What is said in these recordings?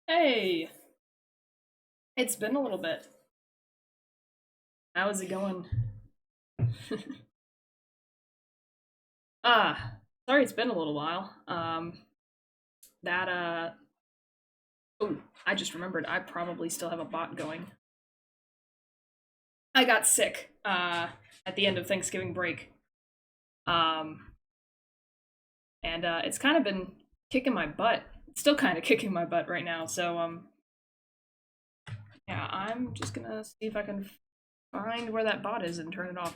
Hey, it's been a little bit. How is it going? Sorry it's been a little while. That oh, I just remembered I probably still have a bot going. I got sick at the end of Thanksgiving break. Um and it's kind of been kicking my butt. It's still kind of kicking my butt right now. So yeah, I'm just going to see if I can find where that bot is and turn it off.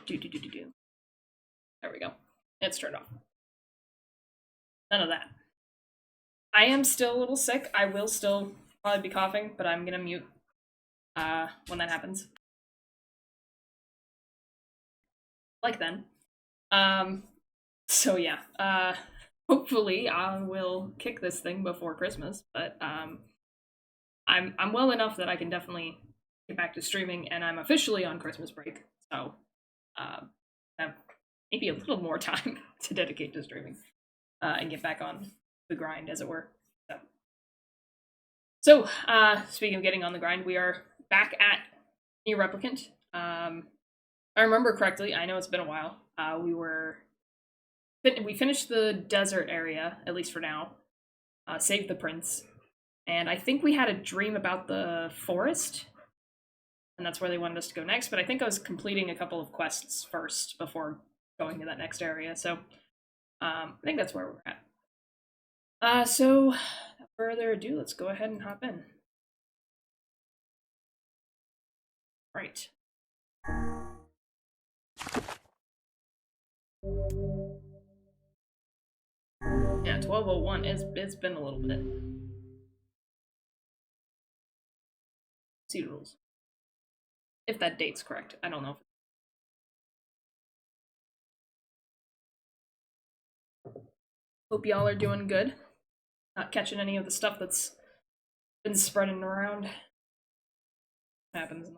Do. There we go. It's turned off. None of that. I am still a little sick. I will still probably be coughing, but I'm gonna mute when that happens. Like then. So yeah. Hopefully I will kick this thing before Christmas, but I'm well enough that I can definitely get back to streaming, and I'm officially on Christmas break, so have maybe a little more time to dedicate to streaming and get back on the grind, as it were. So, speaking of getting on the grind, we are back at NieR Replicant. I remember correctly, I know it's been a while, we finished the desert area, at least for now, saved the prince, and I think we had a dream about the forest, and that's where they wanted us to go next, but I think I was completing a couple of quests first before going to that next area, so I think that's where we're at. So, without further ado, let's go ahead and hop in. Right. Yeah, 1201, it's been a little bit. See the rules. If that date's correct. I don't know. Hope y'all are doing good. Not catching any of the stuff that's been spreading around. Happens.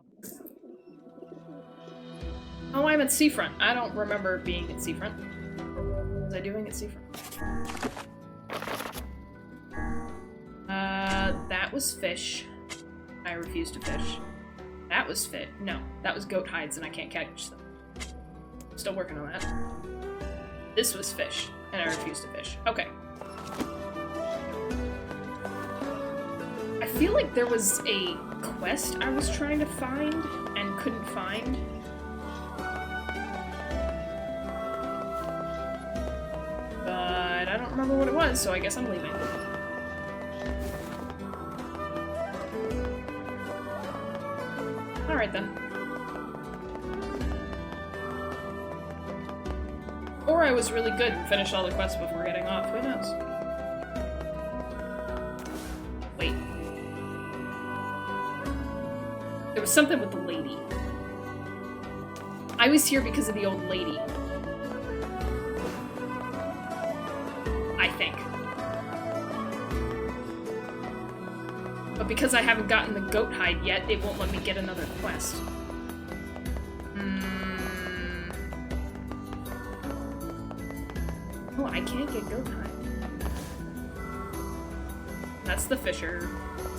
Oh, I'm at Seafront. I don't remember being at Seafront. What was I doing at Seafront? That was fish. I refuse to fish. That was fit. No, that was goat hides and I can't catch them. Still working on that. This was fish, and I refuse to fish. Okay. I feel like there was a quest I was trying to find and couldn't find. But I don't remember what it was, so I guess I'm leaving. Alright then. Or I was really good and finished all the quests before getting off, who knows? Wait. There was something with the lady. I was here because of the old lady. I think. But because I haven't gotten the goat hide yet, it won't let me get another quest. Oh, I can't get goat hide. That's the Fisher's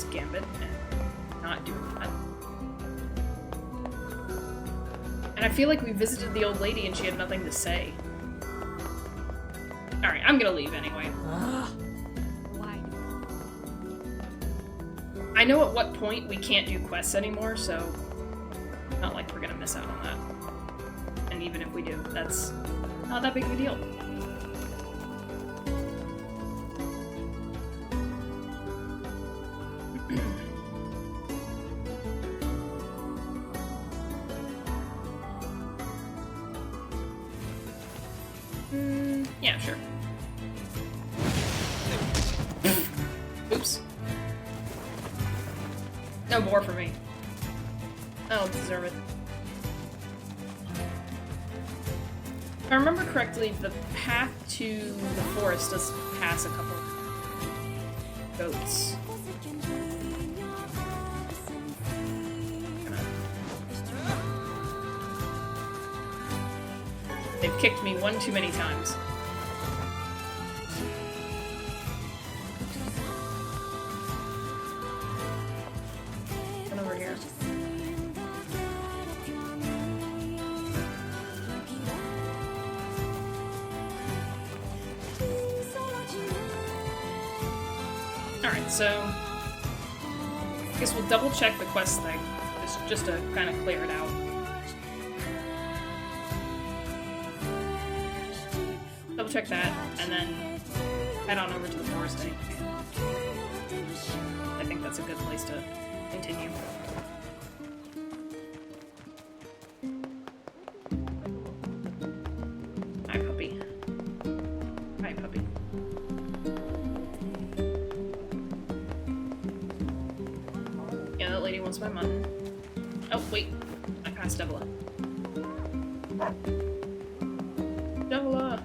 Gambit, and not doing that. And I feel like we visited the old lady and she had nothing to say. Alright, I'm gonna leave anyway. Why? I know at what point we can't do quests anymore, so not like we're gonna miss out on that. And even if we do, that's not that big of a deal. Yeah, sure. Oops. No more for me. I'll deserve it. If I remember correctly, the path to the forest does pass a couple of goats. They've kicked me one too many times. Come over here. Alright, so I guess we'll double check the quest thing, just to kind of clear it out. Double check that, and then head on over to the forest egg. I think that's a good place to continue. Hi, puppy. Hi, puppy. Yeah, that lady wants my money. Oh, wait. I passed Devila. Devila!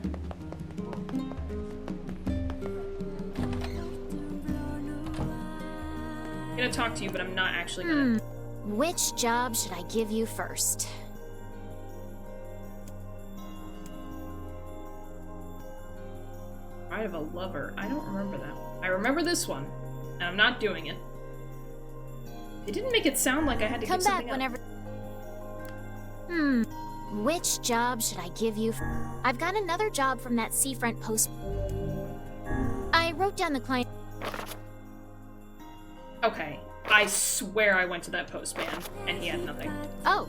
I'm gonna talk to you, but I'm not actually gonna. Which job should I give you first? I have a lover. I don't remember that. I remember this one, and I'm not doing it. It didn't make it sound like I had to Come give back something whenever. up. Which job should I give you? I've got another job from that seafront post. I wrote down the client. Okay. I swear I went to that postman, and he had nothing. Oh,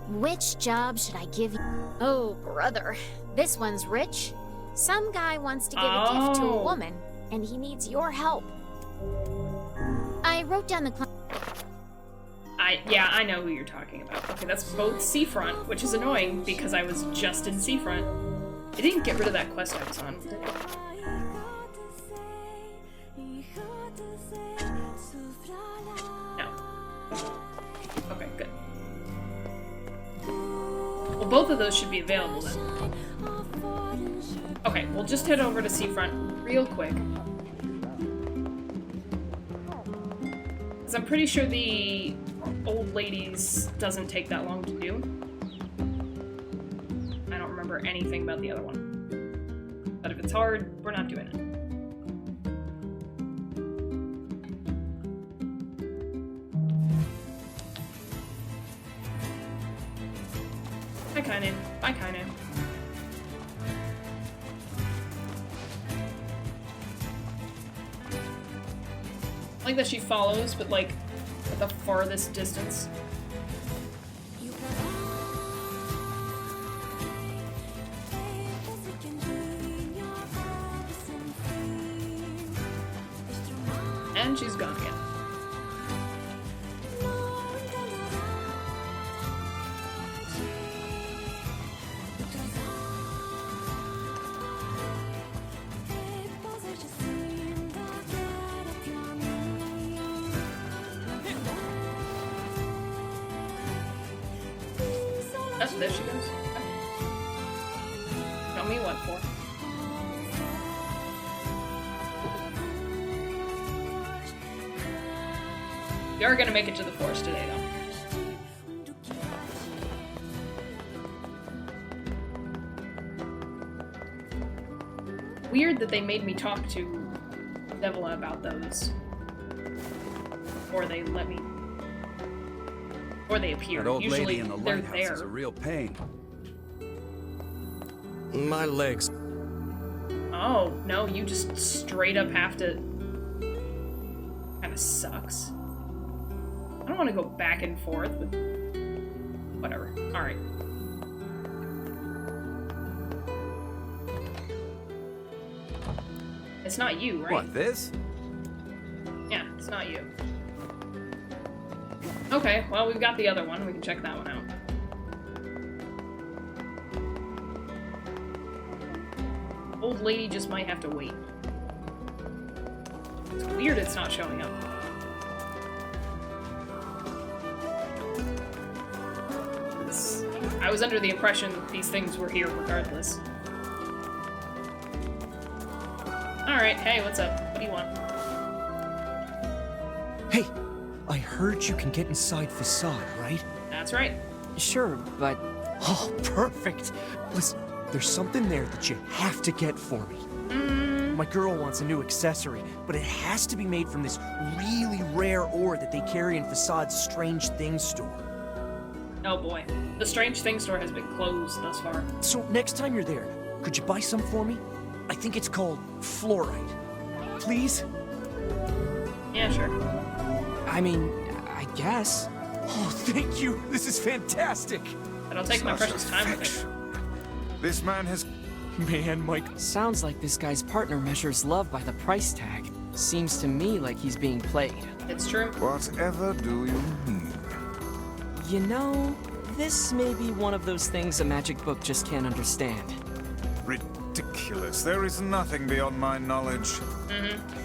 which job should I give you? Oh, brother. This one's rich. Some guy wants to give a gift to a Oh. woman, and he needs your help. I wrote down the client. Yeah, I know who you're talking about. Okay, that's both Seafront, which is annoying because I was just in Seafront. It didn't get rid of that quest I was on, did it? No. Okay, good. Well, both of those should be available then. Okay, we'll just head over to Seafront real quick. Because I'm pretty sure the old ladies doesn't take that long to do. I don't remember anything about the other one. But if it's hard, we're not doing it. Hi, Kaine. Bye, Kaine. I like that she follows, but like at the farthest distance. And she's gone again. There she goes. Okay. Tell me what for. We are gonna make it to the forest today, though. Weird that they made me talk to Devila about those. Or they let me. Or they appear. That old Usually lady in the they're lighthouse there. is a real pain. My legs. Oh, no, you just straight up have to... Kinda sucks. I don't want to go back and forth, but... Whatever. Alright. It's not you, right? What, this? Yeah, it's not you. Okay, well, we've got the other one. We can check that one out. Old lady just might have to wait. It's weird it's not showing up. I was under the impression that these things were here regardless. Alright, hey, what's up? What do you want? Hey, I heard you can get inside facade, right? That's right. Sure, but... Oh, perfect. Listen, There's something there that you have to get for me. My girl wants a new accessory, but it has to be made from this really rare ore that they carry in Facade's Strange Things store. Oh boy. The Strange Things store has been closed thus far. So next time you're there, could you buy some for me? I think it's called fluorite. Please? Yeah, sure. I mean, I guess. Oh, thank you. This is fantastic. But I'll take my precious time with it. This man has... Man, Mike. Sounds like this guy's partner measures love by the price tag. Seems to me like he's being played. It's true. Whatever do you mean? You know, this may be one of those things a magic book just can't understand. Ridiculous. There is nothing beyond my knowledge.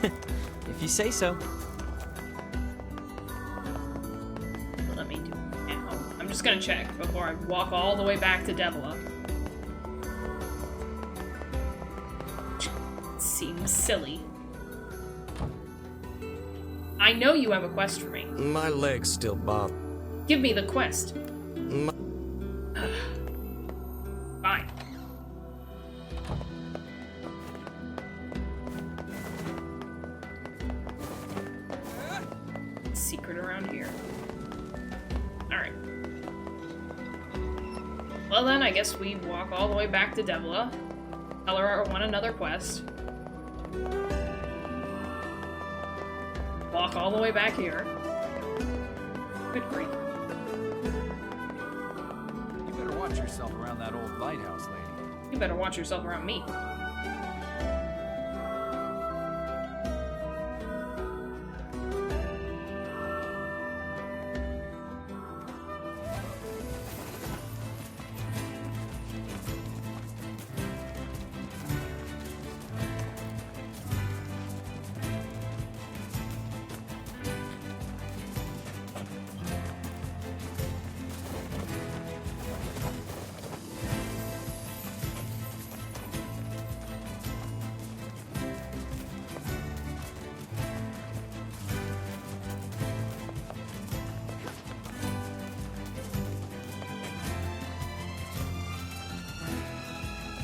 If you say so. Let me do it now. I'm just gonna check before I walk all the way back to Devila. Seems silly. I know you have a quest for me. My legs still bother. Give me the quest. Fine. Secret around here. Alright. Well then, I guess we walk all the way back to Devila. Tell her I want another quest. Walk all the way back here. Good grief. You better watch yourself around that old lighthouse, lady. You better watch yourself around me.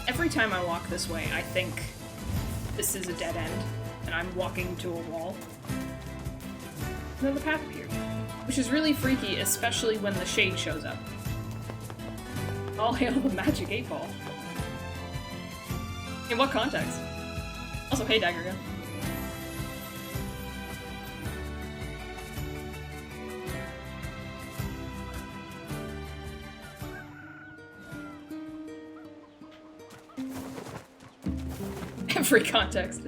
Every time I walk this way, I think this is a dead end, and I'm walking to a wall. And then the path appears, which is really freaky, especially when the shade shows up. All hail the magic 8-ball. In what context? Also, hey, Dagger Gun. Every context.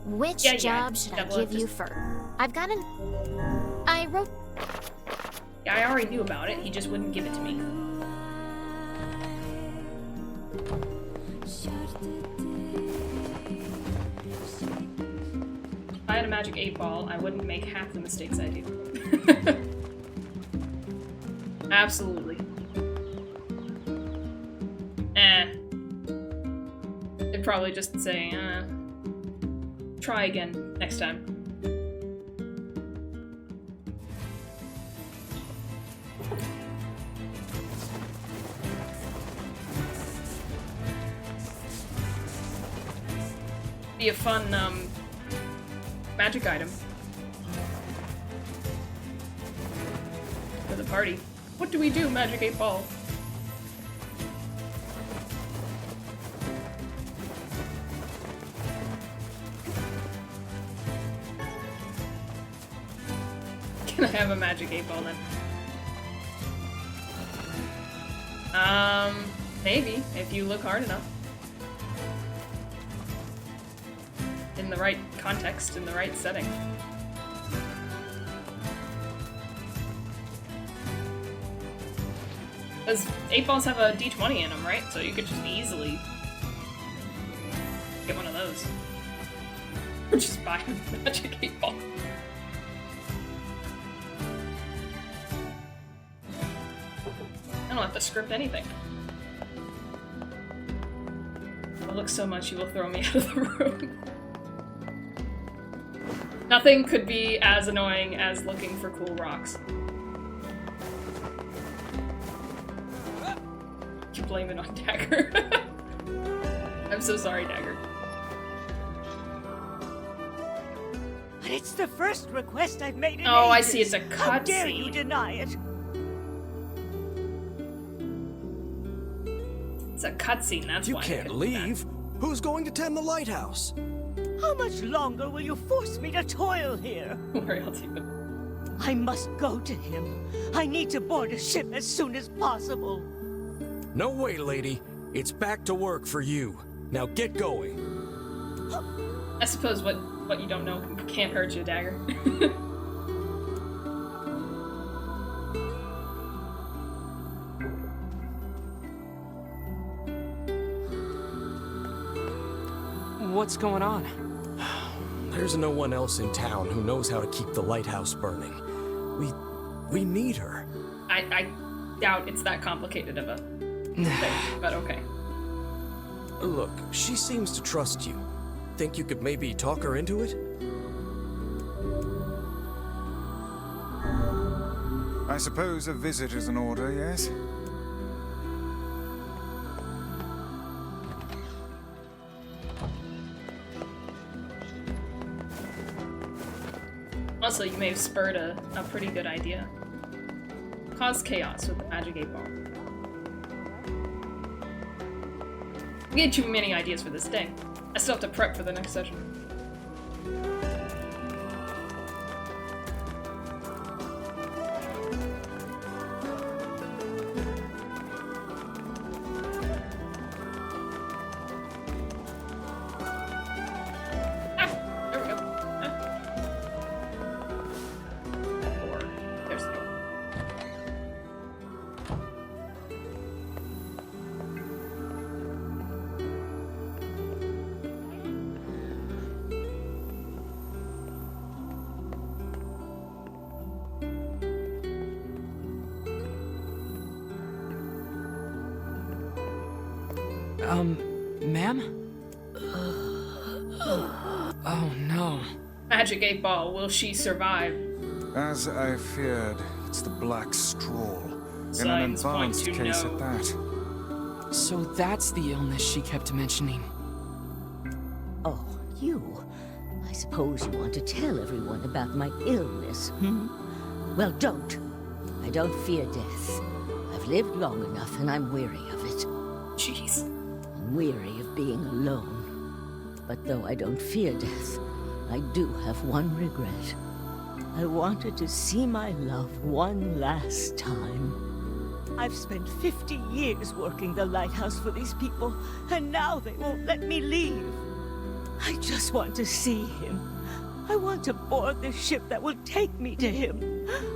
Which Yeah, job should I Devil, give you just- first? I've got an... I wrote... Yeah, I already knew about it, he just wouldn't give it to me. If I had a magic 8-ball, I wouldn't make half the mistakes I do. Absolutely. They'd probably just say, try again next time. Be a fun, magic item for the party. What do we do, Magic 8-ball? Can I have a Magic 8-ball then? Maybe, if you look hard enough. In the right context, in the right setting. Because 8-balls have a d20 in them, right? So you could just easily get one of those. Or just buy a magic 8-ball. I don't have to script anything. look so much you will throw me out of the room. Nothing could be as annoying as looking for cool rocks. You blame it on Dagger. I'm so sorry, Dagger. But it's the first request I've made in Oh, I ages. see, it's a How dare cutscene. you deny it? It's a cutscene, that's You why I can't couldn't do that. leave. Who's going to tend the lighthouse? How much longer will you force me to toil here? Royalty, but I must go to him. I need to board a ship as soon as possible. No way, lady. It's back to work for you. Now get going. I suppose what you don't know can't hurt you, Dagger. What's going on? There's no one else in town who knows how to keep the lighthouse burning. We need her. I doubt it's that complicated of a thing, but okay. Look, she seems to trust you. Think you could maybe talk her into it? I suppose a visit is in order, yes? Also, you may have spurred a pretty good idea. Cause chaos with the magic 8 ball. We had too many ideas for this day. I still have to prep for the next session. Ah, there we go. Ah. Door. There's the door. Ma'am? Oh no. Magic 8 ball, will she survive? As I feared, it's the black straw. In an Signs point advanced to case no. at that. So that's the illness she kept mentioning. Oh, you. I suppose you want to tell everyone about my illness, hmm? Well, don't. I don't fear death. I've lived long enough and I'm weary of it. Jeez. I'm weary of being alone. But though I don't fear death, I do have one regret. I wanted to see my love one last time. I've spent 50 years working the lighthouse for these people, and now they won't let me leave. I just want to see him. I want to board the ship that will take me to him.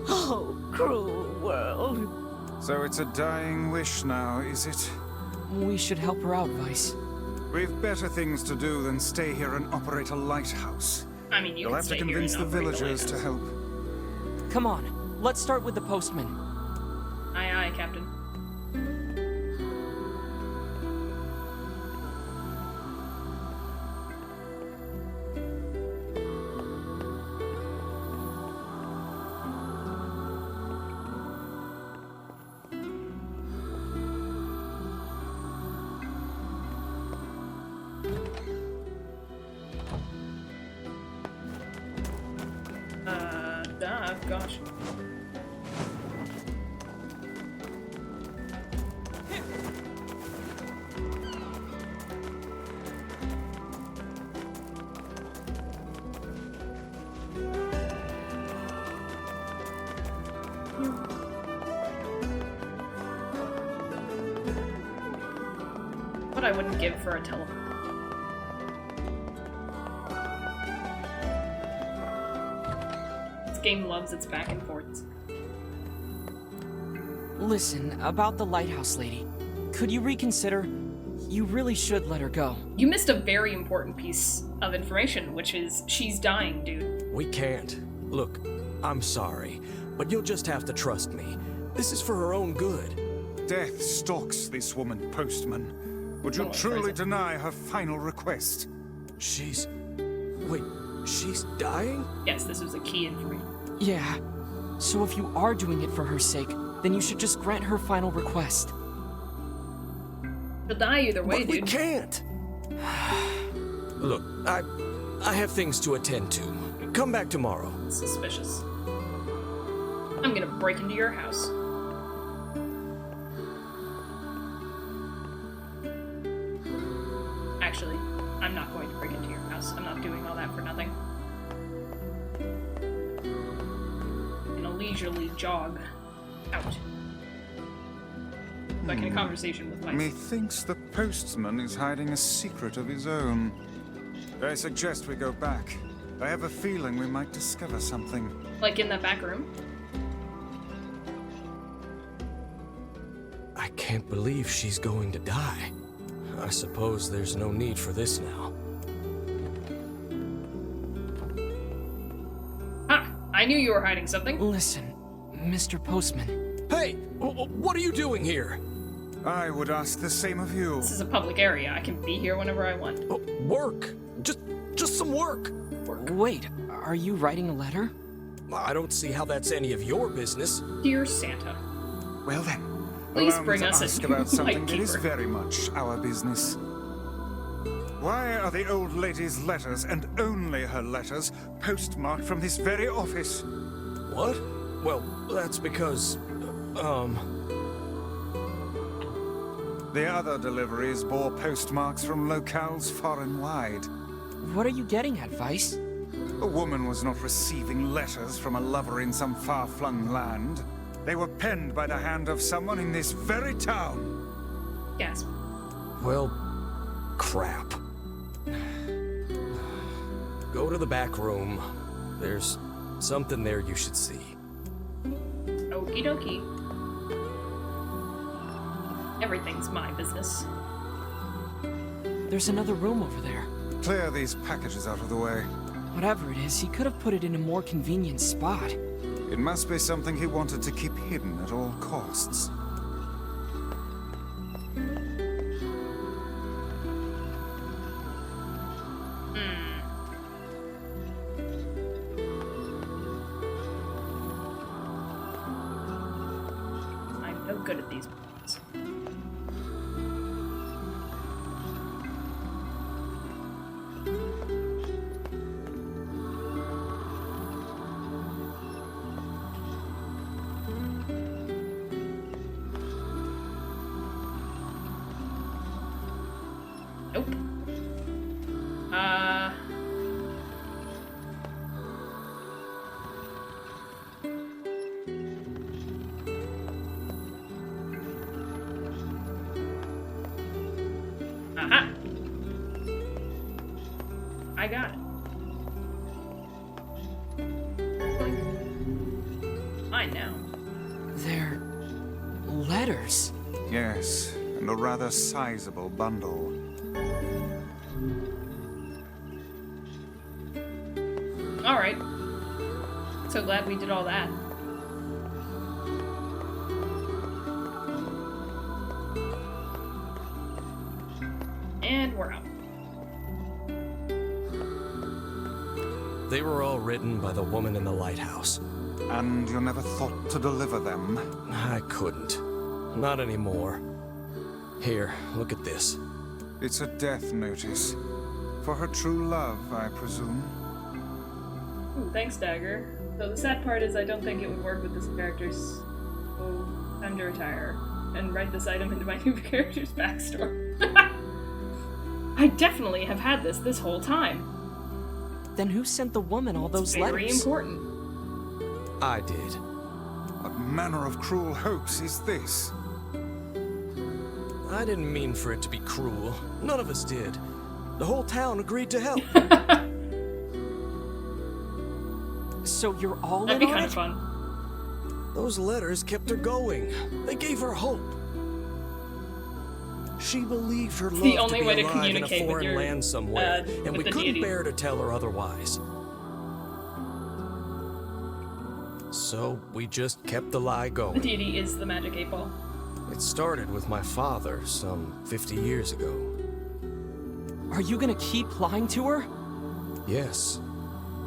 Oh, cruel world. So it's a dying wish now, is it? We should help her out, Vice. We've better things to do than stay here and operate a lighthouse. I mean, you You'll can have to stay here convince and the operate villagers to lighthouse. help. Come on, let's start with the postman. Aye, aye, Captain. Gosh. What I wouldn't give for a telephone. This game loves its back and forths. Listen, about the lighthouse lady. Could you reconsider? You really should let her go. You missed a very important piece of information, which is she's dying, dude. We can't. Look, I'm sorry, but you'll just have to trust me. This is for her own good. Death stalks this woman, postman. Would you Oh, truly crazy. deny her final request? Wait, she's dying? Yes, this was a key information. Yeah. So if you are doing it for her sake, then you should just grant her final request. She'll die either way, But we dude. can't. Look, I have things to attend to. Come back tomorrow. Suspicious. I'm gonna break into your house. Actually, I'm not going to break into your house. I'm not doing all that for nothing. In a leisurely jog out. Like in a conversation with my Methinks the postman is hiding a secret of his own. I suggest we go back. I have a feeling we might discover something. like in that back room. I can't believe she's going to die. I suppose there's no need for this now. Ah! I knew you were hiding something. Listen, Mr. Postman. Hey! What are you doing here? I would ask the same of you. This is a public area. I can be here whenever I want. Work. Just some work. Wait, are you writing a letter? I don't see how that's any of your business. Dear Santa. Well then, Please allow me bring to us a ask new about something that is lightkeeper. very much our business. Why are the old lady's letters, and only her letters, postmarked from this very office? What? Well, that's because, The other deliveries bore postmarks from locales far and wide. What are you getting at, Vice? A woman was not receiving letters from a lover in some far-flung land. They were penned by the hand of someone in this very town. Gasp. well, crap. Go to the back room. There's something there you should see. Okie dokie. Everything's my business. There's another room over there. Clear these packages out of the way. Whatever it is, he could have put it in a more convenient spot. It must be something he wanted to keep hidden at all costs. I'm no good at these ones. Nope. Aha! I got it. Mine now. They're letters. Yes, and a rather sizable bundle. Alright. So glad we did all that. And we're out. They were all written by the woman in the lighthouse. And you never thought to deliver them? I couldn't. Not anymore. Here, look at this. It's a death notice. For her true love, I presume. Ooh, thanks, Dagger. Though the sad part is I don't think it would work with this character's... Oh, time to retire. And write this item into my new character's backstory. I definitely have had this whole time. Then who sent the woman all those It's very letters? important. I did. What manner of cruel hoax is this? I didn't mean for it to be cruel. None of us did. The whole town agreed to help. So you're all That'd in be on kind it? of fun. Those letters kept her going. They gave her hope. She believed her love the only to be way to alive in a communicate with foreign your, land somewhere, with and we the couldn't deity. bear to tell her otherwise. So we just kept the lie The going. deity is the magic 8 ball. It started with my father some 50 years ago. Are you gonna keep lying to her? Yes.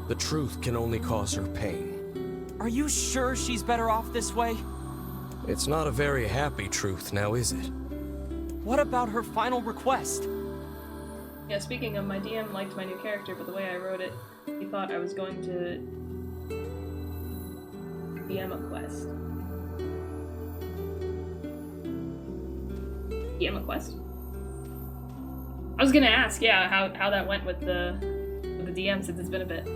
The truth can only cause her pain. Are you sure she's better off this way? It's not a very happy truth, now is it? What about her final request? Yeah, speaking of, my DM liked my new character, but the way I wrote it, he thought I was going to DM a quest. DM a quest? I was gonna ask, yeah, how that went with the DM since it's been a bit.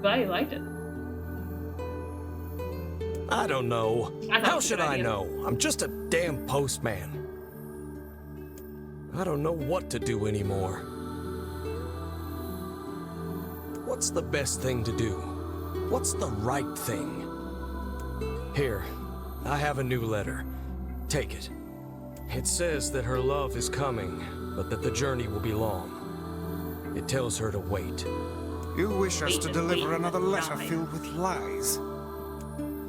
Glad you liked it. I don't know. I thought it How was a should good I idea. know? I'm just a damn postman. I don't know what to do anymore. What's the best thing to do? What's the right thing? Here, I have a new letter. Take it. It says that her love is coming, but that the journey will be long. It tells her to wait. You wish us to Wait, deliver wait, another letter nine. filled with lies?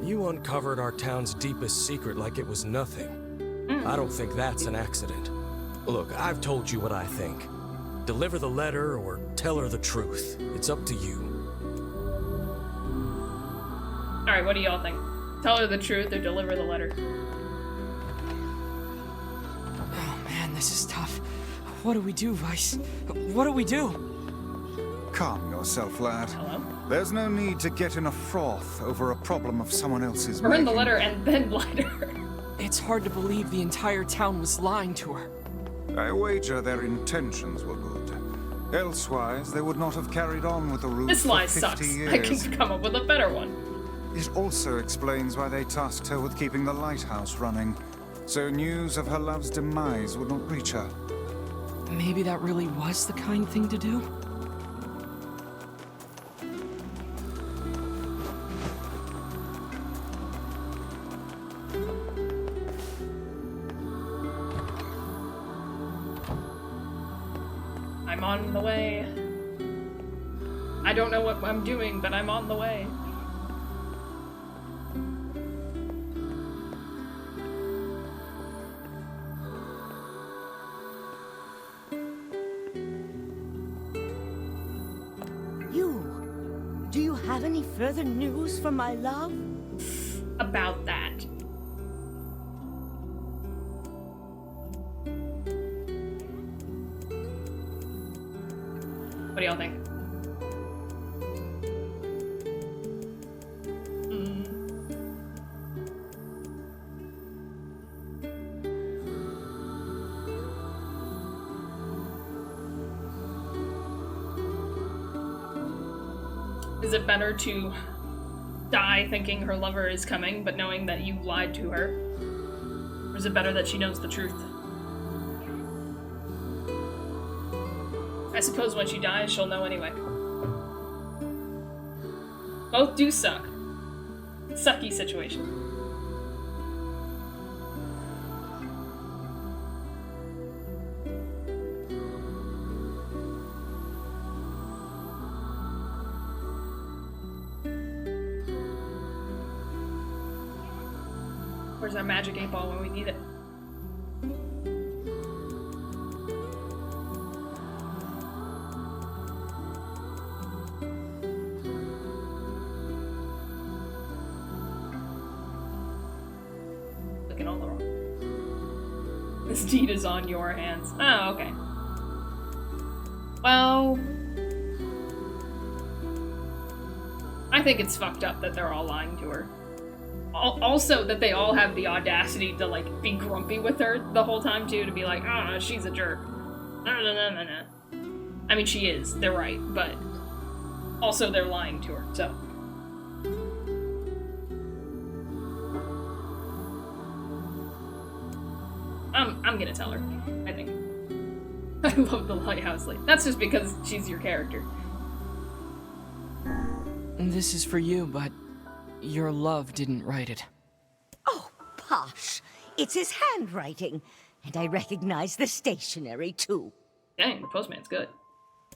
You uncovered our town's deepest secret like it was nothing. I don't think that's an accident. Look, I've told you what I think. Deliver the letter or tell her the truth. It's up to you. Alright, what do y'all think? Tell her the truth or deliver the letter? Oh man, this is tough. What do we do, Vice? What do we do? Calm yourself, lad. Hello? There's no need to get in a froth over a problem of someone else's Burn the making. letter and then lie to her. It's hard to believe the entire town was lying to her. I wager their intentions were good. Elsewise, they would not have carried on with the ruse This for lie 50 sucks. years. I can come up with a better one. It also explains why they tasked her with keeping the lighthouse running, so news of her love's demise would not reach her. Maybe that really was the kind thing to do? I'm on the way. I don't know what I'm doing, but I'm on the way. Do you have any further news for my love? About that. What do y'all think? Is it better to die thinking her lover is coming, but knowing that you lied to her? Or is it better that she knows the truth? I suppose when she dies, she'll know anyway. Both do suck. Sucky situation. Where's our magic 8-ball when we need it? Looking all the wrong. This deed is on your hands. Oh, okay. Well, I think it's fucked up that they're all lying to her. Also, that they all have the audacity to, like, be grumpy with her the whole time, too, to be like, oh, she's a jerk. No. I mean, she is. They're right, but also they're lying to her, so. I'm gonna tell her, I think. I love the lighthouse lady. That's just because she's your character. This is for you, but your love didn't write it. Oh, Posh. It's his handwriting. And I recognize the stationery, too. Dang, the postman's good.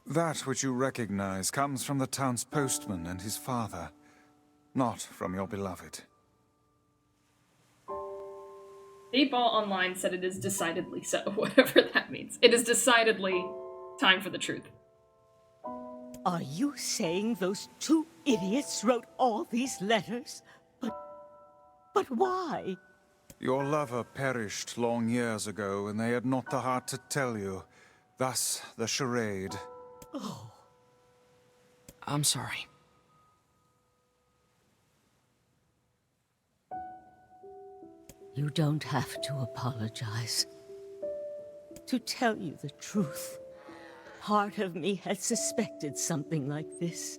That which you recognize comes from the town's postman and his father, not from your beloved. Eightball Online said it is decidedly so, whatever that means. It is decidedly time for the truth. Are you saying those two idiots wrote all these letters? But why? Your lover perished long years ago, and they had not the heart to tell you. Thus, the charade. Oh, I'm sorry. you don't have to apologize. To tell you the truth, part of me had suspected something like this.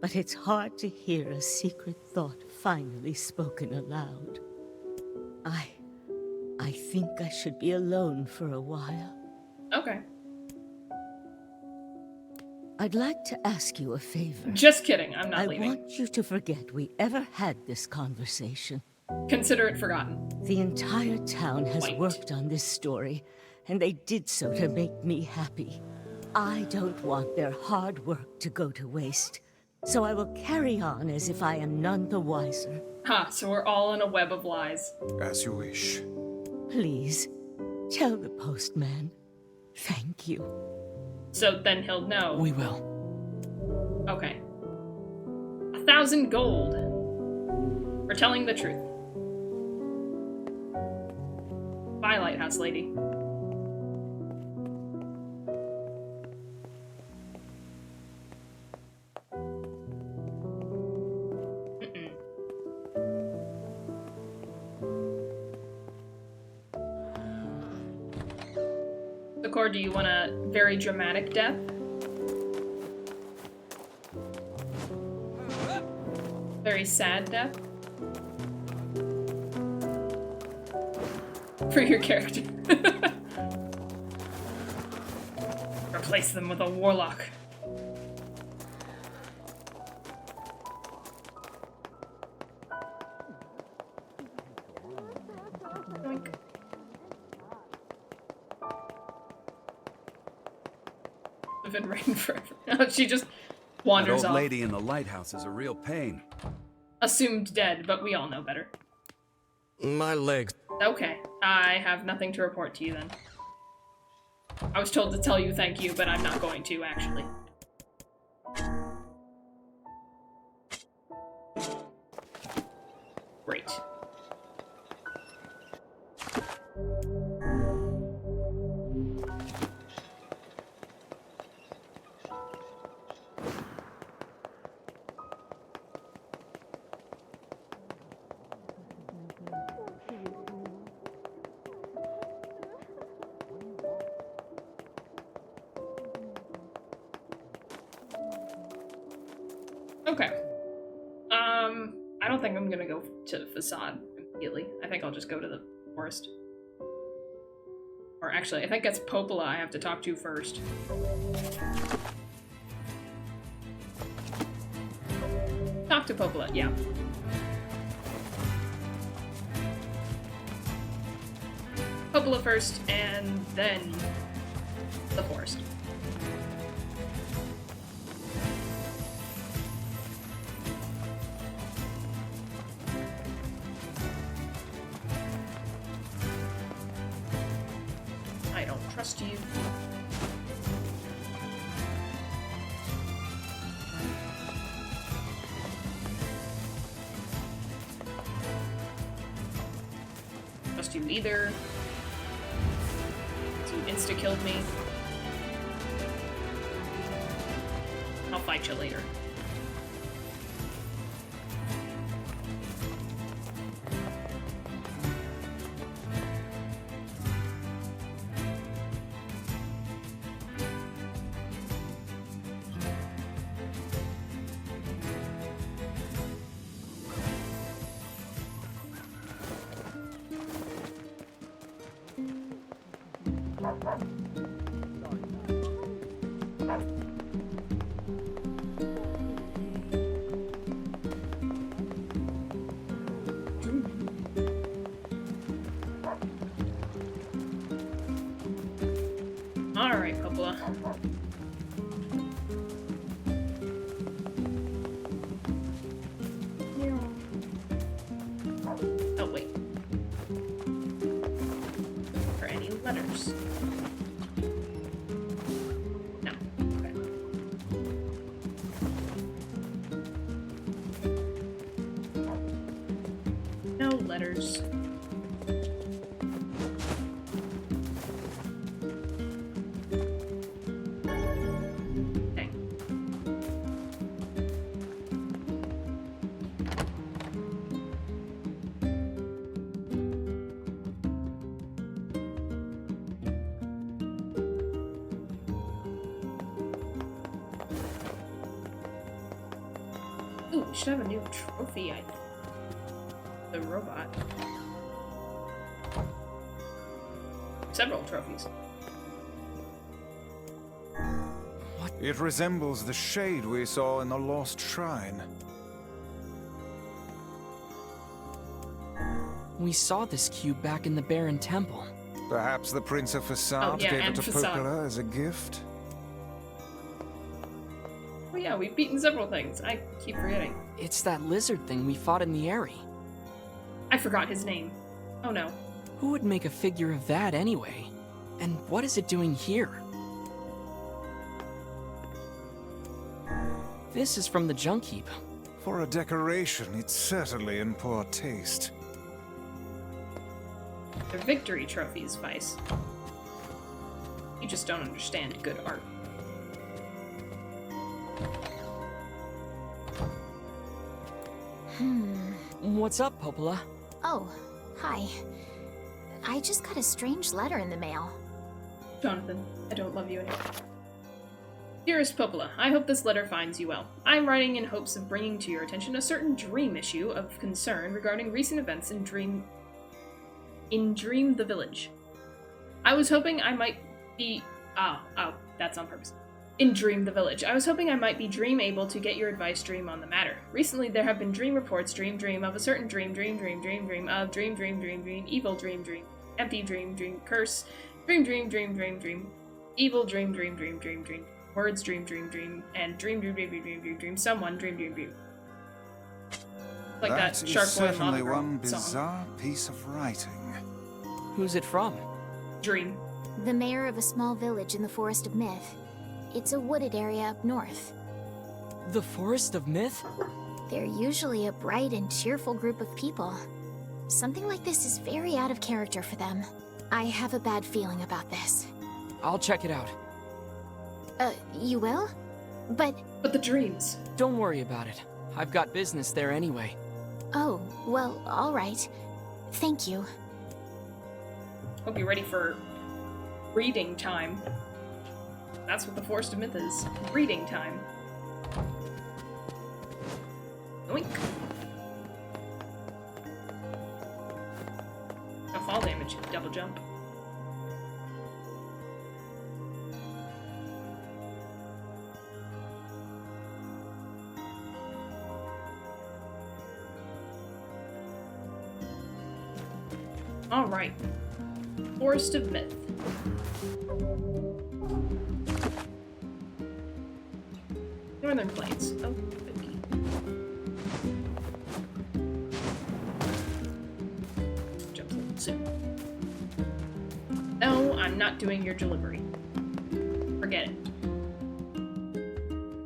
But it's hard to hear a secret thought finally spoken aloud. I think I should be alone for a while. Okay. I'd like to ask you a favor. Just kidding, I'm not I leaving. want you to forget we ever had this conversation. Consider it forgotten. The entire town has Wait. worked on this story, and they did so to make me happy. I don't want their hard work to go to waste, so I will carry on as if I am none the wiser. Ha, so we're all in a web of lies. As you wish. Please, tell the postman. Thank you. So then he'll know. We will. Okay. 1,000 gold. For telling the truth. Bye, Lighthouse Lady. Or do you want a very dramatic death? Very sad death? For your character. Replace them with a warlock. Oink. Been written forever. She just wanders That off. old lady in the lighthouse is a real pain. Assumed dead, but we all know better. My legs. Okay, I have nothing to report to you then. I was told to tell you thank you, but I'm not going to, actually. Great. Okay. I don't think I'm gonna go to the facade immediately. I think I'll just go to the forest. Or actually, I think it's Popola I have to talk to first. Talk to Popola, yeah. Popola first, and then the forest. I don't trust you. Trust you either. You insta-killed me. I'll fight you later. Alright, Popola. letters? No. Okay. No letters. Okay. Ooh, we should have a new trophy, I think. The robot. Several trophies. It resembles the shade we saw in the lost shrine. We saw this cube back in the Baron Temple. Perhaps the Prince of Facade yeah, gave and it to Facade. Popola as a gift? Oh yeah, we've beaten several things. I keep forgetting. It's that lizard thing we fought in the area. I forgot his name. Oh no. Who would make a figure of that anyway? And what is it doing here? This is from the junk heap. For a decoration, it's certainly in poor taste. They're victory trophies, Vice. You just don't understand good art. What's up, Popola? Oh, hi. I just got a strange letter in the mail. Jonathan, I don't love you anymore. Dearest Popola, I hope this letter finds you well. I'm writing in hopes of bringing to your attention a certain dream issue of concern regarding recent events in Dream the Village. I was hoping I might be... Oh, that's on purpose. In Dream the Village. I was hoping I might be able to get your advice, Dream, on the matter. Recently, there have been dream reports, dream of a certain dream of evil dream, empty dream, curse, dream, evil dream, words, dream, and dream, someone, dream. Like that is Shark Boy certainly Lava Girl one song. bizarre piece of writing. Who's it from? Dream. The mayor of a small village in the Forest of Myth. It's a wooded area up north. The Forest of Myth? They're usually a bright and cheerful group of people. Something like this is very out of character for them. I have a bad feeling about this. I'll check it out. You will? But the dreams. Don't worry about it. I've got business there anyway. oh, well, all right. Thank you. Hope you're ready for reading time. That's what the Forest of Myth is. Reading time. Oink. No fall damage. Double jump. Alright. Forest of Myth. Northern Plains. Oh, okay. Jump a little soon. No, I'm not doing your delivery. Forget it.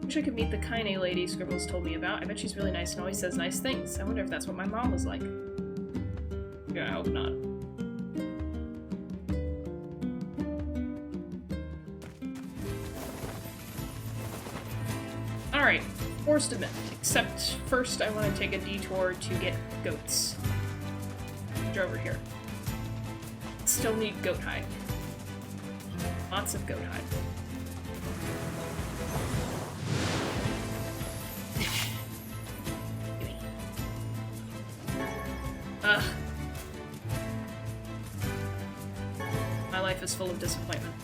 Wish I could meet the Kaine lady Scribbles told me about. I bet she's really nice and always says nice things. I wonder if that's what my mom was like. Yeah, I hope not. Alright, Forest of Myth. Except first I want to take a detour to get goats. They're over here. Still need goat hide. Lots of goat hide. Ugh. My life is full of disappointment.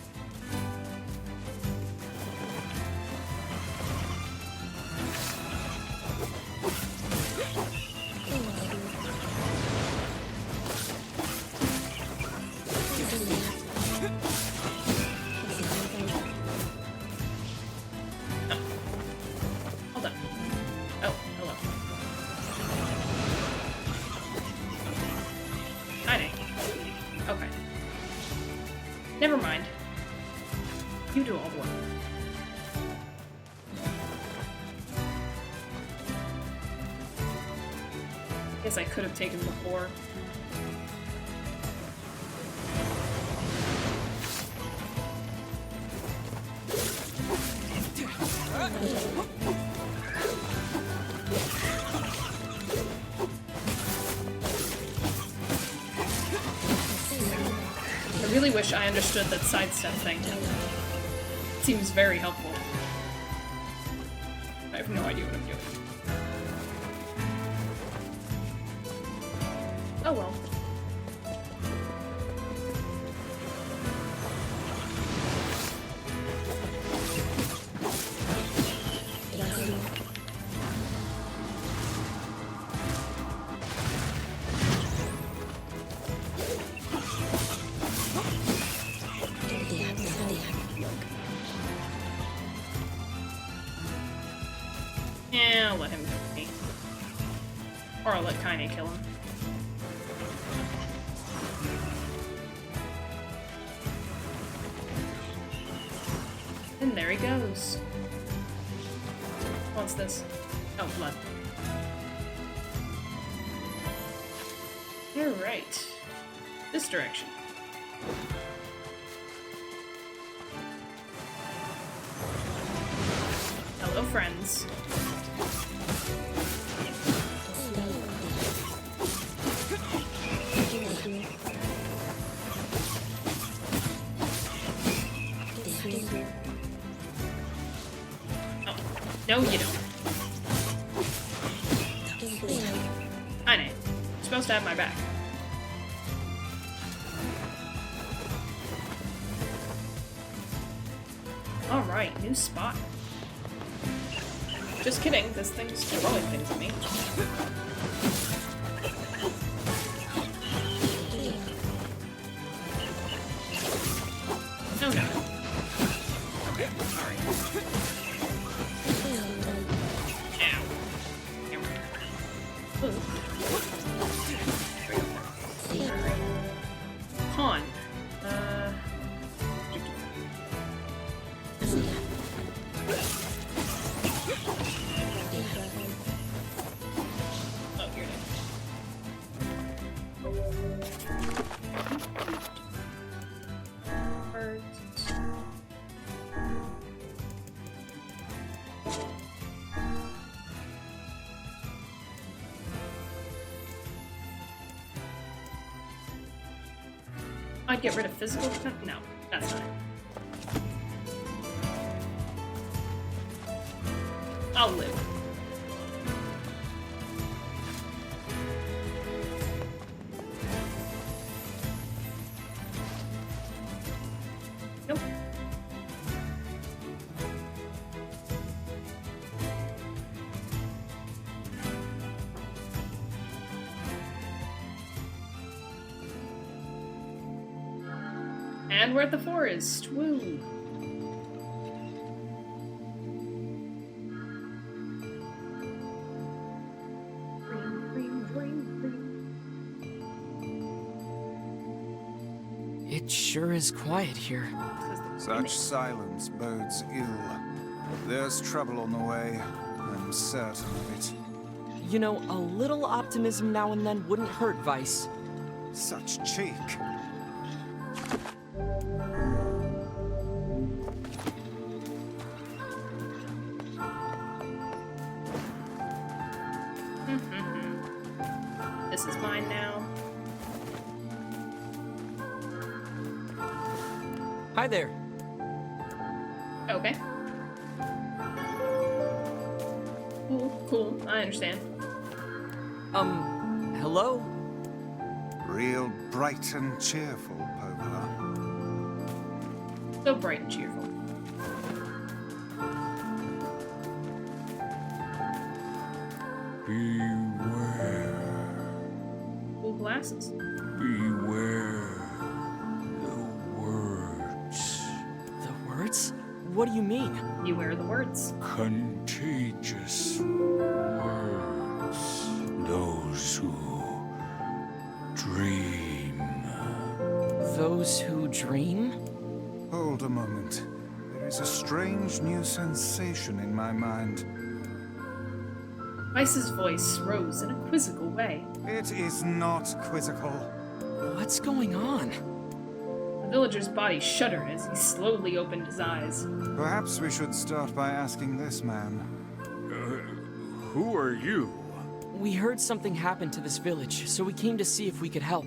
Hold on. Oh, hello. Hiding. Okay. Guess I could have taken before. I really wish I understood that sidestep thing. It seems very helpful. I have no idea what I'm doing. Oh well. Yeah, I'll let him kill me. Or I'll let Kaine kill him. And there he goes. What's this? Oh, blood. Alright. This direction. Hello, friends. Oh, no you don't. I know. You're supposed to have my back. Alright, new spot. Just kidding, this thing's throwing things at me. Oh no. Okay, alright. Ow. Ow. Ooh. Pawn. Oh, here it is. Birds. I'd get rid of physical defense? No, that's not it. I'll live. Nope. And we're at the forest. Woo. It sure is quiet here. Such silence bodes ill. There's trouble on the way. I'm certain of it. You know, a little optimism now and then wouldn't hurt, Vice. Such cheek. This is mine now. Hi there. Okay. Cool. I understand. Hello? Real bright and cheerful, Pogola. So bright and cheerful. Beware. Cool glasses. Beware. The words. The words? What do you mean? You wear the words. Contagious words. Those who dream. Those who dream? Hold a moment. There is a strange new sensation in my mind. Vice's voice rose in a quizzical way. It is not quizzical. What's going on? The villager's body shuddered as he slowly opened his eyes. Perhaps we should start by asking this man. Who are you? We heard something happened to this village, so we came to see if we could help.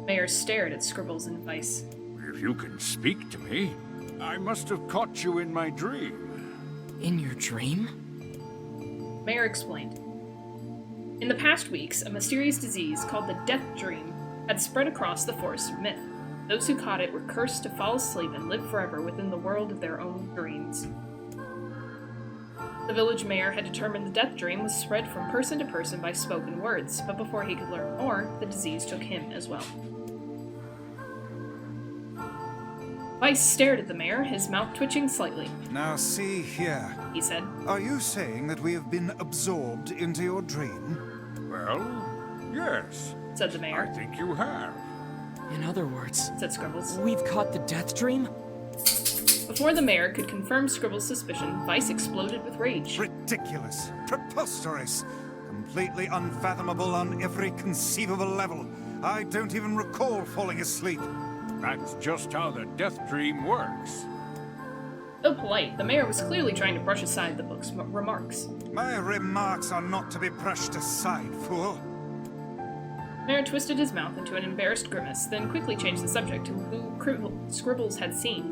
Mayor stared at Scribbles and Vice. If you can speak to me, I must have caught you in my dream. In your dream? Mayor explained. In the past weeks, a mysterious disease called the Death Dream had spread across the Forest of Myth. Those who caught it were cursed to fall asleep and live forever within the world of their own dreams. The village mayor had determined the Death Dream was spread from person to person by spoken words, but before he could learn more, the disease took him as well. Vice stared at the mayor, his mouth twitching slightly. Now see here, He said, are you saying that we have been absorbed into your dream? Well, yes, said the I mayor, think you have. In other words, said Scribbles. we've caught the Death Dream? Before the mayor could confirm Scribbles' suspicion, Vice exploded with rage. Ridiculous, preposterous, completely unfathomable on every conceivable level. I don't even recall falling asleep. That's just how the death dream works. Though polite, the mayor was clearly trying to brush aside the book's remarks. My remarks are not to be brushed aside, fool. The mayor twisted his mouth into an embarrassed grimace, then quickly changed the subject to who Scribbles had seen,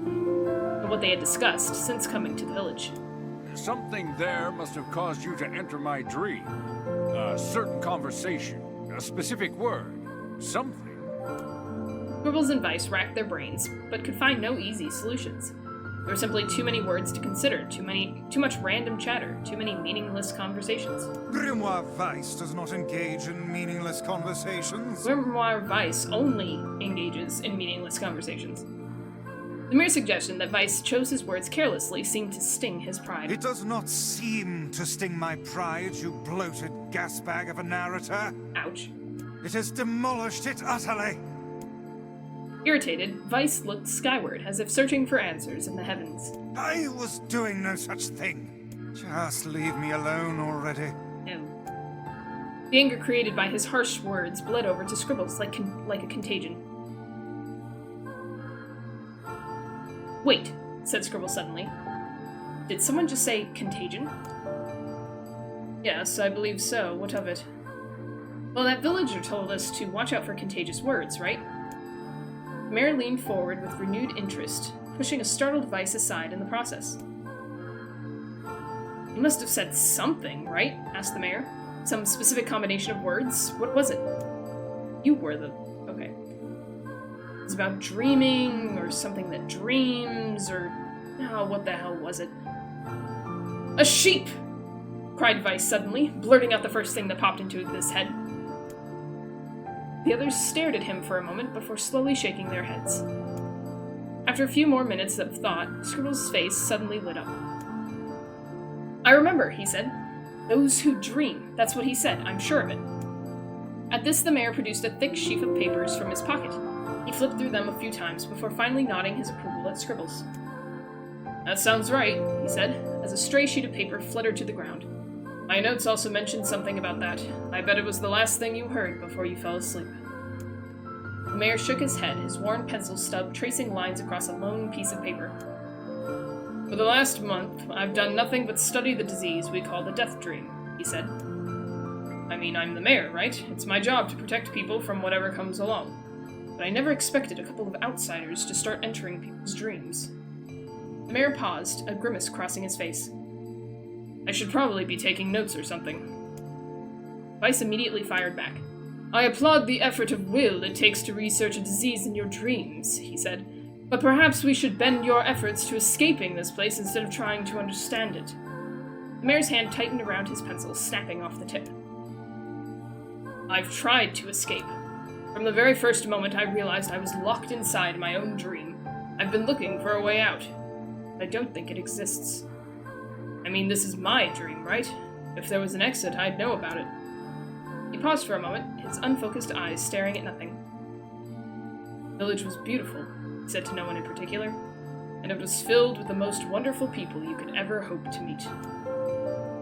and what they had discussed since coming to the village. Something there must have caused you to enter my dream. A certain conversation, a specific word, something. Scribbles and Vice racked their brains, but could find no easy solutions. There were simply too many words to consider, too much random chatter, too many meaningless conversations. Grimoire Vice does not engage in meaningless conversations. Grimoire Vice only engages in meaningless conversations. The mere suggestion that Vice chose his words carelessly seemed to sting his pride. It does not seem to sting my pride, you bloated gasbag of a narrator. Ouch. It has demolished it utterly. Irritated, Vice looked skyward, as if searching for answers in the heavens. I was doing no such thing. Just leave me alone already. No. The anger created by his harsh words bled over to Scribbles like a contagion. Wait, said Scribbles suddenly. Did someone just say contagion? Yes, I believe so. What of it? Well, that villager told us to watch out for contagious words, right? The mayor leaned forward with renewed interest, pushing a startled Vice aside in the process. You must have said something, right? Asked the mayor. Some specific combination of words? What was it? You were the... okay. It was about dreaming, or something that dreams, or... oh, what the hell was it? A sheep! Cried Vice suddenly, blurting out the first thing that popped into his head. The others stared at him for a moment before slowly shaking their heads. After a few more minutes of thought, Scribbles' face suddenly lit up. I remember, he said. Those who dream. That's what he said, I'm sure of it. At this, the mayor produced a thick sheaf of papers from his pocket. He flipped through them a few times before finally nodding his approval at Scribbles. That sounds right, he said, as a stray sheet of paper fluttered to the ground. My notes also mentioned something about that. I bet it was the last thing you heard before you fell asleep. The mayor shook his head, his worn pencil stub tracing lines across a lone piece of paper. For the last month, I've done nothing but study the disease we call the Death Dream, he said. I mean, I'm the mayor, right? It's my job to protect people from whatever comes along. But I never expected a couple of outsiders to start entering people's dreams. The mayor paused, a grimace crossing his face. I should probably be taking notes or something. Vice immediately fired back. I applaud the effort of will it takes to research a disease in your dreams, he said. But perhaps we should bend your efforts to escaping this place instead of trying to understand it. The mayor's hand tightened around his pencil, snapping off the tip. I've tried to escape. From the very first moment I realized I was locked inside my own dream. I've been looking for a way out. But I don't think it exists. I mean, this is my dream, right? If there was an exit, I'd know about it. He paused for a moment, his unfocused eyes staring at nothing. The village was beautiful, he said to no one in particular, and it was filled with the most wonderful people you could ever hope to meet.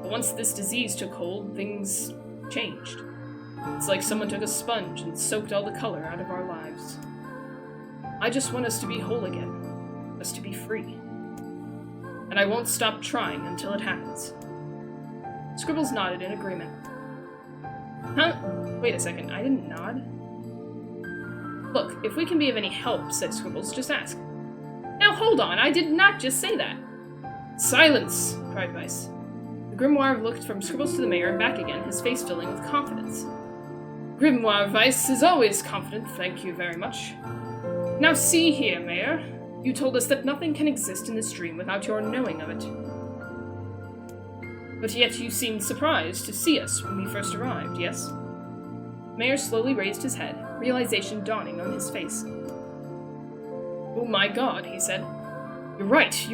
But once this disease took hold, things changed. It's like someone took a sponge and soaked all the color out of our lives. I just want us to be whole again, us to be free. And I won't stop trying until it happens. Scribbles nodded in agreement. Huh? Wait a second, I didn't nod? Look, if we can be of any help, said Scribbles, just ask. Now hold on, I did not just say that! Silence! Cried Vice. The grimoire looked from Scribbles to the mayor and back again, his face filling with confidence. Grimoire Vice is always confident, thank you very much. Now see here, Mayor. You told us that nothing can exist in this dream without your knowing of it. But yet you seemed surprised to see us when we first arrived, yes? Mayor slowly raised his head, realization dawning on his face. Oh my god, he said. You're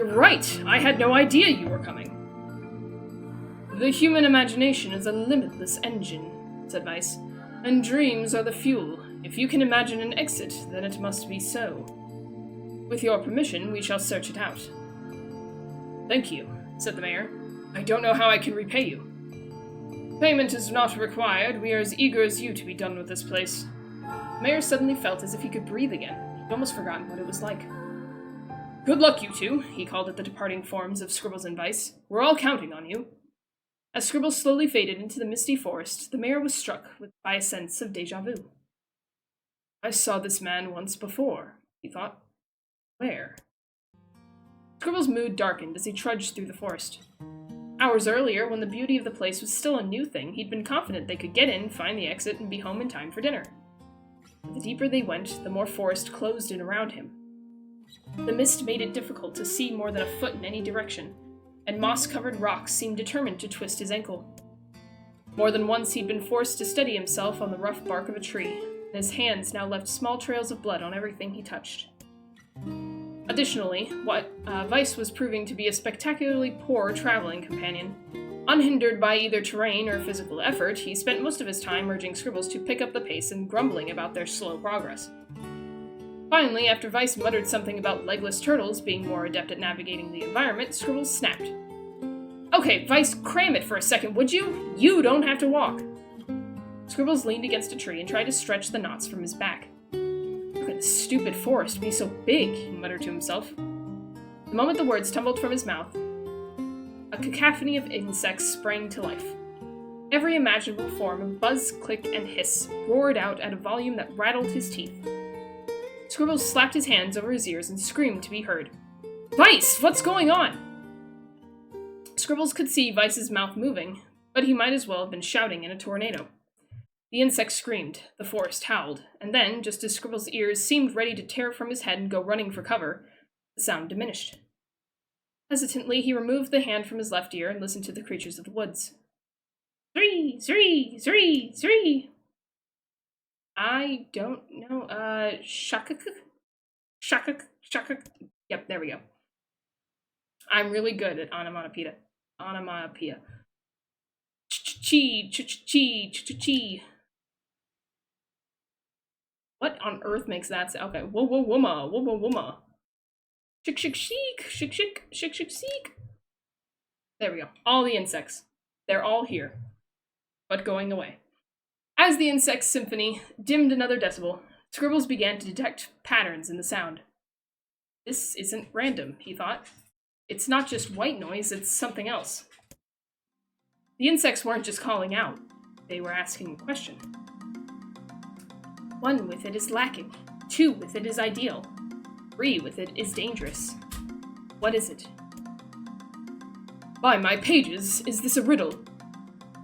right! I had no idea you were coming. The human imagination is a limitless engine, said Vice, and dreams are the fuel. If you can imagine an exit, then it must be so. With your permission, we shall search it out. Thank you, said the mayor. I don't know how I can repay you. Payment is not required. We are as eager as you to be done with this place. The mayor suddenly felt as if he could breathe again. He'd almost forgotten what it was like. Good luck, you two, he called at the departing forms of Scribbles and Vice. We're all counting on you. As Scribbles slowly faded into the misty forest, the mayor was struck by a sense of déjà vu. I saw this man once before, he thought. Where? Scribbles' mood darkened as he trudged through the forest. Hours earlier, when the beauty of the place was still a new thing, he'd been confident they could get in, find the exit, and be home in time for dinner. But the deeper they went, the more forest closed in around him. The mist made it difficult to see more than a foot in any direction, and moss-covered rocks seemed determined to twist his ankle. More than once he'd been forced to steady himself on the rough bark of a tree, and his hands now left small trails of blood on everything he touched. Additionally, Vice was proving to be a spectacularly poor traveling companion. Unhindered by either terrain or physical effort, he spent most of his time urging Scribbles to pick up the pace and grumbling about their slow progress. Finally, after Vice muttered something about legless turtles being more adept at navigating the environment, Scribbles snapped. Okay, Vice, cram it for a second, would you? You don't have to walk. Scribbles leaned against a tree and tried to stretch the knots from his back. How could this stupid forest be so big? He muttered to himself. The moment the words tumbled from his mouth, a cacophony of insects sprang to life. Every imaginable form of buzz, click, and hiss roared out at a volume that rattled his teeth. Scribbles slapped his hands over his ears and screamed to be heard. Vice, what's going on? Scribbles could see Vice's mouth moving, but he might as well have been shouting in a tornado. The insects screamed, the forest howled, and then, just as Scribbles' ears seemed ready to tear from his head and go running for cover, the sound diminished. Hesitantly, he removed the hand from his left ear and listened to the creatures of the woods. Three, three, three, three. I don't know, shakak? Shakak, shakak. Yep, there we go. I'm really good at onomatopoeia. Onomatopoeia. Ch-ch-chi, ch-ch-chi, ch-ch-chi. What on earth makes that sound? Okay, whoa-whoa-whoa-ma, whoa-whoa-whoa-ma. Shik-shik-sheek, shik-shik, shik-shik-seek. There we go. All the insects. They're all here, but going away. As the insect symphony dimmed another decibel, Scribbles began to detect patterns in the sound. This isn't random, he thought. It's not just white noise, it's something else. The insects weren't just calling out. They were asking a question. 1 with it is lacking. 2 with it is ideal. 3 with it is dangerous. What is it? By my pages, is this a riddle?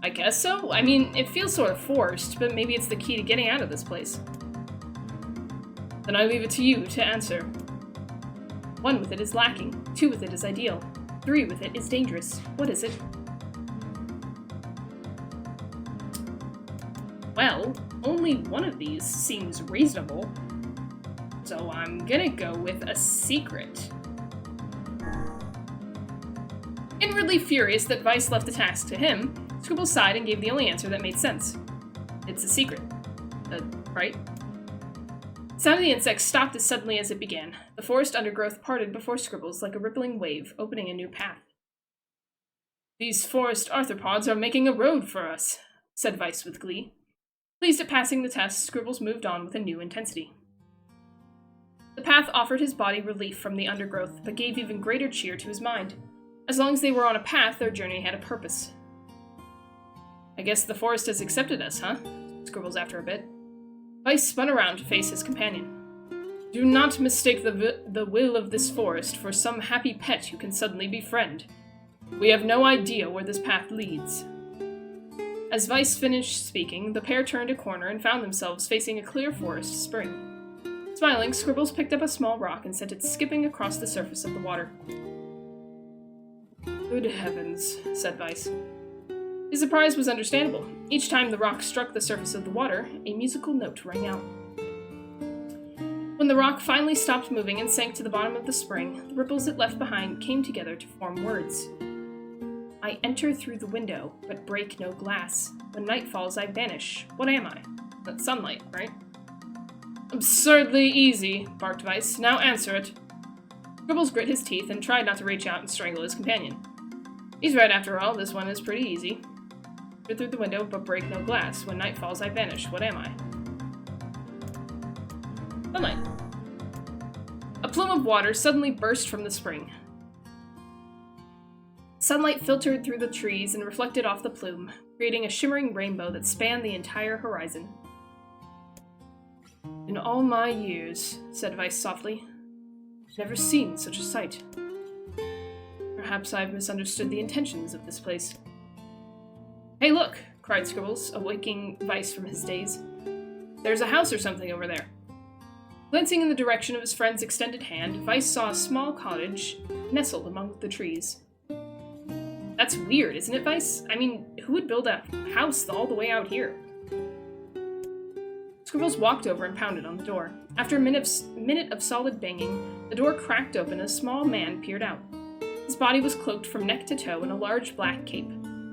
I guess so. I mean, it feels sort of forced, but maybe it's the key to getting out of this place. Then I leave it to you to answer. 1 with it is lacking. 2 with it is ideal. 3 with it is dangerous. What is it? Well, only one of these seems reasonable. So I'm gonna go with a secret. Inwardly furious that Vice left the task to him, Scribbles sighed and gave the only answer that made sense. It's a secret. Right? The sound of the insects stopped as suddenly as it began. The forest undergrowth parted before Scribbles like a rippling wave, opening a new path. These forest arthropods are making a road for us, said Vice with glee. Pleased at passing the test, Scribbles moved on with a new intensity. The path offered his body relief from the undergrowth, but gave even greater cheer to his mind. As long as they were on a path, their journey had a purpose. I guess the forest has accepted us, huh? Scribbles after a bit. Vice spun around to face his companion. Do not mistake the will of this forest for some happy pet you can suddenly befriend. We have no idea where this path leads. As Vice finished speaking, the pair turned a corner and found themselves facing a clear forest spring. Smiling, Scribbles picked up a small rock and sent it skipping across the surface of the water. Good heavens, said Vice. His surprise was understandable. Each time the rock struck the surface of the water, a musical note rang out. When the rock finally stopped moving and sank to the bottom of the spring, the ripples it left behind came together to form words. I enter through the window, but break no glass. When night falls, I vanish. What am I? That's sunlight, right? Absurdly easy, barked Vice. Now answer it. Scribbles grit his teeth and tried not to reach out and strangle his companion. He's right after all, this one is pretty easy. Enter through the window, but break no glass. When night falls, I vanish. What am I? Sunlight. A plume of water suddenly burst from the spring. Sunlight filtered through the trees and reflected off the plume, creating a shimmering rainbow that spanned the entire horizon. In all my years, said Vice softly, I've never seen such a sight. Perhaps I've misunderstood the intentions of this place. Hey, look, cried Scribbles, awaking Vice from his daze. There's a house or something over there. Glancing in the direction of his friend's extended hand, Vice saw a small cottage nestled among the trees. That's weird, isn't it, Vice? I mean, who would build a house all the way out here? Scribbles walked over and pounded on the door. After a minute of solid banging, the door cracked open and a small man peered out. His body was cloaked from neck to toe in a large black cape,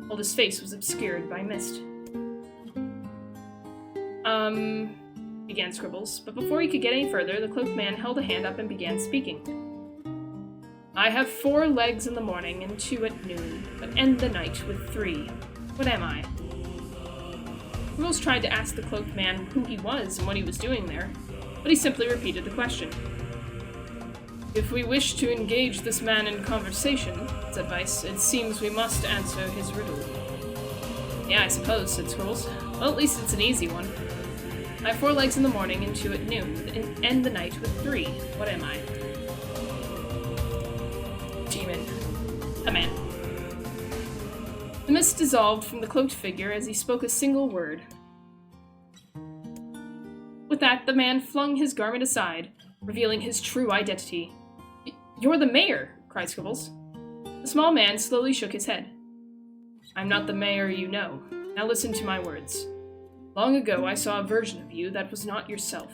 while his face was obscured by mist. Began Scribbles, but before he could get any further, the cloaked man held a hand up and began speaking. I have 4 legs in the morning and 2 at noon, but end the night with 3. What am I? Scribbles tried to ask the cloaked man who he was and what he was doing there, but he simply repeated the question. If we wish to engage this man in conversation, said Vice, it seems we must answer his riddle. Yeah, I suppose, said Scribbles. Well, at least it's an easy one. I have 4 legs in the morning and 2 at noon, and end the night with 3. What am I? Demon. A man. The mist dissolved from the cloaked figure as he spoke a single word. With that, the man flung his garment aside, revealing his true identity. You're the mayor, cried Scribbles. The small man slowly shook his head. I'm not the mayor you know. Now listen to my words. Long ago, I saw a version of you that was not yourself.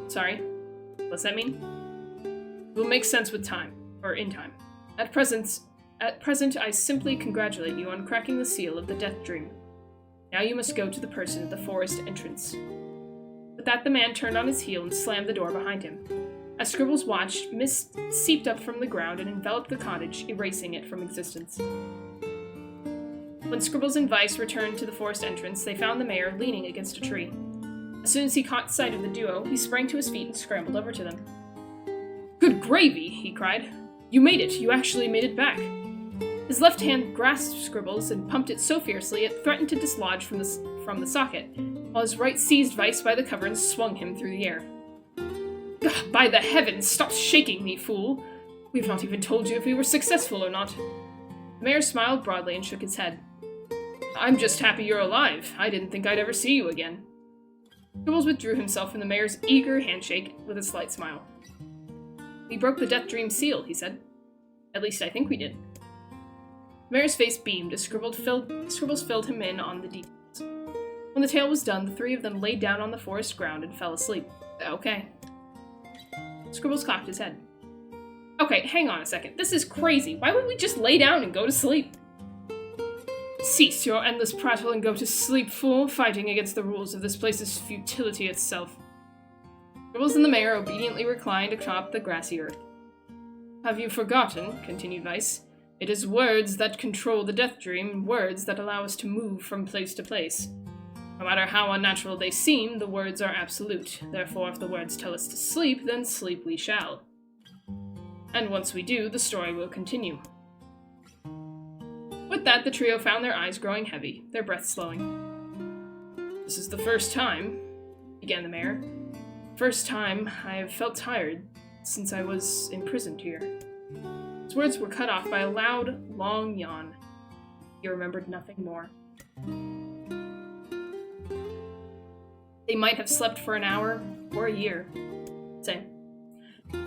Sorry? What's that mean? It will make sense with time, or in time. At present, I simply congratulate you on cracking the seal of the death dream. Now you must go to the person at the forest entrance. With that, the man turned on his heel and slammed the door behind him. As Scribbles watched, mist seeped up from the ground and enveloped the cottage, erasing it from existence. When Scribbles and Vice returned to the forest entrance, they found the mayor leaning against a tree. As soon as he caught sight of the duo, he sprang to his feet and scrambled over to them. Good gravy, he cried. You made it. You actually made it back. His left hand grasped Scribbles and pumped it so fiercely it threatened to dislodge from the socket, while his right seized Vice by the cover and swung him through the air. By the heavens, stop shaking me, fool! We've not even told you if we were successful or not. The mayor smiled broadly and shook his head. I'm just happy you're alive. I didn't think I'd ever see you again. Scribbles withdrew himself from the mayor's eager handshake with a slight smile. We broke the death dream seal, he said. At least I think we did. The mayor's face beamed as Scribbles filled him in on the details. When the tale was done, the 3 of them laid down on the forest ground and fell asleep. Okay. Scribbles cocked his head. Okay, hang on a second. This is crazy. Why wouldn't we just lay down and go to sleep? Cease your endless prattle and go to sleep, fool. Fighting against the rules of this place is futility itself. Scribbles and the mayor obediently reclined atop the grassy earth. Have you forgotten, continued Vice, It is words that control the death dream, words that allow us to move from place to place. No matter how unnatural they seem, the words are absolute. Therefore, if the words tell us to sleep, then sleep we shall. And once we do, the story will continue. With that, the trio found their eyes growing heavy, their breath slowing. This is the first time, began the mayor. First time I have felt tired since I was imprisoned here. His words were cut off by a loud, long yawn. He remembered nothing more. They might have slept for an hour or a year. Same.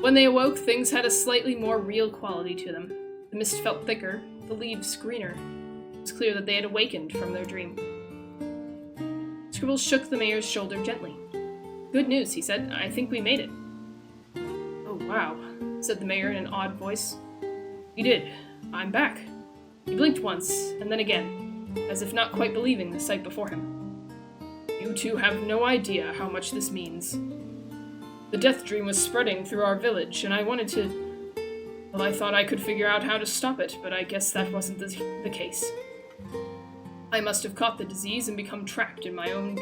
When they awoke, things had a slightly more real quality to them. The mist felt thicker, the leaves greener. It was clear that they had awakened from their dream. Scribbles shook the mayor's shoulder gently. Good news, he said. I think we made it. Oh, wow, said the mayor in an odd voice. We did. I'm back. He blinked once, and then again, as if not quite believing the sight before him. You two have no idea how much this means. The death dream was spreading through our village, and I wanted to... Well, I thought I could figure out how to stop it, but I guess that wasn't the case. I must have caught the disease and become trapped in my own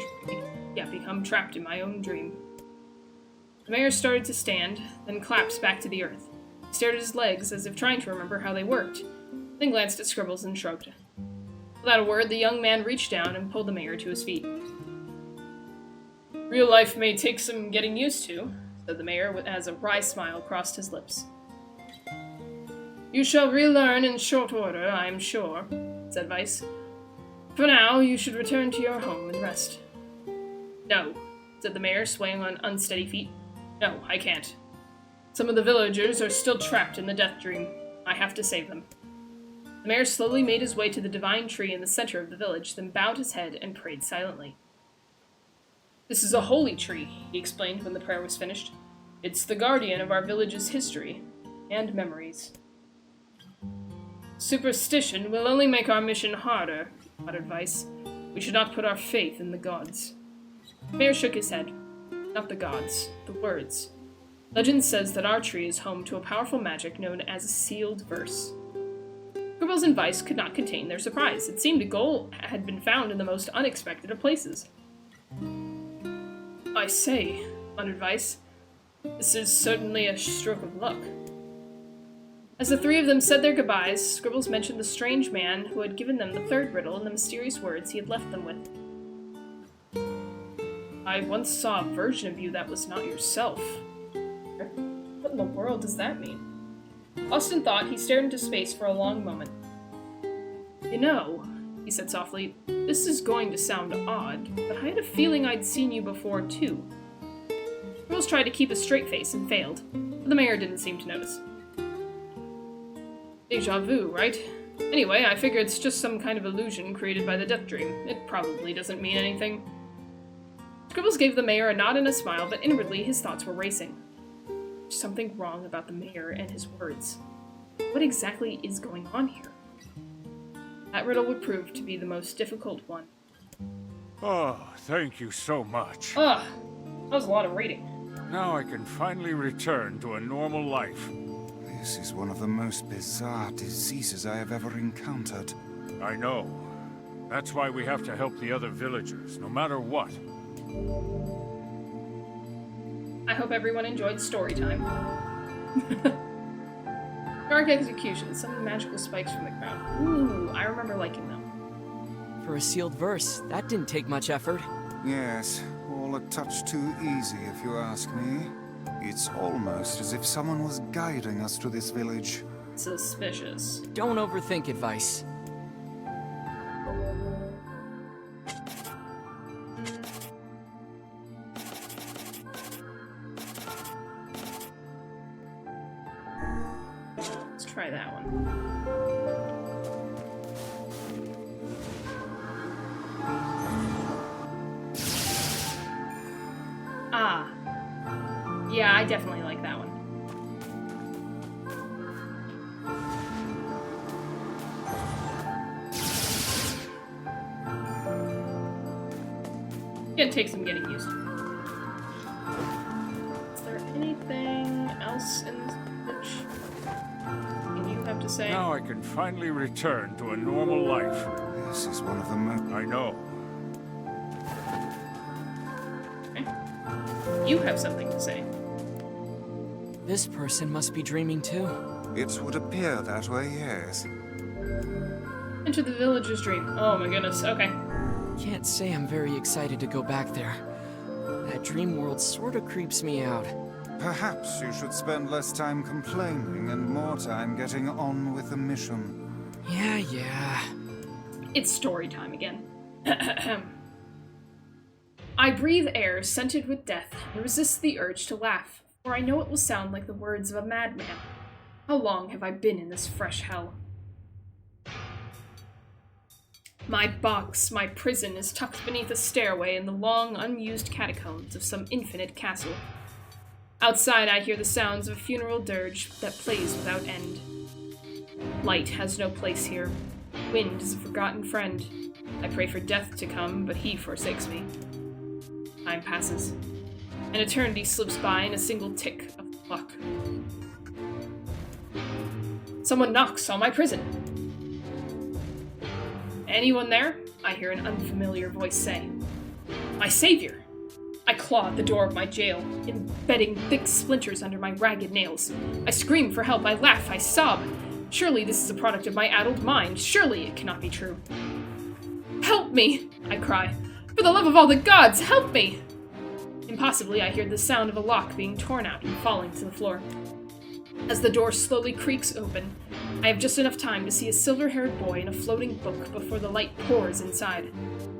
dream. The mayor started to stand, then collapsed back to the earth. He stared at his legs as if trying to remember how they worked, then glanced at Scribbles and shrugged. Without a word, the young man reached down and pulled the mayor to his feet. Real life may take some getting used to, said the mayor as a wry smile crossed his lips. You shall relearn in short order, I am sure, said Weiss. For now, you should return to your home and rest. No, said the mayor, swaying on unsteady feet. No, I can't. Some of the villagers are still trapped in the death dream. I have to save them. The mayor slowly made his way to the divine tree in the center of the village, then bowed his head and prayed silently. This is a holy tree, he explained when the prayer was finished. It's the guardian of our village's history and memories. Superstition will only make our mission harder, muttered Weiss. We should not put our faith in the gods. The mayor shook his head. Not the gods, the words. Legend says that our tree is home to a powerful magic known as a sealed verse. Scribbles and Weiss could not contain their surprise. It seemed a goal had been found in the most unexpected of places. I say, muttered Weiss, this is certainly a stroke of luck. As the three of them said their goodbyes, Scribbles mentioned the strange man who had given them the third riddle and the mysterious words he had left them with. I once saw a version of you that was not yourself. What in the world does that mean? Lost in thought, he stared into space for a long moment. You know, he said softly, this is going to sound odd, but I had a feeling I'd seen you before, too. Scribbles tried to keep a straight face and failed, but the mayor didn't seem to notice. Deja vu, right? Anyway, I figure it's just some kind of illusion created by the death dream. It probably doesn't mean anything. Scribbles gave the mayor a nod and a smile, but inwardly his thoughts were racing. There's something wrong about the mayor and his words. What exactly is going on here? That riddle would prove to be the most difficult one. Oh, thank you so much. Ugh, that was a lot of reading. Now I can finally return to a normal life. This is one of the most bizarre diseases I have ever encountered. I know. That's why we have to help the other villagers, no matter what. I hope everyone enjoyed Storytime. Dark execution, some of the magical spikes from the ground. Ooh, I remember liking them. For a sealed verse, that didn't take much effort. Yes, all a touch too easy if you ask me. It's almost as if someone was guiding us to this village. Suspicious. Don't overthink it, Weiss. Let's try that one. Ah. Yeah, I definitely like that one. It takes some getting used to. Is there anything else in this pitch? You have to to say. Now I can finally return to a normal life. This is one of the most... I know. Okay. You have something to say. This person must be dreaming too. It would appear that way, yes. Enter the villager's dream. Oh my goodness, okay. Can't say I'm very excited to go back there. That dream world sorta creeps me out. Perhaps you should spend less time complaining and more time getting on with the mission. Yeah. It's story time again. I breathe air scented with death and resist the urge to laugh, for I know it will sound like the words of a madman. How long have I been in this fresh hell? My box, my prison, is tucked beneath a stairway in the long, unused catacombs of some infinite castle. Outside, I hear the sounds of a funeral dirge that plays without end. Light has no place here. Wind is a forgotten friend. I pray for death to come, but he forsakes me. Time passes. An eternity slips by in a single tick of the clock. Someone knocks on my prison. Anyone there? I hear an unfamiliar voice say. My savior! I claw at the door of my jail, embedding thick splinters under my ragged nails. I scream for help, I laugh, I sob. Surely this is a product of my addled mind. Surely it cannot be true. Help me! I cry. For the love of all the gods, help me! Impossibly, I hear the sound of a lock being torn out and falling to the floor. As the door slowly creaks open, I have just enough time to see a silver-haired boy in a floating book before the light pours inside.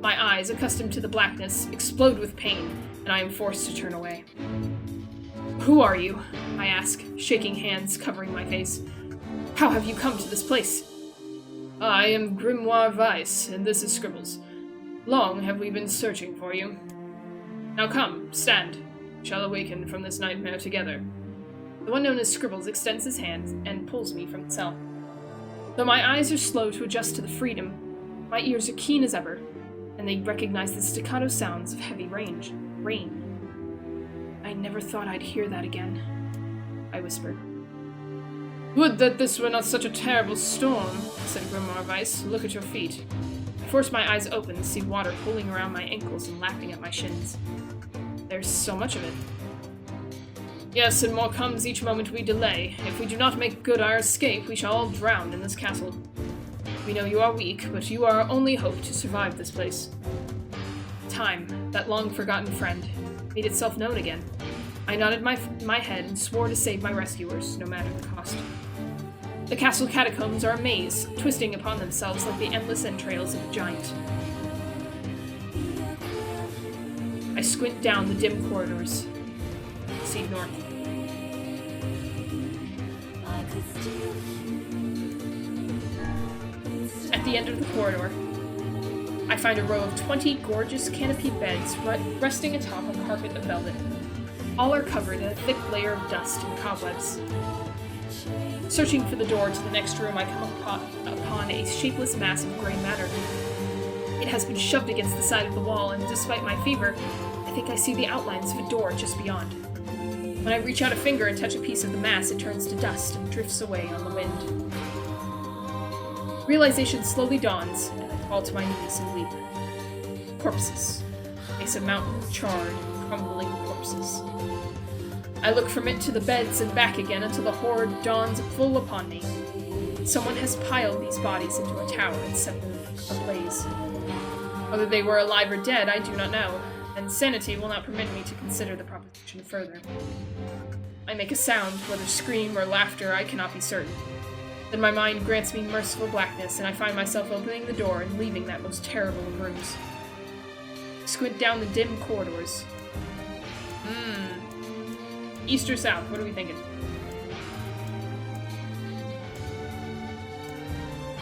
My eyes, accustomed to the blackness, explode with pain, and I am forced to turn away. Who are you? I ask, shaking hands covering my face. How have you come to this place? I am Grimoire Weiss, and this is Scribbles. Long have we been searching for you. Now come, stand. We shall awaken from this nightmare together. The one known as Scribbles extends his hand and pulls me from the cell. Though my eyes are slow to adjust to the freedom, my ears are keen as ever, and they recognize the staccato sounds of heavy rain. I never thought I'd hear that again, I whispered. Would that this were not such a terrible storm, said Grimoire Weiss. Look at your feet. I force my eyes open to see water pooling around my ankles and lapping at my shins. There's so much of it. Yes, and more comes each moment we delay. If we do not make good our escape, we shall all drown in this castle. We know you are weak, but you are our only hope to survive this place. Time, that long-forgotten friend, made itself known again. I nodded my head and swore to save my rescuers, no matter the cost. The castle catacombs are a maze, twisting upon themselves like the endless entrails of a giant. I squint down the dim corridors. See north. At the end of the corridor, I find a row of 20 gorgeous canopied beds resting atop a carpet of velvet. All are covered in a thick layer of dust and cobwebs. Searching for the door to the next room, I come upon a shapeless mass of gray matter. It has been shoved against the side of the wall, and despite my fever, I think I see the outlines of a door just beyond. When I reach out a finger and touch a piece of the mass, it turns to dust and drifts away on the wind. Realization slowly dawns, and I fall to my knees and weep. Corpses. Face a mountain of charred, crumbling corpses. I look from it to the beds and back again until the horror dawns full upon me. Someone has piled these bodies into a tower and set them ablaze. Whether they were alive or dead, I do not know, and sanity will not permit me to consider the proposition further. I make a sound, whether scream or laughter, I cannot be certain. Then my mind grants me merciful blackness, and I find myself opening the door and leaving that most terrible of rooms. Squint down the dim corridors. East or south? What are we thinking?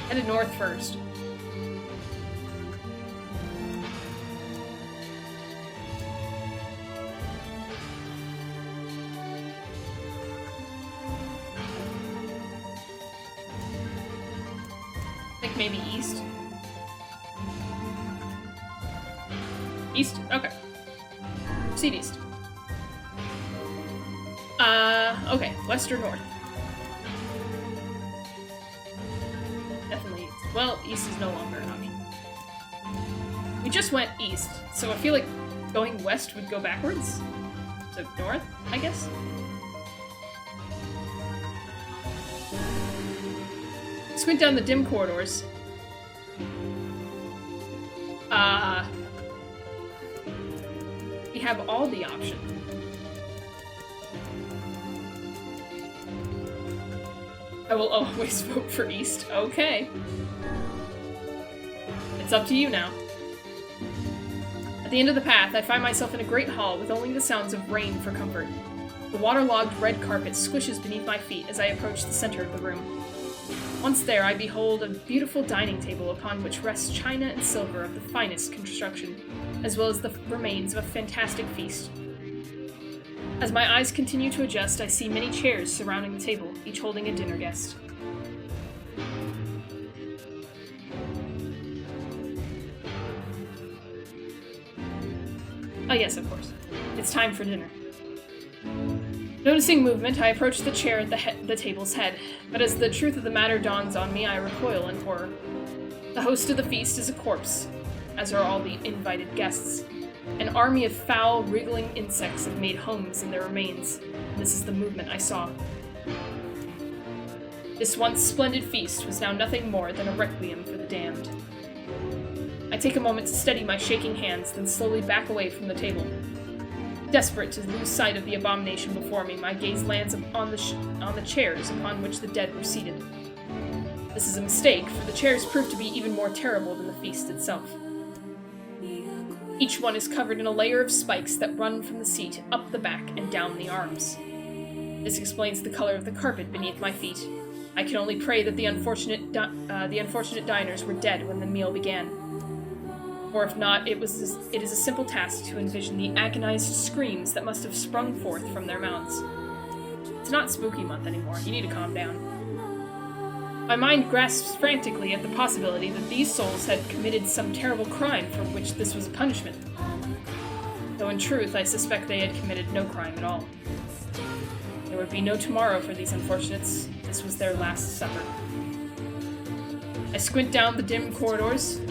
Headed north first. I think maybe east. East? Okay. Proceed east. Okay, west or north? Well, east is no longer an option. We just went east, so I feel like going west would go backwards. So north, I guess? Squint down the dim corridors. We have all the options. I will always vote for East. Okay. It's up to you now. At the end of the path, I find myself in a great hall with only the sounds of rain for comfort. The waterlogged red carpet squishes beneath my feet as I approach the center of the room. Once there, I behold a beautiful dining table upon which rests china and silver of the finest construction, as well as the remains of a fantastic feast. As my eyes continue to adjust, I see many chairs surrounding the table, each holding a dinner guest. Oh yes, of course. It's time for dinner. Noticing movement, I approach the chair at the table's head, but as the truth of the matter dawns on me, I recoil in horror. The host of the feast is a corpse, as are all the invited guests. An army of foul, wriggling insects have made homes in their remains, and this is the movement I saw. This once splendid feast was now nothing more than a requiem for the damned. I take a moment to steady my shaking hands, then slowly back away from the table. Desperate to lose sight of the abomination before me, my gaze lands on the chairs upon which the dead were seated. This is a mistake, for the chairs prove to be even more terrible than the feast itself. Each one is covered in a layer of spikes that run from the seat, up the back, and down the arms. This explains the color of the carpet beneath my feet. I can only pray that the unfortunate diners were dead when the meal began. Or if not, it is a simple task to envision the agonized screams that must have sprung forth from their mouths. It's not spooky month anymore. You need to calm down. My mind grasps frantically at the possibility that these souls had committed some terrible crime for which this was a punishment. Though in truth, I suspect they had committed no crime at all. There would be no tomorrow for these unfortunates. This was their last supper. I squint down the dim corridors.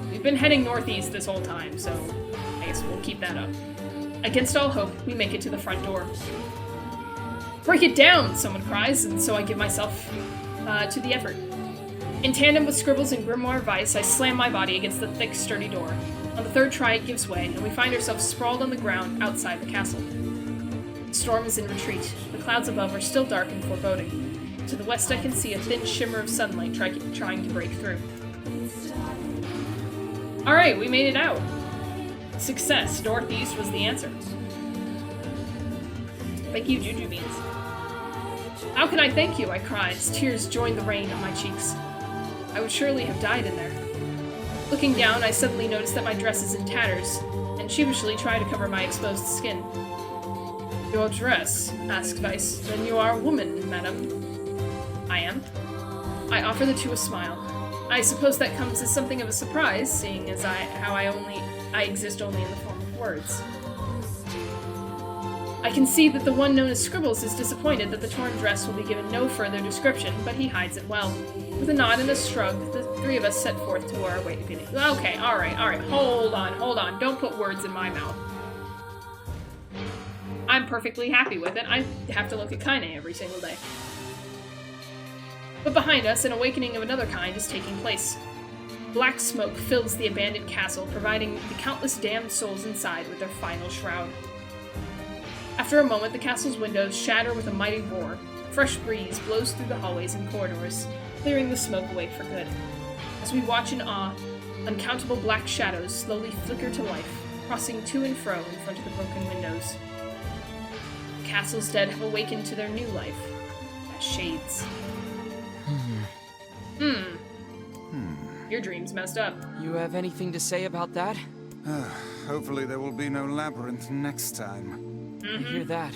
We've been heading northeast this whole time, so I guess we'll keep that up. Against all hope, we make it to the front door. "Break it down!" someone cries, and so I give myself to the effort. In tandem with Scribbles and Grimoire Vice, I slam my body against the thick, sturdy door. On the third try, it gives way, and we find ourselves sprawled on the ground outside the castle. The storm is in retreat. The clouds above are still dark and foreboding. To the west, I can see a thin shimmer of sunlight trying to break through. Alright, we made it out. Success. Northeast was the answer. Thank you, Juju Beans. How can I thank you? I cry as tears join the rain on my cheeks. I would surely have died in there. Looking down, I suddenly notice that my dress is in tatters, and sheepishly try to cover my exposed skin. "Your dress?" asks Vice. "Then you are a woman, madam." I am. I offer the two a smile. I suppose that comes as something of a surprise, seeing as how I exist only in the form of words. I can see that the one known as Scribbles is disappointed that the torn dress will be given no further description, but he hides it well. With a nod and a shrug, the three of us set forth to our way. Okay, alright, hold on, don't put words in my mouth. I'm perfectly happy with it. I have to look at Kaine every single day. But behind us, an awakening of another kind is taking place. Black smoke fills the abandoned castle, providing the countless damned souls inside with their final shroud. After a moment, the castle's windows shatter with a mighty roar. A fresh breeze blows through the hallways and corridors, clearing the smoke away for good. As we watch in awe, uncountable black shadows slowly flicker to life, crossing to and fro in front of the broken windows. The castle's dead have awakened to their new life, as shades. Your dream's messed up. You have anything to say about that? Hopefully there will be no labyrinth next time. I hear that.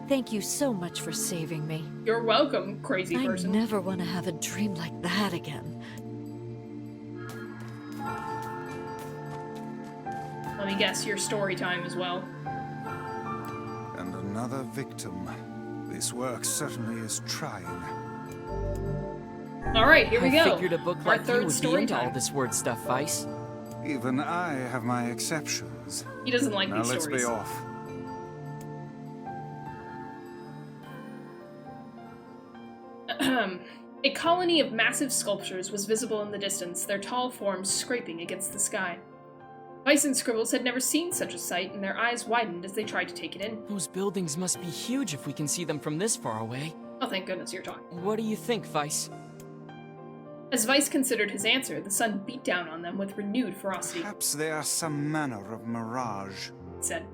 Thank you so much for saving me. You're welcome, crazy person. I never want to have a dream like that again. Let me guess, your story time as well. And another victim. This work certainly is trying. Alright, here we go. I figured a book Our like you third would be story into all time. this word stuff, Vice. Even I have my exceptions. He doesn't like Now these let's stories. be off. A colony of massive sculptures was visible in the distance, their tall forms scraping against the sky. Vice and Scribbles had never seen such a sight, and their eyes widened as they tried to take it in. Those buildings must be huge if we can see them from this far away. Oh, thank goodness you're talking. What do you think, Vice? As Vice considered his answer, the sun beat down on them with renewed ferocity. Perhaps they are some manner of mirage. He said.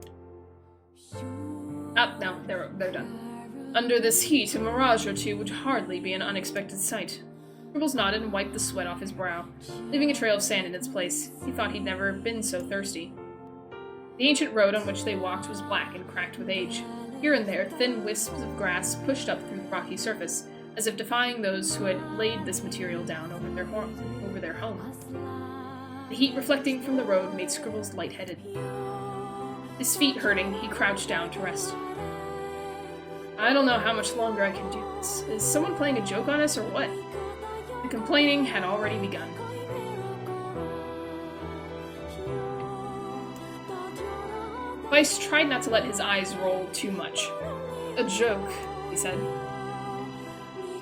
No, they're done. Under this heat, a mirage or two would hardly be an unexpected sight. Scribbles nodded and wiped the sweat off his brow, leaving a trail of sand in its place. He thought he'd never been so thirsty. The ancient road on which they walked was black and cracked with age. Here and there, thin wisps of grass pushed up through the rocky surface, as if defying those who had laid this material down over their home. The heat reflecting from the road made Scribbles lightheaded. His feet hurting, he crouched down to rest. I don't know how much longer I can do this. Is someone playing a joke on us or what? The complaining had already begun. Vice tried not to let his eyes roll too much. A joke, he said.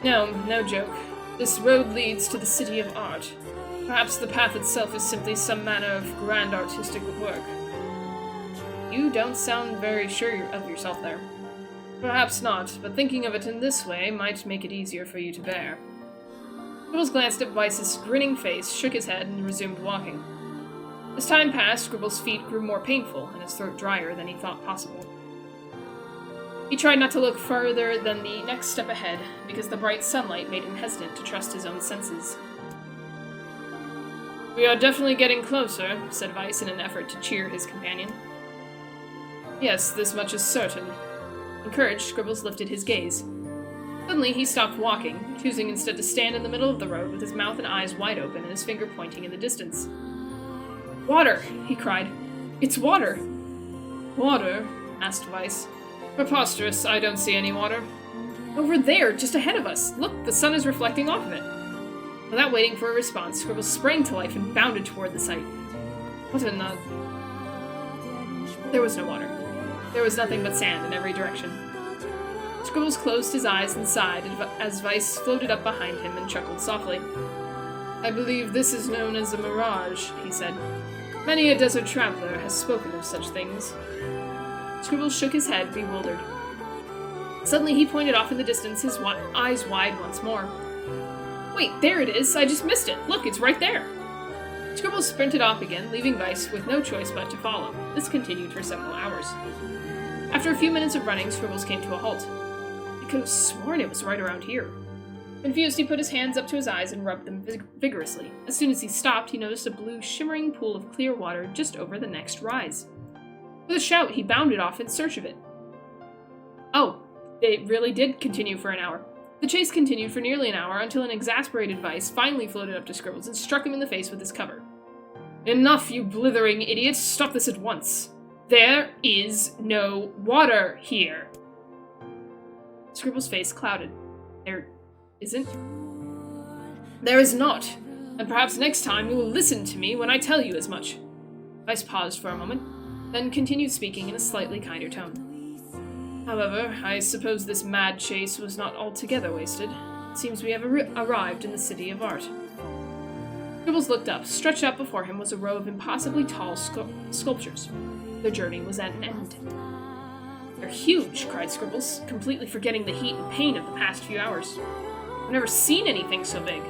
No joke. This road leads to the city of art. Perhaps the path itself is simply some manner of grand artistic work. You don't sound very sure of yourself there. Perhaps not, but thinking of it in this way might make it easier for you to bear. Scribbles glanced at Vice's grinning face, shook his head, and resumed walking. As time passed, Scribbles' feet grew more painful and his throat drier than he thought possible. He tried not to look farther than the next step ahead, because the bright sunlight made him hesitant to trust his own senses. We are definitely getting closer, said Vice in an effort to cheer his companion. Yes, this much is certain. Encouraged, Scribbles lifted his gaze. Suddenly, he stopped walking, choosing instead to stand in the middle of the road with his mouth and eyes wide open and his finger pointing in the distance. Water! He cried. It's water! Water? Asked Vice. Preposterous, I don't see any water. Over there, just ahead of us! Look, the sun is reflecting off of it! Without waiting for a response, Scribbles sprang to life and bounded toward the sight. What in the... There was no water. There was nothing but sand in every direction. Scribbles closed his eyes and sighed as Vice floated up behind him and chuckled softly. I believe this is known as a mirage, he said. Many a desert traveler has spoken of such things. Scribbles shook his head, bewildered. Suddenly he pointed off in the distance, his eyes wide once more. Wait, there it is! I just missed it! Look, it's right there! Scribbles sprinted off again, leaving Vice with no choice but to follow. This continued for several hours. After a few minutes of running, Scribbles came to a halt. He could have sworn it was right around here. Confused, he put his hands up to his eyes and rubbed them vigorously. As soon as he stopped, he noticed a blue, shimmering pool of clear water just over the next rise. With a shout, he bounded off in search of it. Oh, it really did continue for an hour. The chase continued for nearly an hour until an exasperated Vice finally floated up to Scribbles and struck him in the face with his cover. Enough, you blithering idiot! Stop this at once! There is no water here! Scribbles' face clouded. There isn't? There is not, and perhaps next time you will listen to me when I tell you as much. Vice paused for a moment, then continued speaking in a slightly kinder tone. However, I suppose this mad chase was not altogether wasted. It seems we have arrived in the city of art. Scribbles looked up. Stretched out before him was a row of impossibly tall sculptures. Their journey was at an end. They're huge, cried Scribbles, completely forgetting the heat and pain of the past few hours. I've never seen anything so big.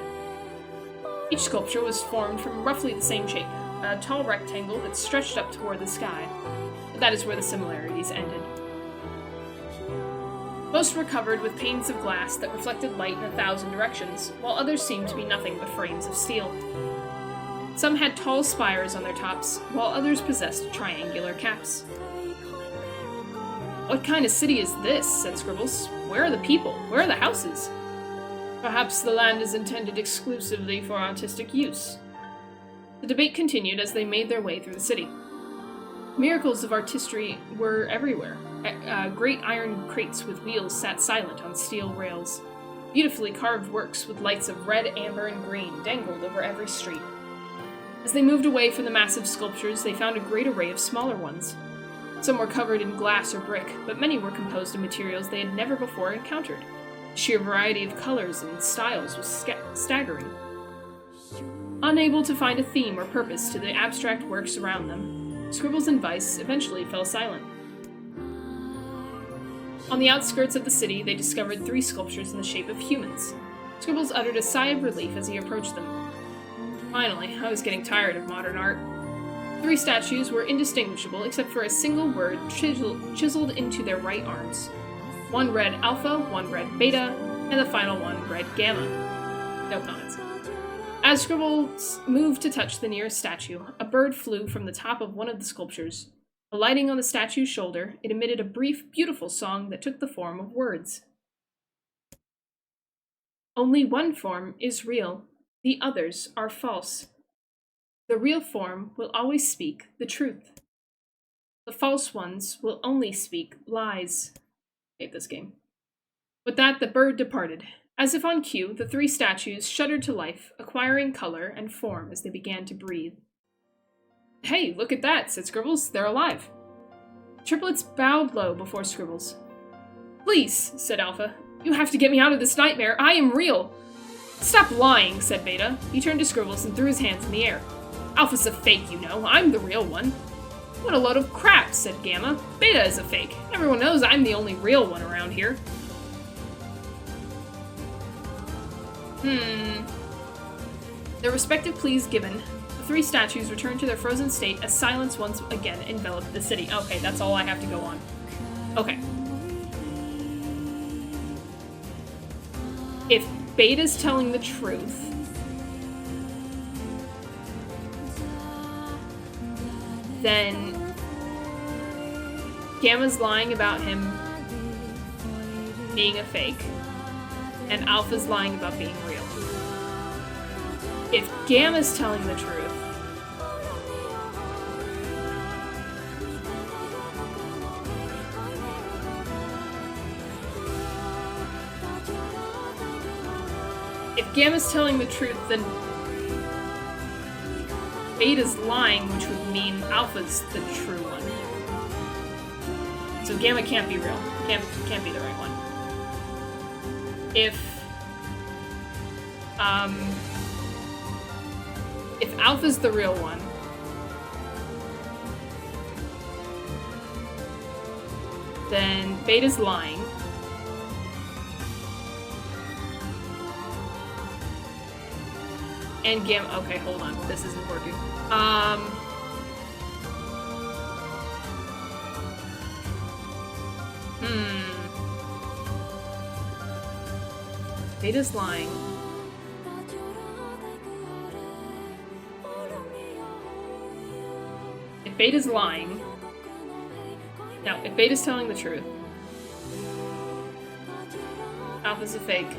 Each sculpture was formed from roughly the same shape, a tall rectangle that stretched up toward the sky. But that is where the similarities ended. Most were covered with panes of glass that reflected light in 1,000 directions, while others seemed to be nothing but frames of steel. Some had tall spires on their tops, while others possessed triangular caps. What kind of city is this? Said Scribbles. Where are the people? Where are the houses? Perhaps the land is intended exclusively for artistic use. The debate continued as they made their way through the city. Miracles of artistry were everywhere. Great iron crates with wheels sat silent on steel rails. Beautifully carved works with lights of red, amber, and green dangled over every street. As they moved away from the massive sculptures, they found a great array of smaller ones. Some were covered in glass or brick, but many were composed of materials they had never before encountered. The sheer variety of colors and styles was staggering. Unable to find a theme or purpose to the abstract works around them, Scribbles and Vice eventually fell silent. On the outskirts of the city, they discovered 3 sculptures in the shape of humans. Scribbles uttered a sigh of relief as he approached them. Finally, I was getting tired of modern art. 3 statues were indistinguishable except for a single word chiseled into their right arms. One read Alpha, one read Beta, and the final one read Gamma. No comments. As Scribbles moved to touch the nearest statue, a bird flew from the top of one of the sculptures. Alighting on the statue's shoulder, it emitted a brief, beautiful song that took the form of words. Only one form is real, the others are false. The real form will always speak the truth. The false ones will only speak lies. I hate this game. With that, the bird departed. As if on cue, the 3 statues shuddered to life, acquiring color and form as they began to breathe. Hey, look at that, said Scribbles. They're alive. Triplets bowed low before Scribbles. Please, said Alpha. You have to get me out of this nightmare. I am real. Stop lying, said Beta. He turned to Scribbles and threw his hands in the air. Alpha's a fake, you know. I'm the real one. What a load of crap, said Gamma. Beta is a fake. Everyone knows I'm the only real one around here. Their respective pleas given, the 3 statues returned to their frozen state as silence once again enveloped the city. Okay, that's all I have to go on. Okay. If Beta's telling the truth, then Gamma's lying about him being a fake, and Alpha's lying about being real. If Gamma's telling the truth, then Beta's lying, which would mean Alpha's the true one. So Gamma can't be real. Can't be the right one. If Alpha's the real one, then Beta's lying. And Gamma. Okay, hold on. This isn't working. Beta's lying. If Beta's lying... No, if Beta's telling the truth, Alpha's a fake.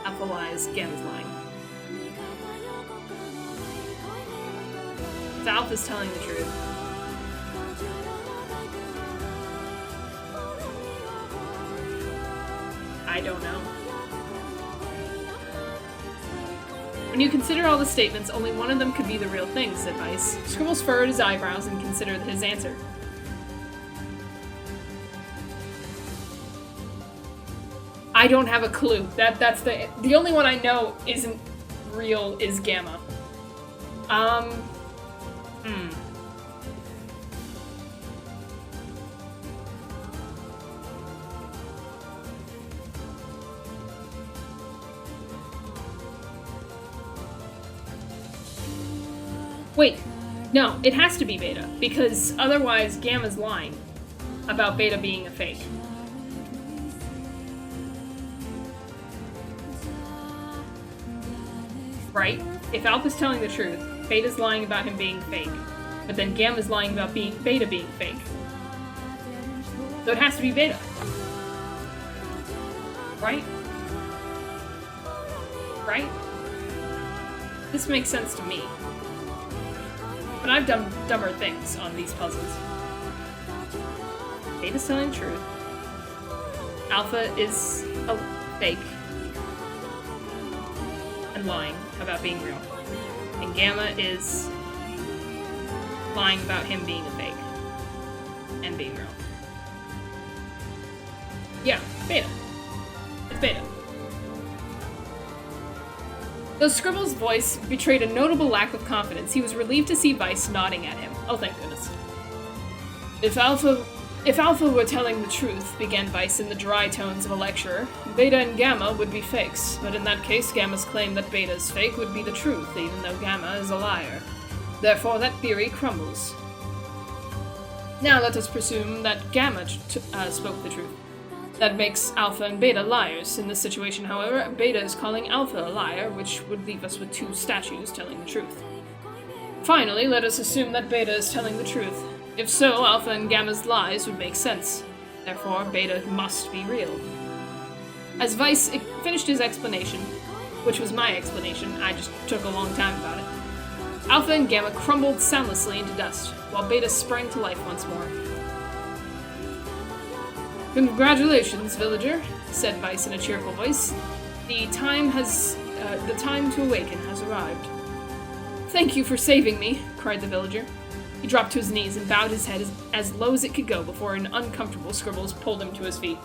Alpha lies, Gamma's lying. If Alpha's telling the truth, I don't know. When you consider all the statements, only one of them could be the real thing, said Vice. Scribbles furrowed his eyebrows and considered his answer. I don't have a clue. That's the only one I know isn't real is Gamma. Wait, no, it has to be Beta, because otherwise Gamma's lying about Beta being a fake. Right? If Alpha's telling the truth, Beta's lying about him being fake, but then Gamma's lying about Beta being fake. So it has to be Beta. Right? Right? This makes sense to me. But I've done dumber things on these puzzles. Beta's telling the truth. Alpha is a fake and lying about being real. And Gamma is lying about him being a fake and being real. Yeah, Beta. It's Beta. Though Scribble's voice betrayed a notable lack of confidence, he was relieved to see Vice nodding at him. Oh, thank goodness. If Alpha were telling the truth, began Vice in the dry tones of a lecturer, Beta and Gamma would be fakes, but in that case, Gamma's claim that Beta is fake would be the truth, even though Gamma is a liar. Therefore, that theory crumbles. Now let us presume that Gamma spoke the truth. That makes Alpha and Beta liars. In this situation, however, Beta is calling Alpha a liar, which would leave us with two statues telling the truth. Finally, let us assume that Beta is telling the truth. If so, Alpha and Gamma's lies would make sense. Therefore, Beta must be real. As Vice finished his explanation, which was my explanation, I just took a long time about it, Alpha and Gamma crumbled soundlessly into dust, while Beta sprang to life once more. Congratulations, villager, said Vice in a cheerful voice. The time to awaken has arrived. Thank you for saving me, cried the villager. He dropped to his knees and bowed his head as low as it could go before an uncomfortable Scribbles pulled him to his feet.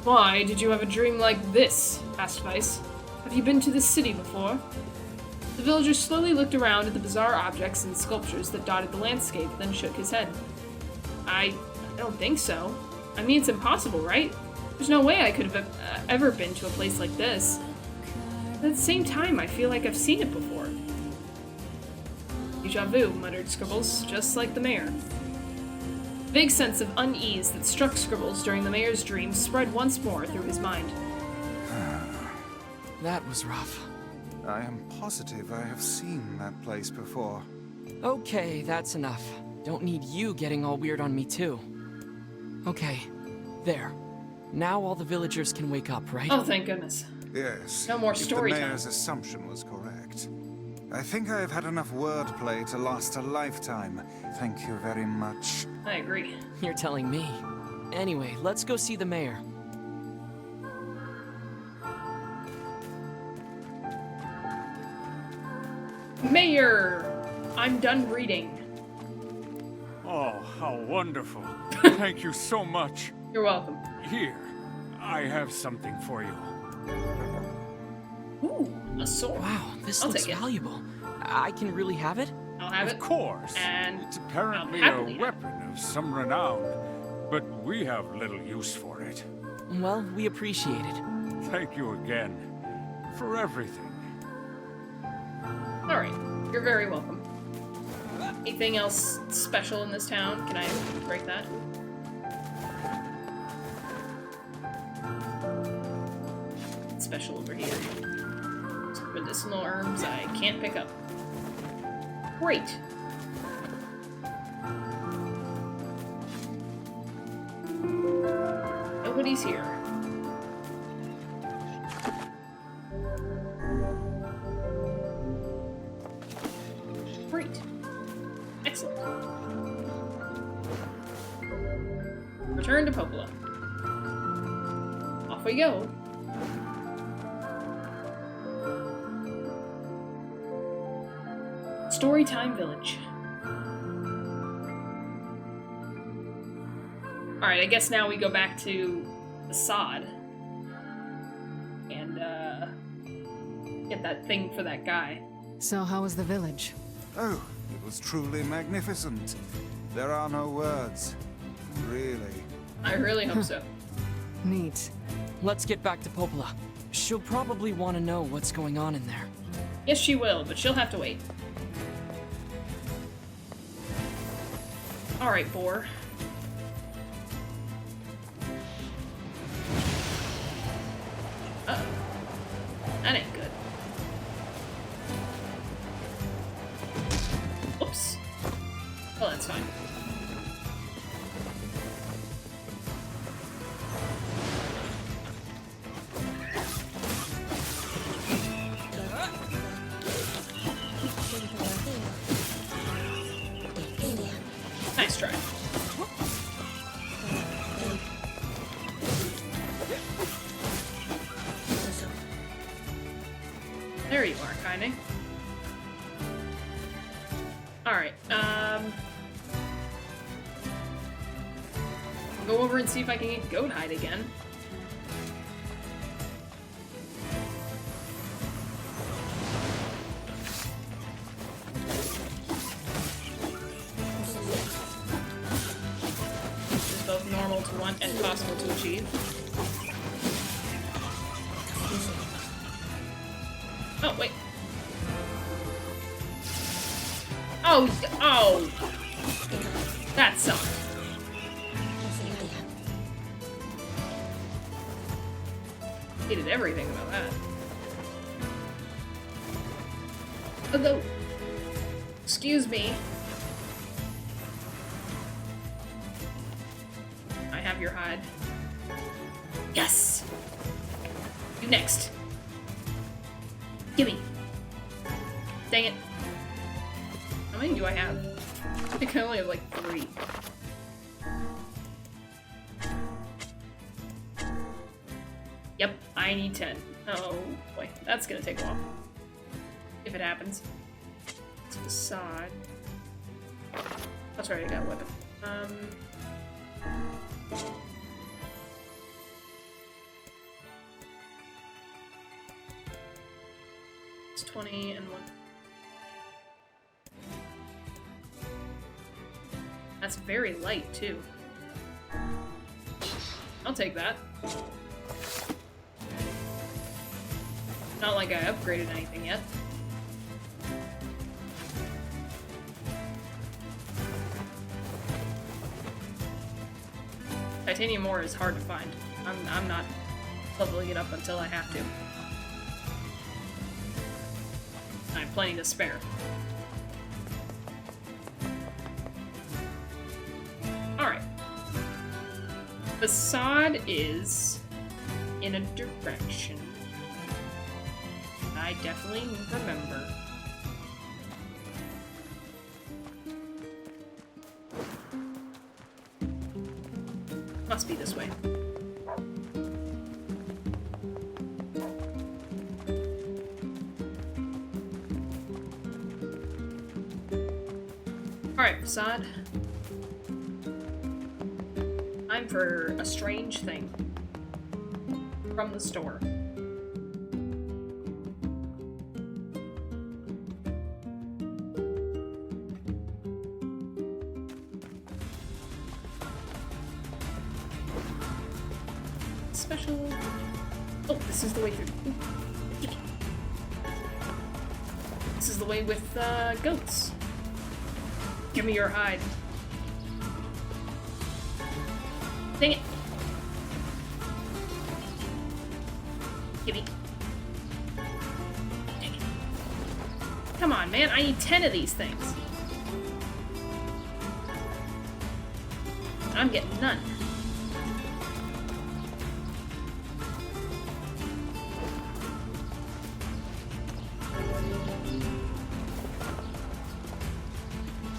Why did you have a dream like this? Asked Vice. Have you been to this city before? The villager slowly looked around at the bizarre objects and sculptures that dotted the landscape, then shook his head. I don't think so. I mean, it's impossible, right? There's no way I could have ever been to a place like this. But at the same time, I feel like I've seen it before. Deja vu, muttered Scribbles, just like the mayor. The vague sense of unease that struck Scribbles during the mayor's dream spread once more through his mind. That was rough. I am positive I have seen that place before. Okay, that's enough. Don't need you getting all weird on me too. Okay, there. Now all the villagers can wake up, right? Oh, thank goodness. Yes. No more if story the time. mayor's assumption was correct. I think I have had enough wordplay to last a lifetime. Thank you very much. I agree. You're telling me. Anyway, let's go see the mayor. Mayor! I'm done reading. Oh, how wonderful. Thank you so much. You're welcome. Here, I have something for you. Ooh, a sword. Wow, this I'll looks take it. valuable. I can really have it? I'll have Of it. course. And it's apparently I'll a happily have weapon of some renown, but we have little use for it. Well, we appreciate it. Thank you again for everything. Alright, you're very welcome. Anything else special in this town? Can I break that? Special over here. Some medicinal herbs I can't pick up. Great. Nobody's here. Great. Excellent. Return to Popola. Off we go. Storytime Village. Alright, I guess now we go back to the sod. And, get that thing for that guy. So how was the village? Oh, it was truly magnificent. There are no words. Really. I really hope so. Neat. Let's get back to Popola. She'll probably want to know what's going on in there. Yes, she will, but she'll have to wait. Alright, boar. Uh-oh. That ain't good. Oops. Well, that's fine. Nice try. There you are, kinda. Alright, go over and see if I can get goat hide again. This is both normal to want and possible to achieve. Oh, wait. Oh! That sucked. Hated everything about that. Although, excuse me. I have your hide. Yes! You next. Gimme. Dang it. How many do I have? I think I only have like 3. Yep, I need 10. Oh boy, that's gonna take a while. If it happens. It's facade. That's right, I got a weapon. It's 20 and 1. That's very light, too. I'll take that. Not like I upgraded anything yet. Titanium ore is hard to find. I'm not leveling it up until I have to. I have plenty to spare. Alright. Facade is in a direction I definitely remember. Must be this way. Alright, Facade. Time for a strange thing. From the store. Special... Oh, this is the way through. Ooh. This is the way with, goats. Give me your hide. Dang it. Gimme. Dang it. Come on, man. I need 10 of these things. I'm getting none.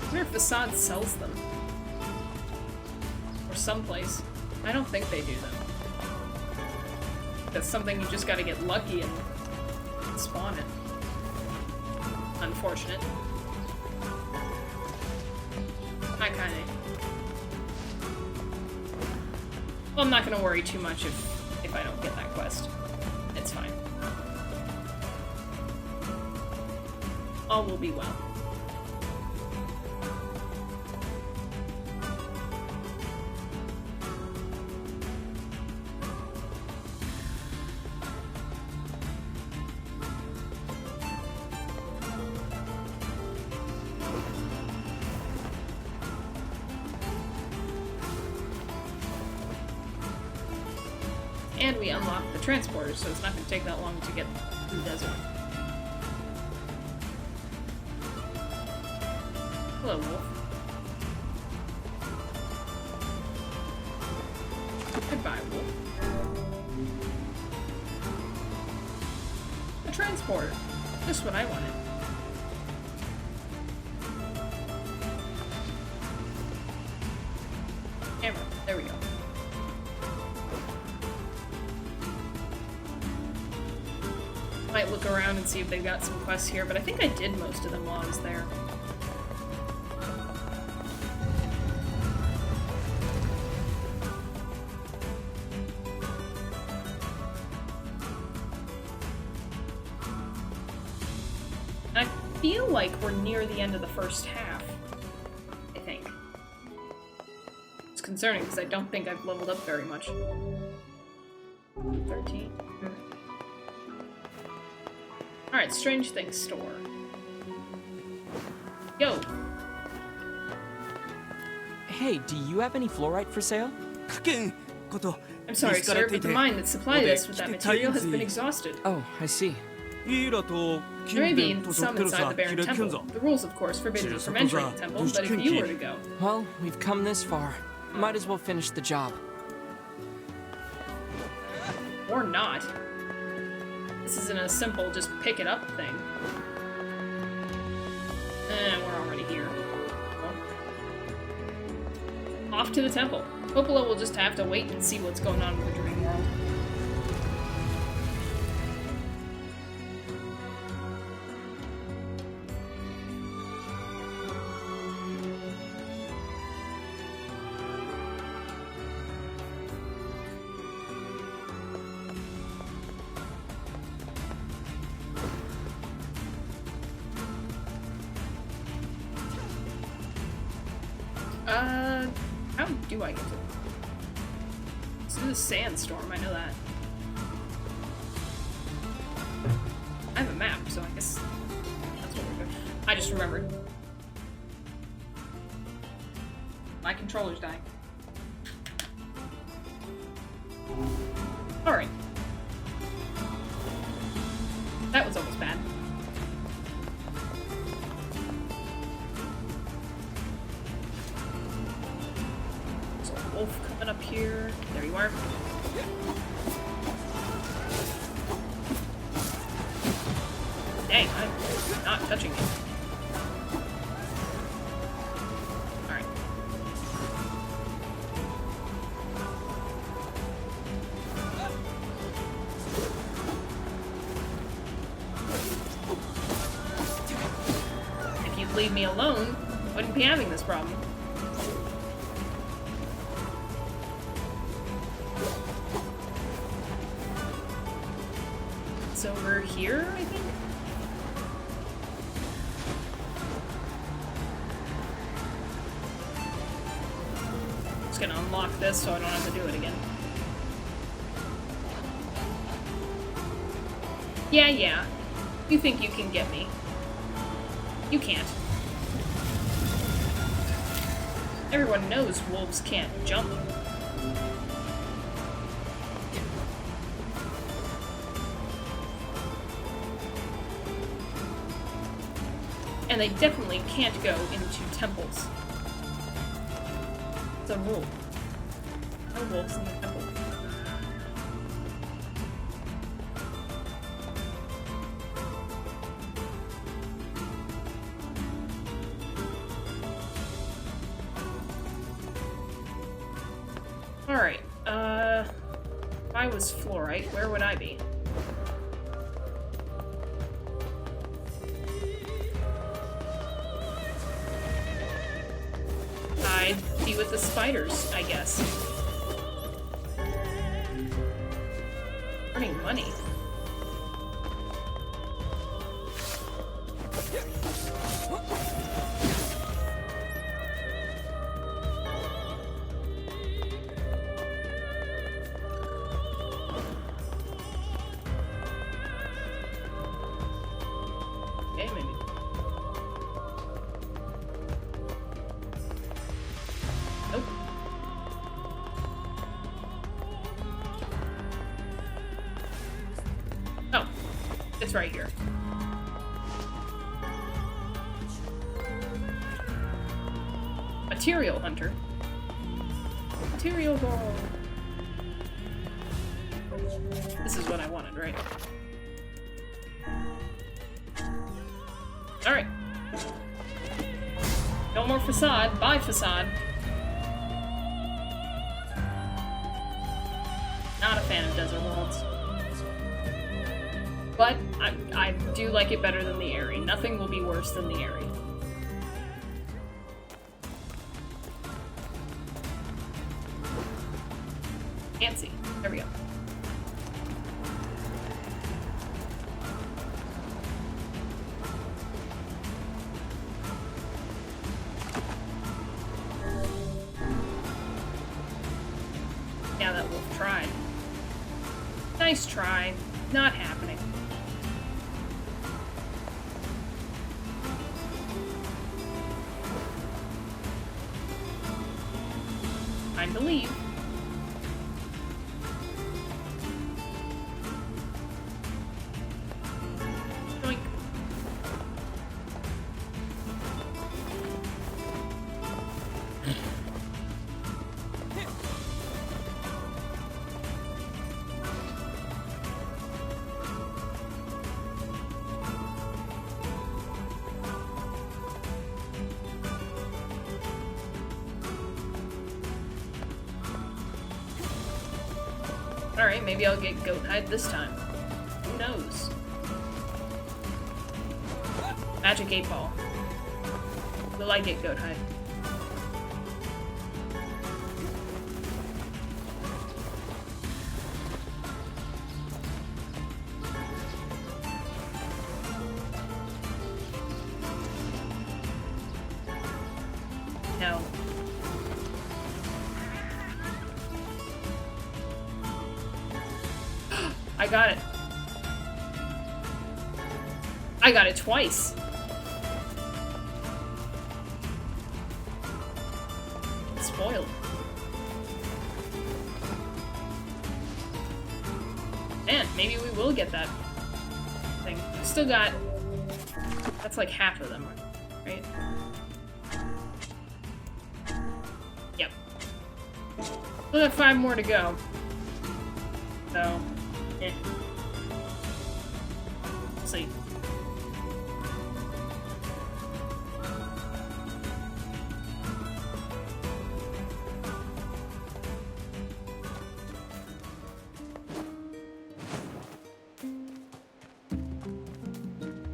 I wonder if Facade sells them. Or someplace. I don't think they do though. That's something you just gotta get lucky and spawn it. Unfortunate. I kinda... Well, I'm not gonna worry too much if I don't get that quest. It's fine. All will be well. And we unlocked the transporter, so it's not going to take that long to get through the desert. Hello, Wolf. Goodbye, Wolf. A transporter. Just what I wanted. Camera. There we go. Might look around around and see if they've got some quests here, but I think I did most of them while I was there. I feel like we're near the end of the first half, I think. It's concerning because I don't think I've leveled up very much. 13. Alright, Strange Things store. Yo! Hey, do you have any fluorite for sale? I'm sorry, sir, but the mine that supplied us with that material has been exhausted. Oh, I see. There may be some inside the Baron Temple. The rules, of course, forbid you from entering the temple, but if you were to go... Well, we've come this far. Might as well finish the job. Or not. This isn't a simple just pick it up thing. We're already here. Well, off to the temple. Coppola will just have to wait and see what's going on with the dream world. How do I get to it? It's in the sandstorm, I know that. I have a map, so I guess that's what we're doing. I just remembered. My controller's dying. Alright. That was almost bad. Wolf coming up here. There you are. Dang, I'm not touching it. Alright. If you'd leave me alone, I wouldn't be having this problem. It's over here, I think? Just gonna unlock this so I don't have to do it again. Yeah. You think you can get me. You can't. Everyone knows wolves can't jump. And they definitely can't go into temples. It's a rule. No wolves in the temple. Alright, if I was fluorite, where would I be? I'd be with the spiders, I guess. Earning money. Okay, maybe. Nope. Oh, it's right here. Material hunter. Material gold. This is what I wanted, right? Alright. No more facade. Bye, facade. Not a fan of desert worlds. But I do like it better than the Airy. Nothing will be worse than the Airy. Fancy. There we go. Yeah, that wolf tried. Nice try. Not happening. Time to leave. Doink. Alright, maybe I'll get goat hide this time. Who knows? Magic 8 ball. Will I get goat hide? No. I got it. I got it twice. Spoiled. Man, maybe we will get that thing. We've still got... That's like half of them, right? Yep. Still got 5 more to go. So... Eh. We'll see.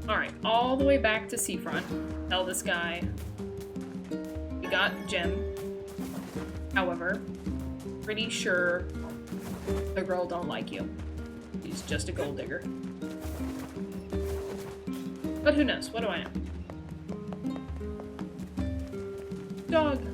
Alright, all the way back to Seafront. Tell this guy we got Gem. However, pretty sure the girl don't like you. He's just a gold digger. But who knows? What do I know? Dog.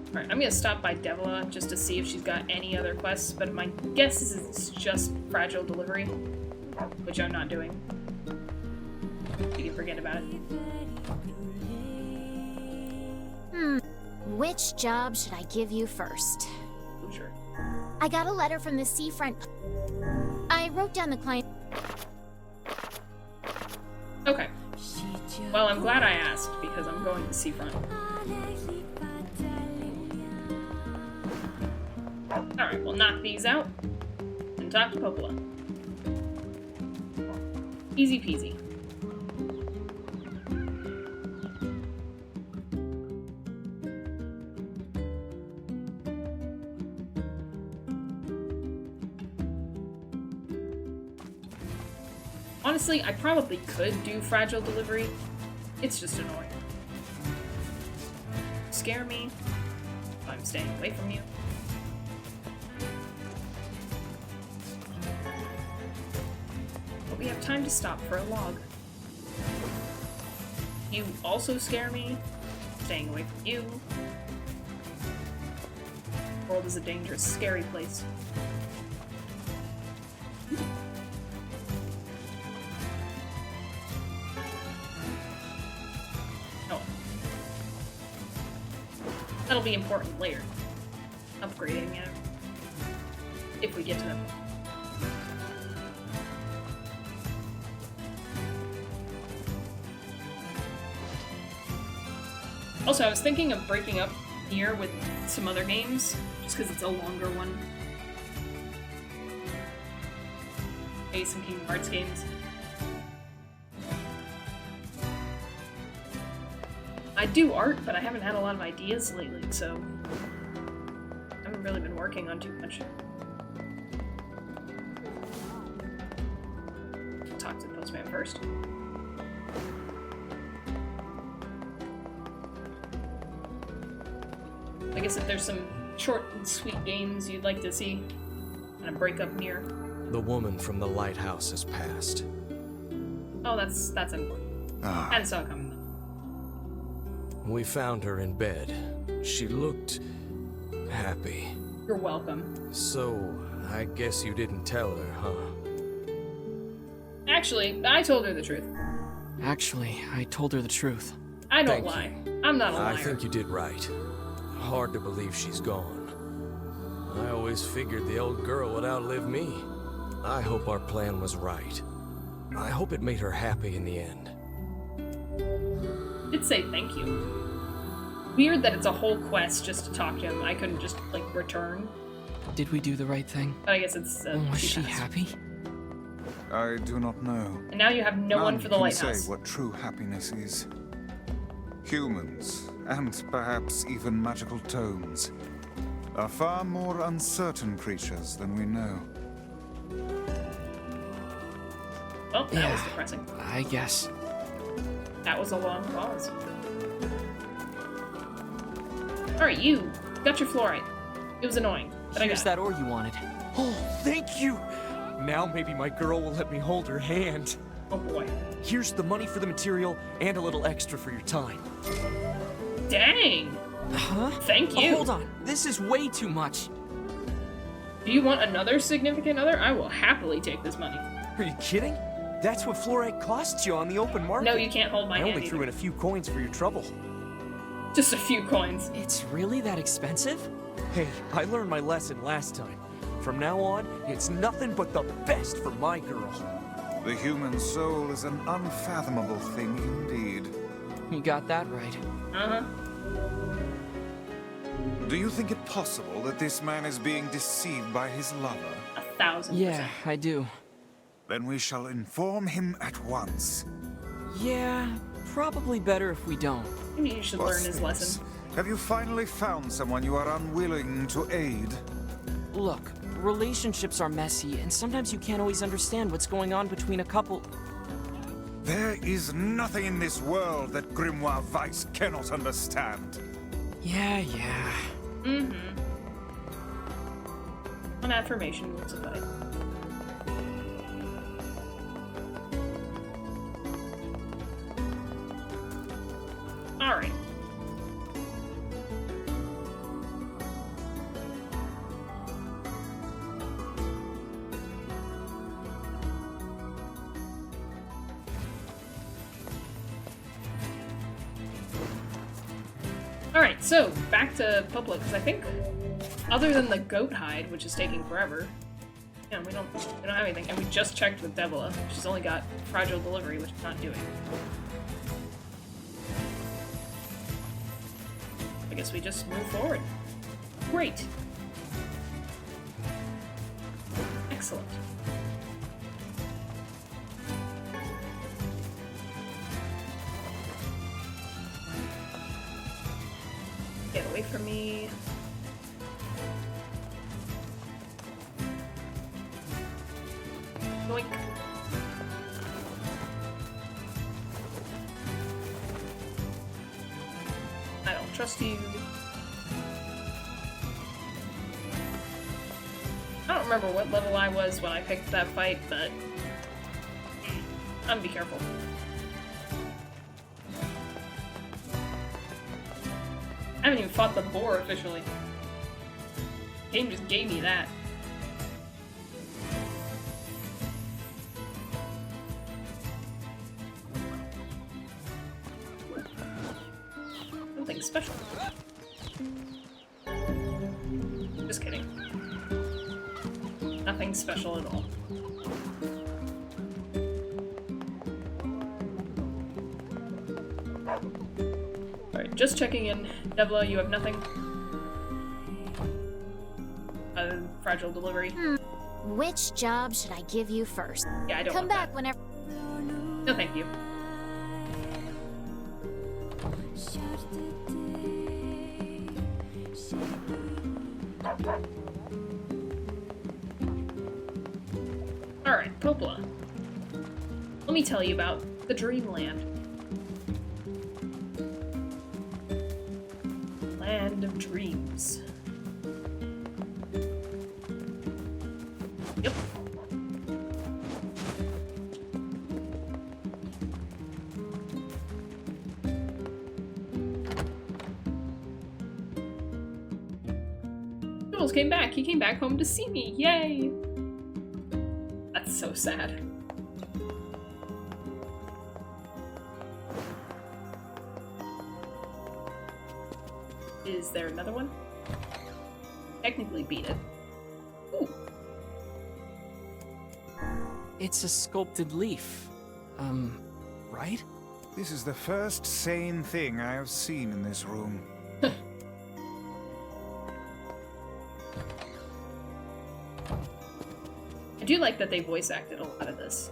Alright, I'm gonna stop by Devila just to see if she's got any other quests, but my guess is it's just fragile delivery, which I'm not doing. You can forget about it. Which job should I give you first? Sure. I got a letter from the seafront. I wrote down the client. Okay. Well, I'm glad I asked, because I'm going to Seafront. Alright, we'll knock these out and talk to Popola. Easy peasy. Honestly, I probably could do fragile delivery. It's just annoying. Scare me if I'm staying away from you. But we have time to stop for a log. You also scare me, staying away from you. The world is a dangerous, scary place. That'll be important later. Upgrading it. If we get to them. Also, I was thinking of breaking up NieR with some other games, just because it's a longer one. Maybe some Kingdom Hearts games. I do art, but I haven't had a lot of ideas lately, so I working on too much. Talk to the postman first. I guess if there's some short and sweet games you'd like to see, kind of break up NieR. The woman from the lighthouse has passed. Oh, that's important. I just saw it coming. We found her in bed. She looked happy. You're welcome. So, I guess you didn't tell her, huh? Actually, I told her the truth. Actually, I told her the truth. I don't Thank lie. I'm not a liar. I think you did right. Hard to believe she's gone. I always figured the old girl would outlive me. I hope our plan was right. I hope it made her happy in the end. Did say thank you. Weird that it's a whole quest just to talk to him. I couldn't just, like, return. Did we do the right thing? But I guess it's, Was she passed. happy? I do not know. And now you have no one for the None lighthouse. can say what true happiness is. Humans, and perhaps even magical tomes, are far more uncertain creatures than we know. Well, that was depressing. I guess. That was a long pause. Alright, you got your fluorite. It was annoying, but Here's I got that ore you wanted. Oh, thank you! Now maybe my girl will let me hold her hand. Oh boy. Here's the money for the material and a little extra for your time. Dang! Huh? Thank you! Oh, hold on. This is way too much. Do you want another significant other? I will happily take this money. Are you kidding? That's what fluorite costs you on the open market. No, you can't hold my I hand only threw either. in a few coins for your trouble. Just a few coins. It's really that expensive? Hey, I learned my lesson last time. From now on, it's nothing but the best for my girl. The human soul is an unfathomable thing indeed. You got that right. Uh-huh. Do you think it possible that this man is being deceived by his lover? 1,000%. Yeah, I do. Then we shall inform him at once. Yeah, probably better if we don't. Maybe you should learn What's his this? lesson. Have you finally found someone you are unwilling to aid? Look, relationships are messy, and sometimes you can't always understand what's going on between a couple. There is nothing in this world that Grimoire Weiss cannot understand. Yeah. Mm-hmm. An affirmation will suffice. Alright. Alright, so back to public, because I think other than the goat hide, which is taking forever, yeah, we don't have anything. And we just checked with Devila. She's only got fragile delivery, which is not doing. I guess we just move forward. Great. Excellent. Get away from me. Boink. I don't trust you. I don't remember what level I was when I picked that fight, but I'm gonna be careful. I haven't even fought the boar officially. Game just gave me that. Something special. Just kidding. Nothing special at all. Alright, just checking in. Devila, you have nothing? Fragile delivery. Which job should I give you first? Yeah, I don't Come want back whenever. No, thank you. Alright, Popola. Let me tell you about the Dreamland. Land of Dreams. Yep. Jules came back. He came back home to see me. Yay! That's so sad. Is there another one? Technically beat it. Ooh. It's a sculpted leaf. Right? This is the first sane thing I have seen in this room. I do like that they voice acted a lot of this.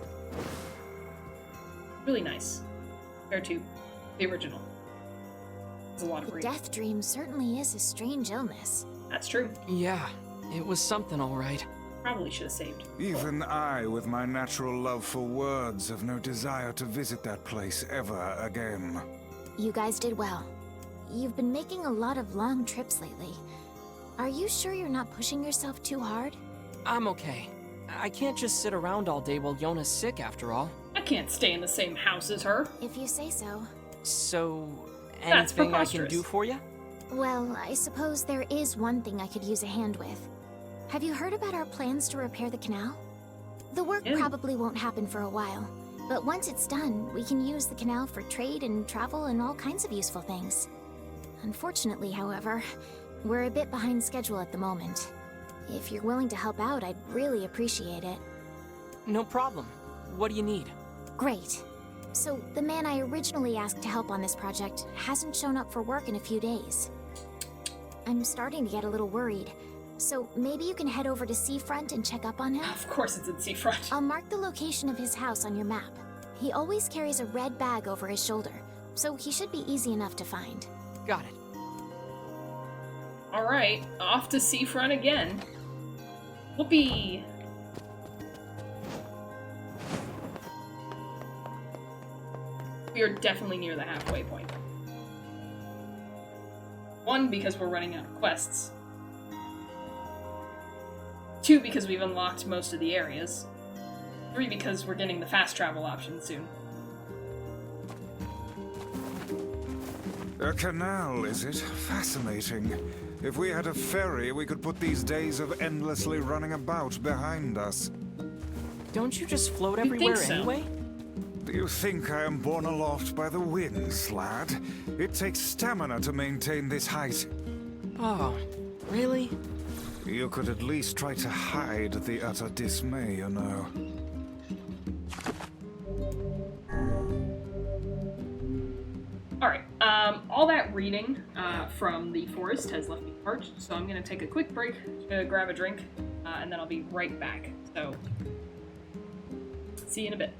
Really nice. Compared to the original. There's a lot of The reading. death dream certainly is a strange illness. That's true. Yeah, it was something alright. Probably should have saved. Even I, with my natural love for words, have no desire to visit that place ever again. You guys did well. You've been making a lot of long trips lately. Are you sure you're not pushing yourself too hard? I'm okay. I can't just sit around all day while Yona's sick, after all. I can't stay in the same house as her. If you say so. So, That's anything I can preposterous. do for you? Well, I suppose there is one thing I could use a hand with. Have you heard about our plans to repair the canal? The work Yeah. probably won't happen for a while, but once it's done, we can use the canal for trade and travel and all kinds of useful things. Unfortunately, however, we're a bit behind schedule at the moment. If you're willing to help out, I'd really appreciate it. No problem. What do you need? Great. So, the man I originally asked to help on this project hasn't shown up for work in a few days. I'm starting to get a little worried, so maybe you can head over to Seafront and check up on him? Of course it's in Seafront. I'll mark the location of his house on your map. He always carries a red bag over his shoulder, so he should be easy enough to find. Got it. Alright, off to Seafront again. Whoopee! We are definitely near the halfway point. One, because we're running out of quests. Two, because we've unlocked most of the areas. Three, because we're getting the fast travel option soon. A canal, is it? Fascinating. If we had a ferry, we could put these days of endlessly running about behind us. Don't you just float think everywhere so? anyway? Do you think I am borne aloft by the winds, lad? It takes stamina to maintain this height. Oh, really? You could at least try to hide the utter dismay, you know. Alright, all that reading from the forest has left me parched, so I'm gonna take a quick break to grab a drink, and then I'll be right back. So, see you in a bit.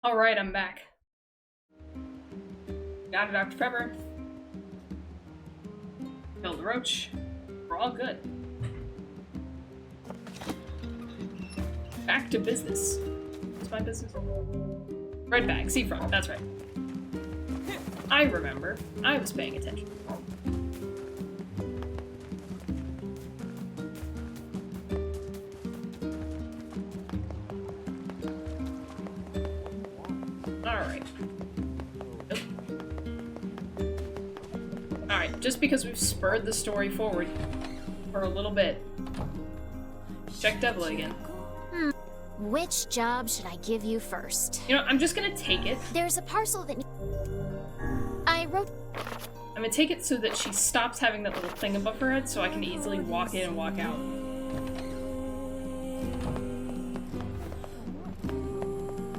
Alright, I'm back. Got it, Dr. Pepper. Killed the roach. We're all good. Back to business. What's my business? Red bag, seafront, that's right. I remember. I was paying attention. Alright. Nope. Alright, just because we've spurred the story forward for a little bit. Check Devil again. Which job should I give you first? You know, I'm just gonna take it. There's a parcel that I wrote. I'm gonna take it so that she stops having that little thing above her head so I can easily walk in and walk out.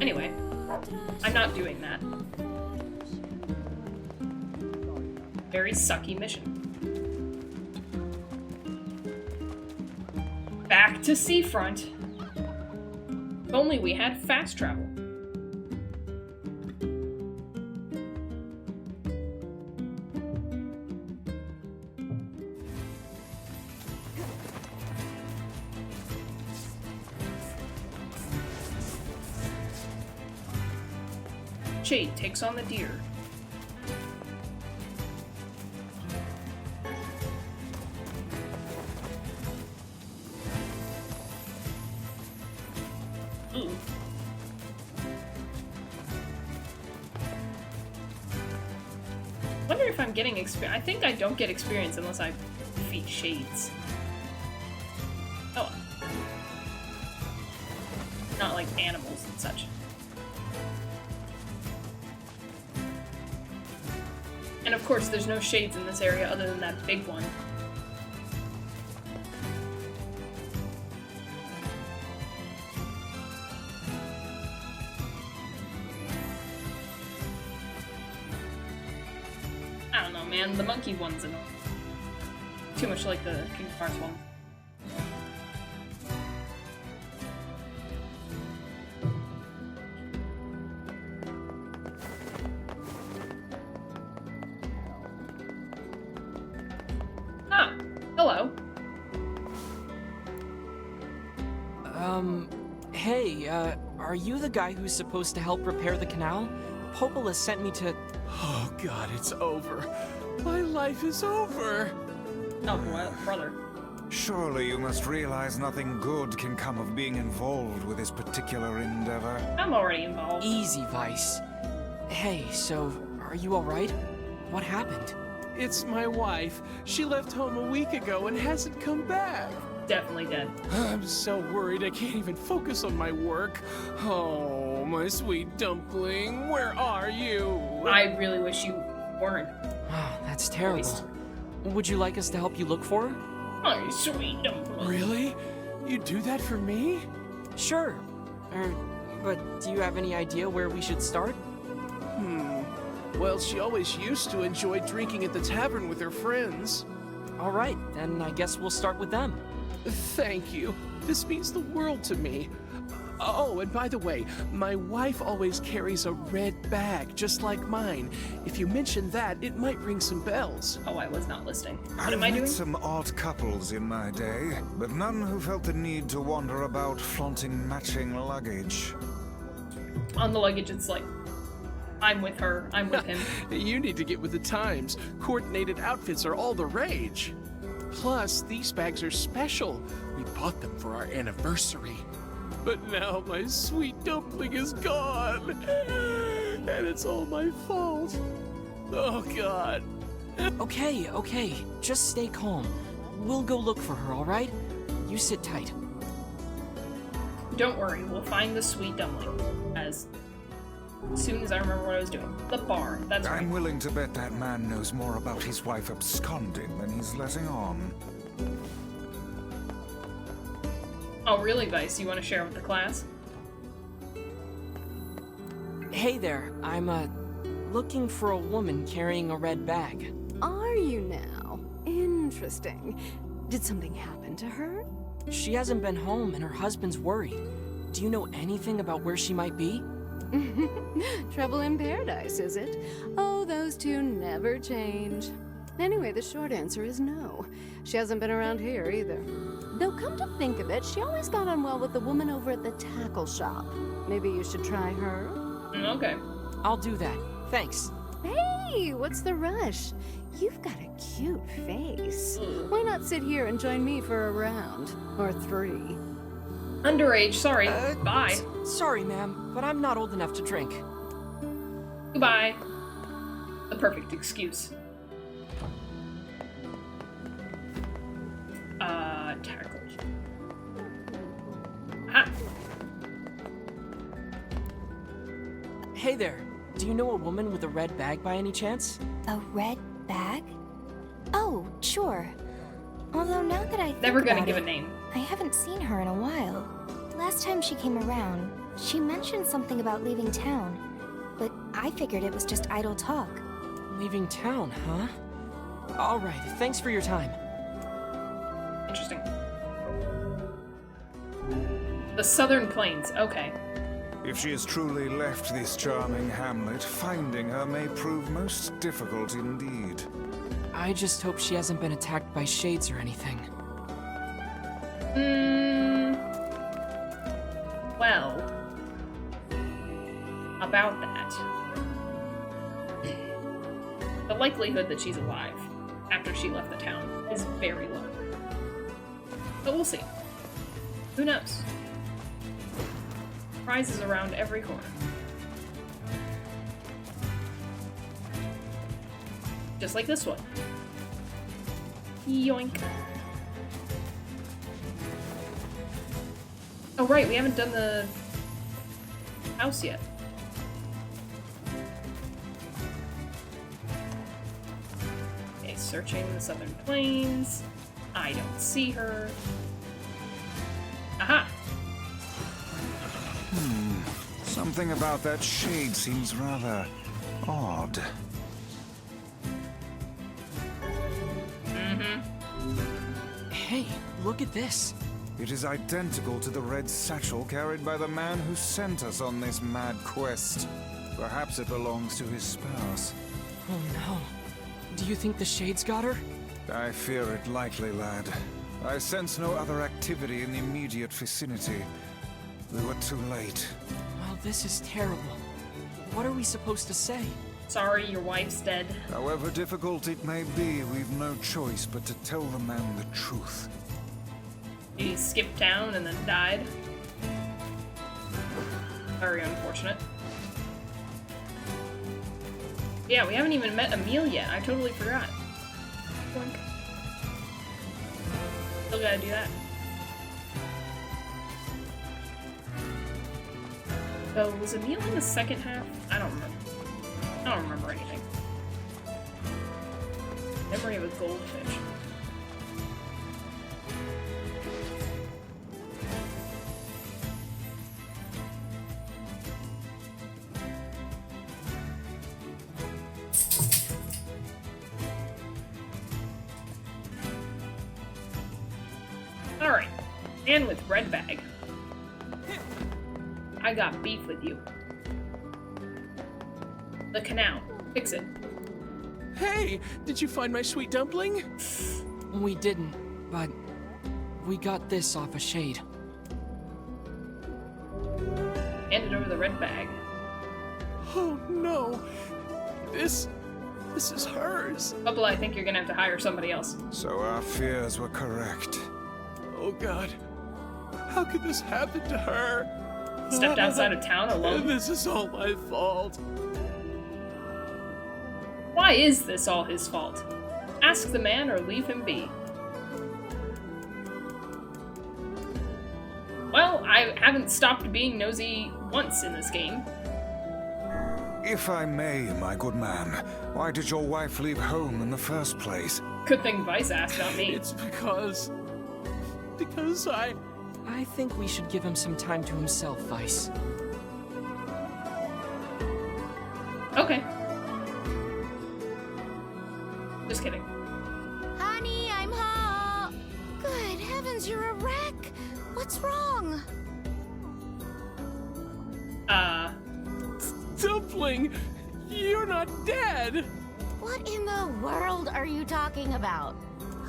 Anyway, I'm not doing that. Very sucky mission. Back to seafront. If only we had fast travel. Jade takes on the deer. Ooh. Wonder if I'm getting experience. I think I don't get experience unless I defeat shades. Oh. Not like animals and such. And of course, there's no shades in this area other than that big one. I don't know, man. The monkey one's annoying. Too much like the Kingdom Hearts one. Ah, hello. Hey, are you the guy who's supposed to help repair the canal? Popola sent me to... Oh god, it's over. My life is over. Oh, brother. Surely you must realize nothing good can come of being involved with this particular endeavor. I'm already involved. Easy, Vice. Hey, so, are you alright? What happened? It's my wife. She left home a week ago and hasn't come back. Definitely dead. I'm so worried I can't even focus on my work. Oh, my sweet dumpling, where are you? I really wish you weren't. Wow, that's terrible. Would you like us to help you look for her? My sweet dumpling. Really? You do that for me? Sure. But do you have any idea where we should start? Well, she always used to enjoy drinking at the tavern with her friends. Alright, then I guess we'll start with them. Thank you. This means the world to me. Oh, and by the way, my wife always carries a red bag, just like mine. If you mention that, it might ring some bells. Oh, I was not listening. What I've am I met doing? some odd couples in my day, but none who felt the need to wander about flaunting matching luggage. On the luggage, it's like, I'm with her, I'm with him. You need to get with the times. Coordinated outfits are all the rage. Plus, these bags are special. We bought them for our anniversary. But now my sweet dumpling is gone. And it's all my fault. Oh, God. Okay. Just stay calm. We'll go look for her, alright? You sit tight. Don't worry, we'll find the sweet dumpling. As soon as I remember what I was doing. The barn, that's right. I'm willing to bet that man knows more about his wife absconding than he's letting on. Oh, really, Vice? You want to share with the class? Hey there, I'm, looking for a woman carrying a red bag. Are you now? Interesting. Did something happen to her? She hasn't been home and her husband's worried. Do you know anything about where she might be? Trouble in paradise, is it? Oh, those two never change. Anyway, the short answer is no. She hasn't been around here either. Though come to think of it, she always got on well with the woman over at the tackle shop. Maybe you should try her? Okay. I'll do that. Thanks. Hey, what's the rush? You've got a cute face. Why not sit here and join me for a round? Or 3? Underage, sorry. Bye. Sorry, ma'am, but I'm not old enough to drink. Goodbye. The perfect excuse. Tackle. Ha! Hey there. Do you know a woman with a red bag by any chance? A red bag? Oh, sure. Although now that I think Never gonna about give it, a name. I haven't seen her in a while. Last time she came around, she mentioned something about leaving town, but I figured it was just idle talk. Leaving town, huh? Alright, thanks for your time. Interesting. The Southern Plains, okay. If she has truly left this charming hamlet, finding her may prove most difficult indeed. I just hope she hasn't been attacked by shades or anything. Well, about that. The likelihood that she's alive after she left the town is very low. But we'll see. Who knows? Prizes around every corner. Just like this one. Yoink. Oh right, we haven't done the house yet. Okay, searching the Southern Plains. I don't see her. Aha! Something about that shade seems rather odd. Hey, look at this. It is identical to the red satchel carried by the man who sent us on this mad quest. Perhaps it belongs to his spouse. Oh no. Do you think the shades got her? I fear it likely, lad. I sense no other activity in the immediate vicinity. We were too late. Well, this is terrible. What are we supposed to say? Sorry, your wife's dead. However difficult it may be, we've no choice but to tell the man the truth. He skipped town and then died. Very unfortunate. Yeah, we haven't even met Emil yet. I totally forgot. Boink. Still gotta do that. So, was Emil in the second half? I don't remember. I don't remember anything. Memory of a goldfish. Alright, and with red bag. I got beef with you. The canal. Fix it. Hey, did you find my sweet dumpling? We didn't, but we got this off a shade. Handed over the red bag. Oh no. This is hers. Bubble, I think you're gonna have to hire somebody else. So our fears were correct. Oh god. How could this happen to her? Stepped outside of town alone. This is all my fault. Why is this all his fault? Ask the man or leave him be. Well, I haven't stopped being nosy once in this game. If I may, my good man, why did your wife leave home in the first place? Good thing Vice asked, not me. It's because I think we should give him some time to himself, Vice. Okay. Just kidding. Honey, I'm home. Good heavens, you're a wreck. What's wrong? dumpling! You're not dead! What in the world are you talking about?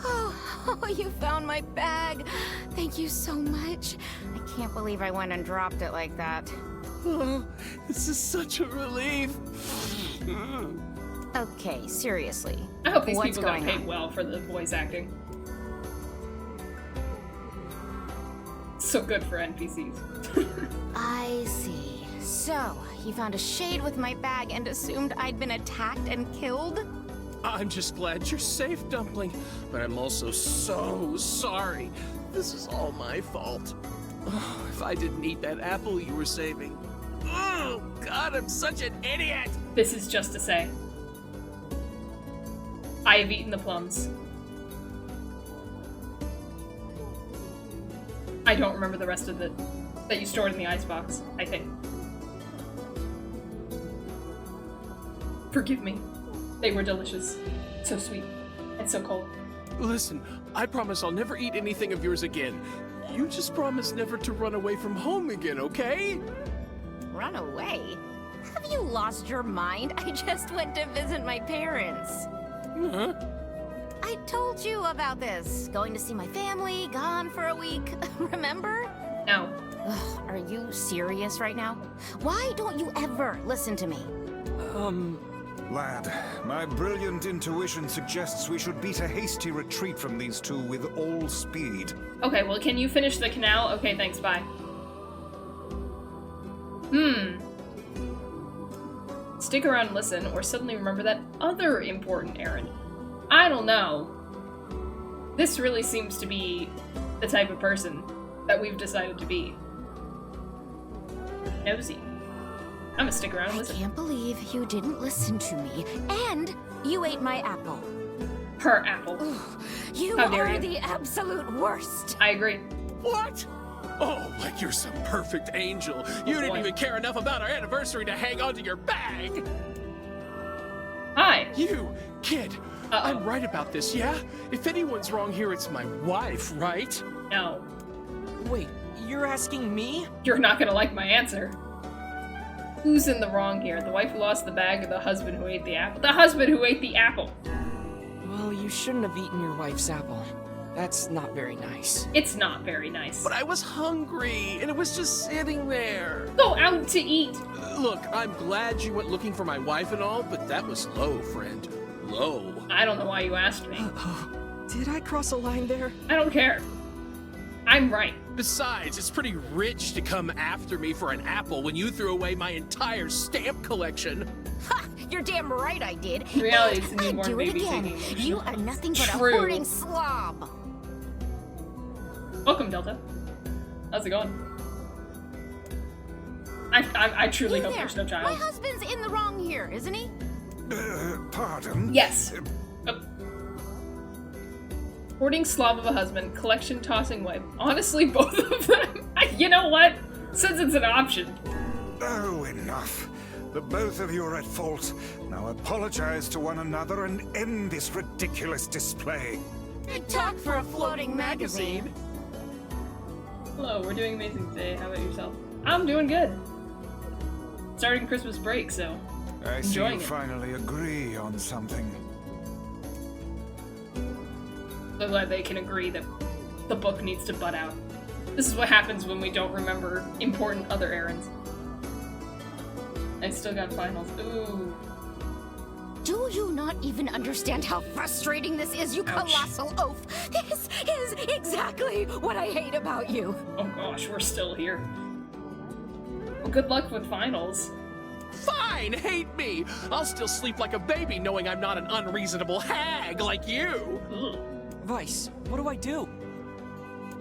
Oh, you found my bag. Thank you so much. I can't believe I went and dropped it like that. Oh, this is such a relief. Okay, seriously. I hope these What's people got going paid on? well for the voice acting. So good for NPCs. I see. So, you found a shade with my bag and assumed I'd been attacked and killed? I'm just glad you're safe, Dumpling, but I'm also so sorry. This is all my fault. Oh, if I didn't eat that apple you were saving. Oh, God, I'm such an idiot! This is just to say. I have eaten the plums. I don't remember the rest of it that you stored in the icebox, I think. Forgive me. They were delicious. So sweet. And so cold. Listen, I promise I'll never eat anything of yours again. You just promise never to run away from home again, okay? Run away? Have you lost your mind? I just went to visit my parents. Huh? I told you about this. Going to see my family, gone for a week. Remember? No. Ugh, are you serious right now? Why don't you ever listen to me? Lad, my brilliant intuition suggests we should beat a hasty retreat from these two with all speed. Okay, well, can you finish the canal? Okay, thanks, bye. Stick around and listen, or suddenly remember that other important errand. I don't know. This really seems to be the type of person that we've decided to be. Nosy. I'm gonna stick around and listen. I can't believe you didn't listen to me, and you ate my apple. Her apple. Ugh, you How dare are you. the absolute worst. I agree. What? Oh, like you're some perfect angel. You didn't boy. even care enough about our anniversary to hang on to your bag. Hi. You, kid. Uh-oh. I'm right about this, yeah? If anyone's wrong here, it's my wife, right? No. Wait, you're asking me? You're not gonna like my answer. Who's in the wrong here? The wife who lost the bag or the husband who ate the apple? The husband who ate the apple! Well, you shouldn't have eaten your wife's apple. That's not very nice. It's not very nice. But I was hungry, and it was just sitting there. Go out to eat! Look, I'm glad you went looking for my wife and all, but that was low, friend. Low. I don't know why you asked me. Did I cross a line there? I don't care. I'm right. Besides, it's pretty rich to come after me for an apple when you threw away my entire stamp collection. Ha! You're damn right I did. In reality, it's a And I'd newborn do it baby again. taking You are nothing but True. a hoarding slob. Welcome, Delta. How's it going? I truly Hey hope there. there's no My child. husband's in the wrong here, isn't he? Pardon? Yes. Hoarding slob of a husband, collection tossing wife. Honestly, both of them. You know what? Since it's an option. Oh, enough. The both of you are at fault. Now apologize to one another and end this ridiculous display. Big talk for a floating magazine. Hello, we're doing amazing today. How about yourself? I'm doing good. Starting Christmas break, so I see you enjoying it. finally agree on something. So glad they can agree that the book needs to butt out. This is what happens when we don't remember important other errands. I still got finals. Ooh. Do you not even understand how frustrating this is, you Ouch. colossal oaf? This is exactly what I hate about you. Oh gosh, we're still here. Well, good luck with finals. Fine, hate me. I'll still sleep like a baby knowing I'm not an unreasonable hag like you. Ugh. Vice, what do I do?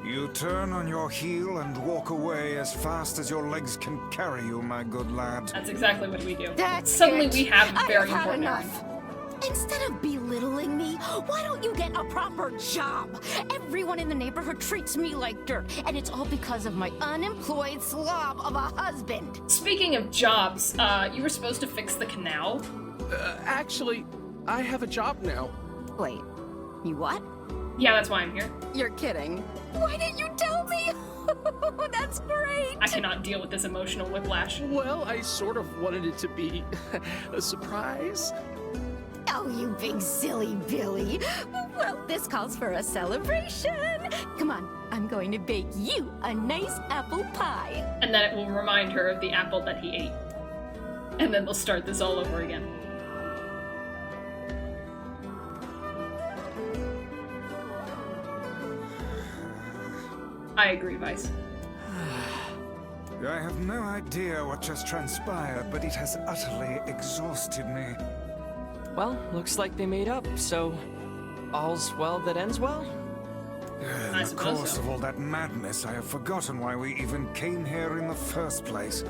You turn on your heel and walk away as fast as your legs can carry you, my good lad. That's exactly what we do. That's Suddenly it. we have a very I have had important enough. errand. Instead of belittling me, why don't you get a proper job? Everyone in the neighborhood treats me like dirt, and it's all because of my unemployed slob of a husband. Speaking of jobs, you were supposed to fix the canal. Actually, I have a job now. Wait, you what? Yeah, that's why I'm here. You're kidding. Why didn't you tell me? That's great. I cannot deal with this emotional whiplash. Well, I sort of wanted it to be a surprise. Oh, you big silly Billy. Well, this calls for a celebration. Come on, I'm going to bake you a nice apple pie. And then it will remind her of the apple that he ate. And then they'll start this all over again. I agree, Vice. I have no idea what just transpired, but it has utterly exhausted me. Well, looks like they made up, so all's well that ends well? In the course of all that madness, I have forgotten why we even came here in the first place.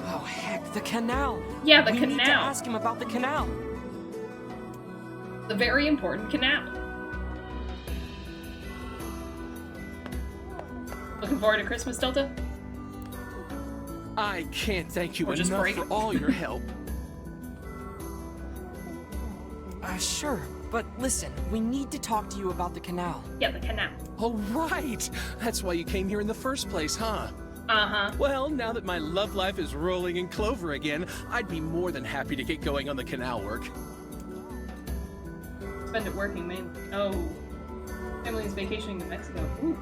Oh, heck, the canal! Yeah, the we canal. need to ask him about the canal. The very important canal. Looking forward to Christmas, Delta? I can't thank you Or just enough break. for all your help. Sure, but listen, we need to talk to you about the canal. Yeah, the canal. Oh, right! That's why you came here in the first place, huh? Uh-huh. Well, now that my love life is rolling in clover again, I'd be more than happy to get going on the canal work. Spend it working, mainly. Oh. Family's vacationing to Mexico. Ooh.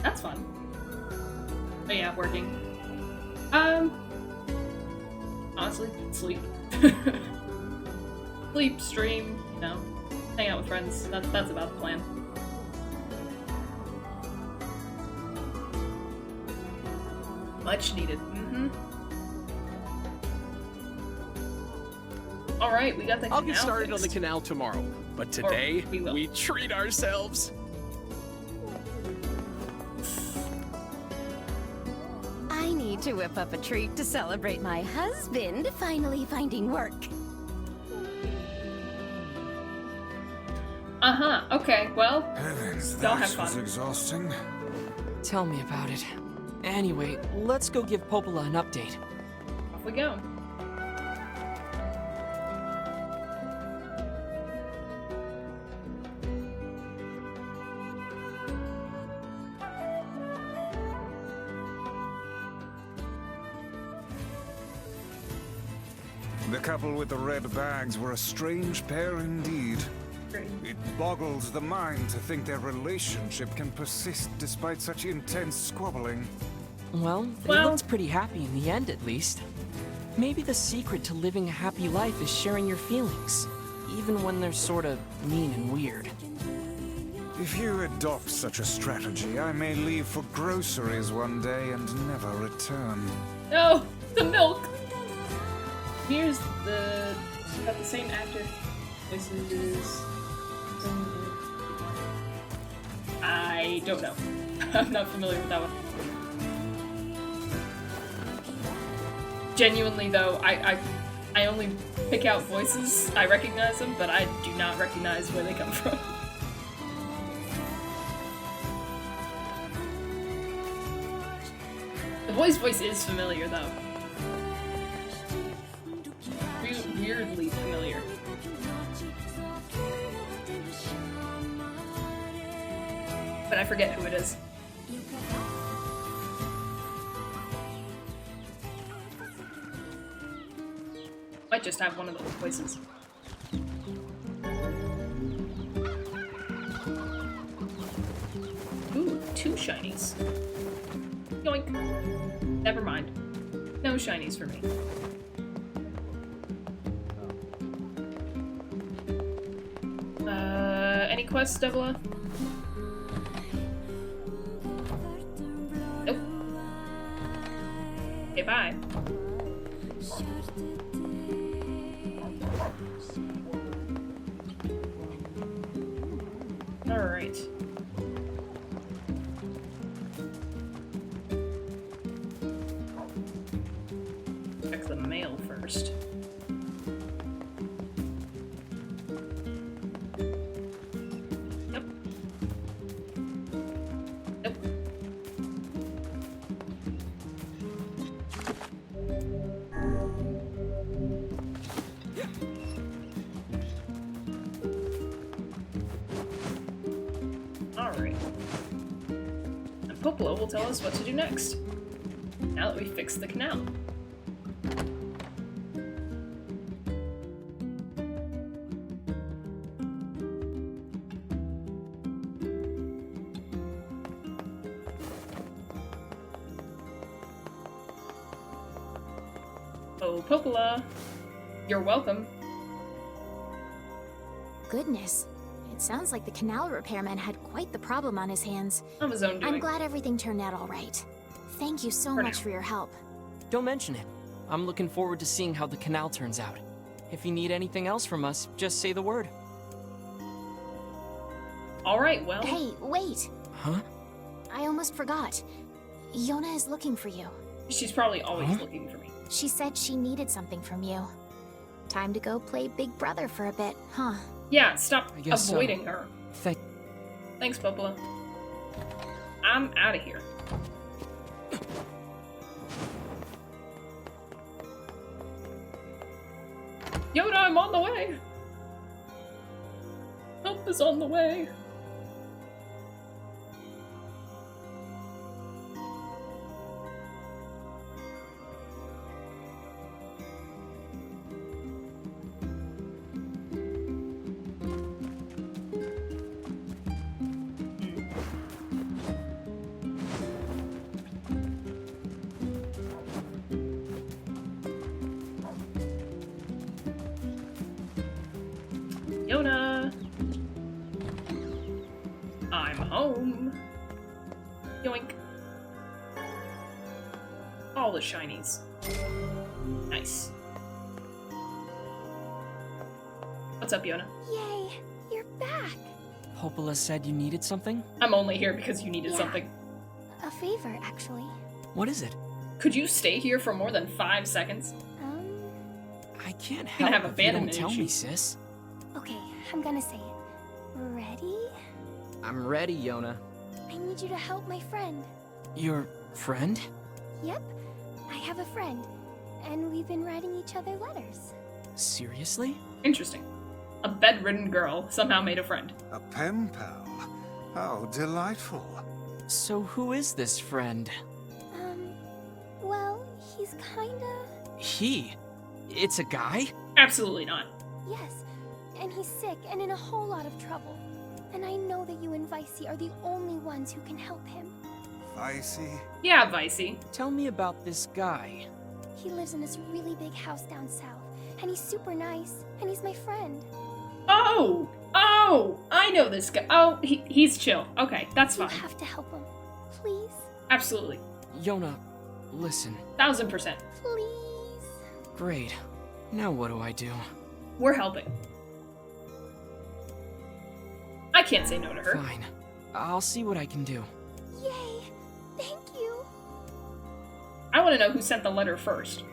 That's fun. But yeah, working. Honestly, sleep. Sleep, stream, you know, hang out with friends. That's about the plan. Much needed. Mm-hmm. Alright, we got the canal. I'll get started on fixed. the canal tomorrow, but today we treat ourselves. I need to whip up a treat to celebrate my husband finally finding work. Uh-huh, okay, well, Heavens, y'all have that was fun. exhausting. Tell me about it. Anyway, let's go give Popola an update. Off we go. The couple with the red bags were a strange pair indeed. It boggles the mind to think their relationship can persist despite such intense squabbling. Well, they looked pretty happy in the end, at least. Maybe the secret to living a happy life is sharing your feelings, even when they're sort of mean and weird. If you adopt such a strategy, I may leave for groceries one day and never return. No, the milk. Here's the got the same actor voices. I don't know. I'm not familiar with that one. Genuinely though, I only pick out voices. I recognize them, but I do not recognize where they come from. The voice is familiar though. Weirdly familiar. But I forget who it is. Might just have one of those voices. Ooh, 2 shinies. Yoink. Never mind. No shinies for me. Any quests, Devila? Nope. Okay, bye. Alright. Check the mail first. Yep. Nope. Alright. I'm Popola will tell us what to do next. Now that we've fixed the canal. Oh, Popola. You're welcome. Goodness. It sounds like the canal repairman had quite the problem on his hands. Of his own doing. I'm glad everything turned out all right. Thank you so much for your help. Don't mention it. I'm looking forward to seeing how the canal turns out. If you need anything else from us, just say the word. Alright, well... Hey, wait! Huh? I almost forgot. Yona is looking for you. She's probably always looking for me. She said she needed something from you. Time to go play Big Brother for a bit, huh? Yeah, stop guess avoiding her. Thanks, Popola. I'm out of here. Yoda, I'm on the way! Help is on the way. Yona! I'm home. Yoink. All the shinies. Nice. What's up, Yona? Yay! You're back! Popola said you needed something? I'm only here because you needed something. A favor, actually. What is it? Could you stay here for more than 5 seconds? I can't Gonna help have if you don't abandonment tell me, issues. sis. Okay, I'm gonna say it. Ready? I'm ready, Yona. I need you to help my friend. Your friend? Yep, I have a friend. And we've been writing each other letters. Seriously? Interesting. A bedridden girl somehow made a friend. A pen pal? How delightful. So who is this friend? Well, he's kinda... He? It's a guy? Absolutely not. Yes, and he's sick and in a whole lot of trouble. And I know that you and Vicey are the only ones who can help him. Vicey? Yeah, Vicey. Tell me about this guy. He lives in this really big house down south, and he's super nice, and he's my friend. Oh! Oh! I know this guy. Oh, he's chill. Okay, that's fine. You have to help him. Please? Absolutely. Yona, listen. 1000%. Please? Great. Now what do I do? We're helping. I can't say no to her. Fine. I'll see what I can do. Yay! Thank you! I want to know who sent the letter first.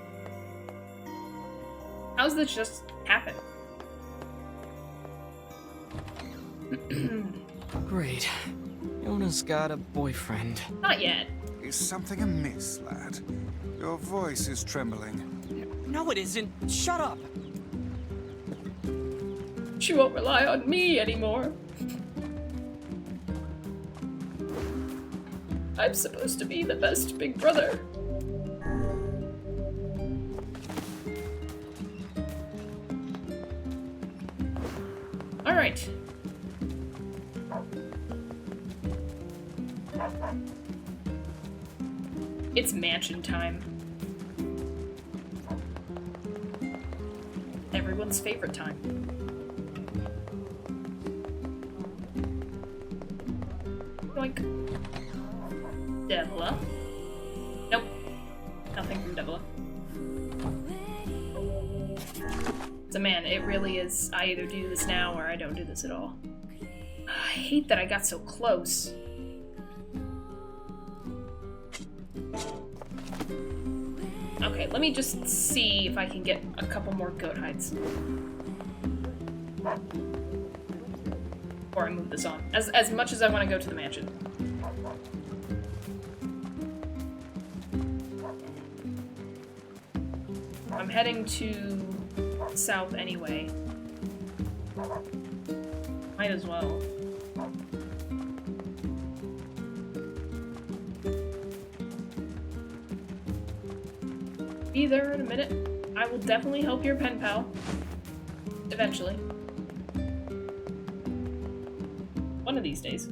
How's this just happen? Great. Yona's got a boyfriend. Not yet. Is something amiss, lad? Your voice is trembling. No, it isn't. Shut up! She won't rely on me anymore. I'm supposed to be the best big brother. Alright. It's mansion time. Everyone's favorite time. Yoink. Devila. Nope. Nothing from Devila. So man, it really is, I either do this now or I don't do this at all. I hate that I got so close. Okay, let me just see if I can get a couple more goat hides. Before I move this on. As much as I want to go to the mansion. I'm heading to south anyway. Might as well. be there in a minute. I will definitely help your pen pal. Eventually. One of these days.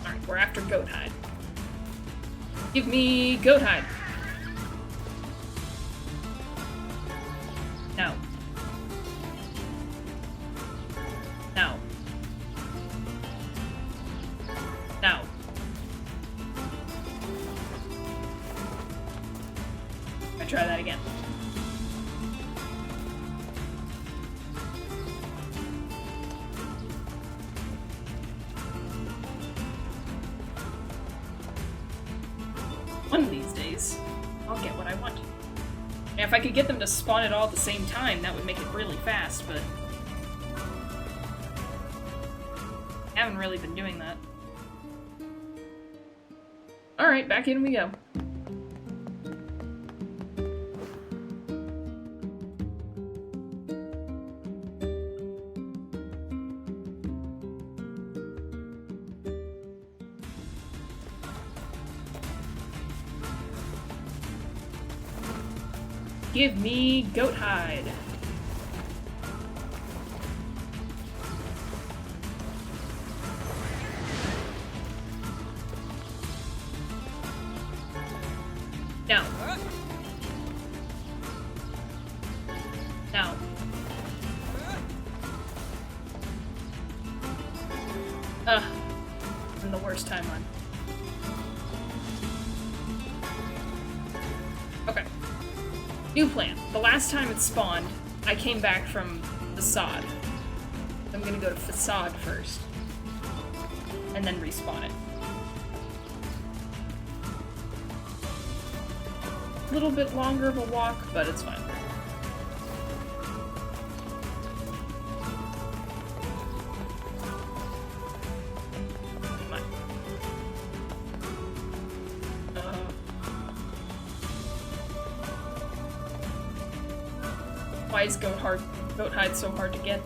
Alright, we're after goat hide. Give me goat hide. No. No. No. I try that again. One of these days, I'll get what I want. And if I could get them to spawn it all at the same time, that would make it really fast, but I haven't really been doing that. Alright, back in we go. Give me goat hide. No. No. Ugh. I'm the worst timeline. Okay. New plan. The last time it spawned, I came back from Facade. I'm gonna go to Facade first. And then respawn it. A little bit longer of a walk, but it's fine. Come on. Why is goat hide so hard to get?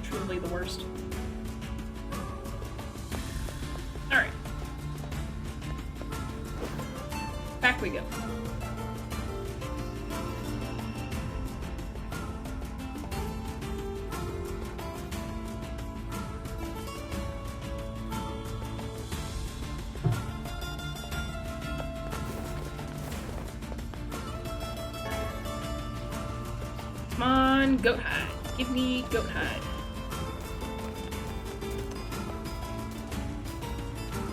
Truly the worst. Alright. Back we go. Come on, goat hide. Give me goat hide.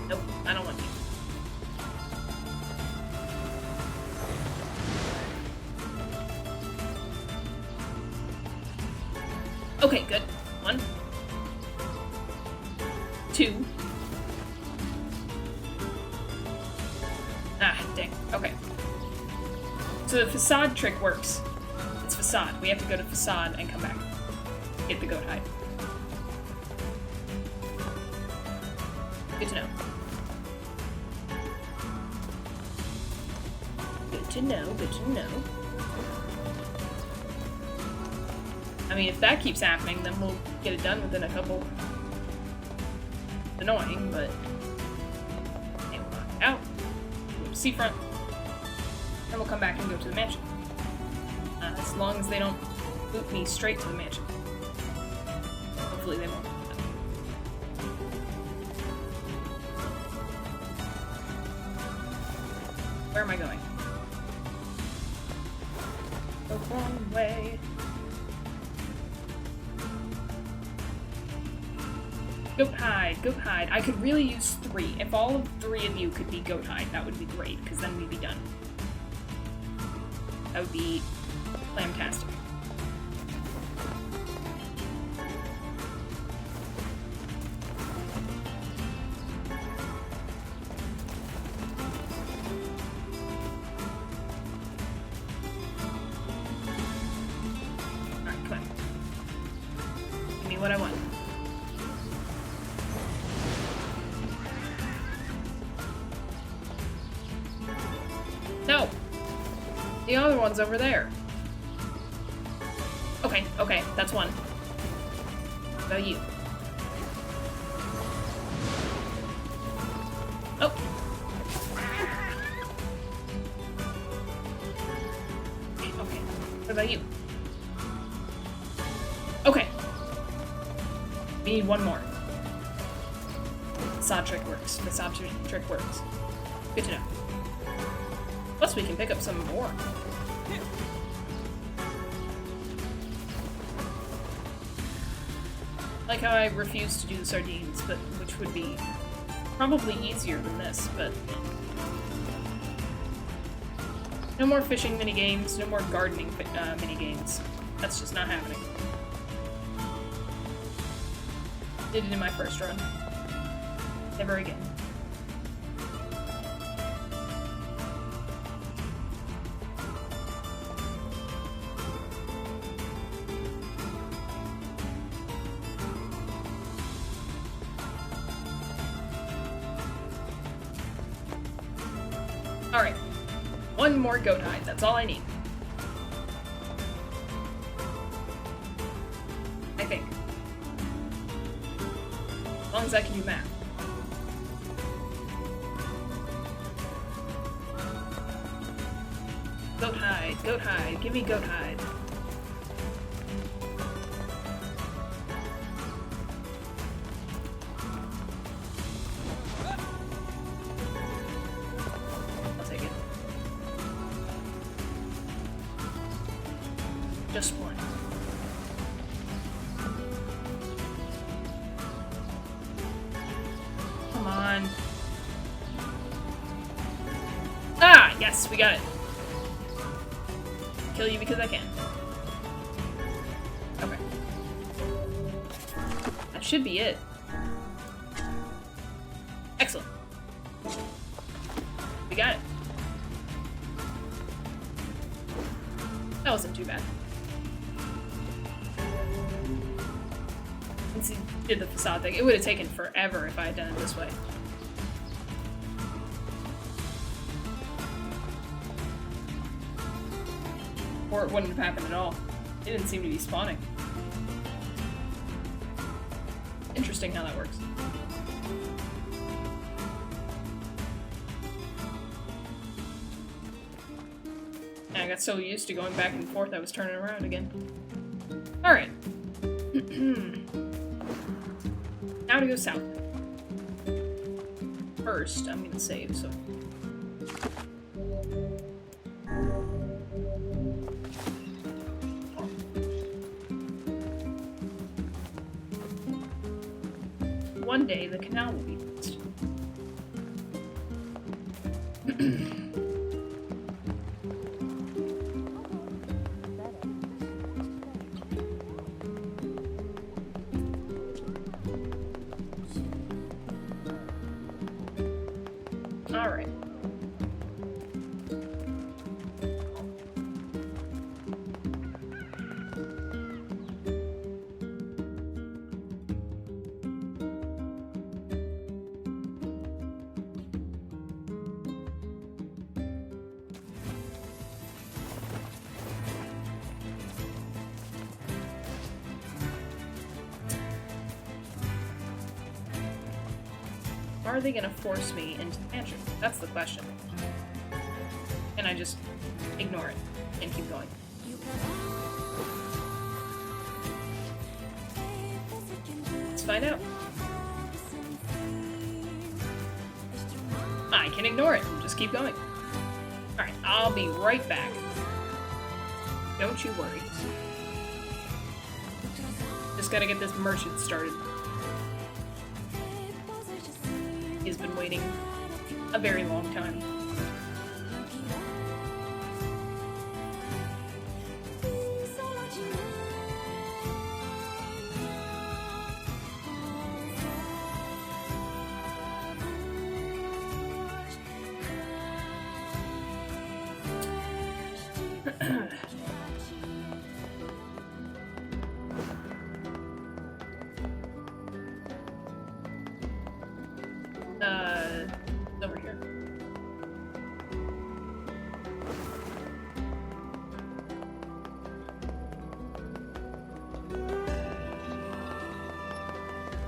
Nope, I don't want to. Okay, good. 1. 2. Ah, dang. Okay. So the facade trick works. It's Facade. We have to go to Facade and come back. Get the goat hide. Good to know. Good to know, good to know. I mean, if that keeps happening, then we'll get it done within a couple. Annoying, but okay, we'll knock it out. Go to Seafront. Then we'll come back and go to the mansion. As long as they don't boot me straight to the mansion. Hopefully they won't. Where am I going? The wrong way. Goat hide, goat hide. I could really use 3. If all of 3 of you could be goat hide, that would be great, because then we'd be done. That would be fantastic. Alright, come on. Give me what I want. other one's over there. Okay, okay, that's one. What about you? Oh. Okay, what about you? Okay. We need one more. Facade trick works. Facade trick works. Good to know. Plus we can pick up some more. Like how I refuse to do the sardines, but which would be probably easier than this, but no more fishing minigames, no more gardening minigames. That's just not happening. Did it in my first run. Never again. Alright. One more goat hide, that's all I need. I think. As long as I can do math. Goat hide, give me goat hide. I'll take it. Just one. Come on. Ah, yes, we got it. Kill you because I can. Okay. That should be it. Excellent. We got it. That wasn't too bad. Once he did the facade thing, it would have taken forever if I had done it this way. Or it wouldn't have happened at all. It didn't seem to be spawning. Interesting how that works. And I got so used to going back and forth I was turning around again. Alright. Now to go south. First, I'm gonna save, so... One day, the canal will be fixed. All right. Are they gonna force me into the mansion? That's the question. And I just ignore it and keep going. Let's find out. I can ignore it and just keep going. Alright, I'll be right back. Don't you worry. Just gotta get this merchant started. He's been waiting a very long time. Over here.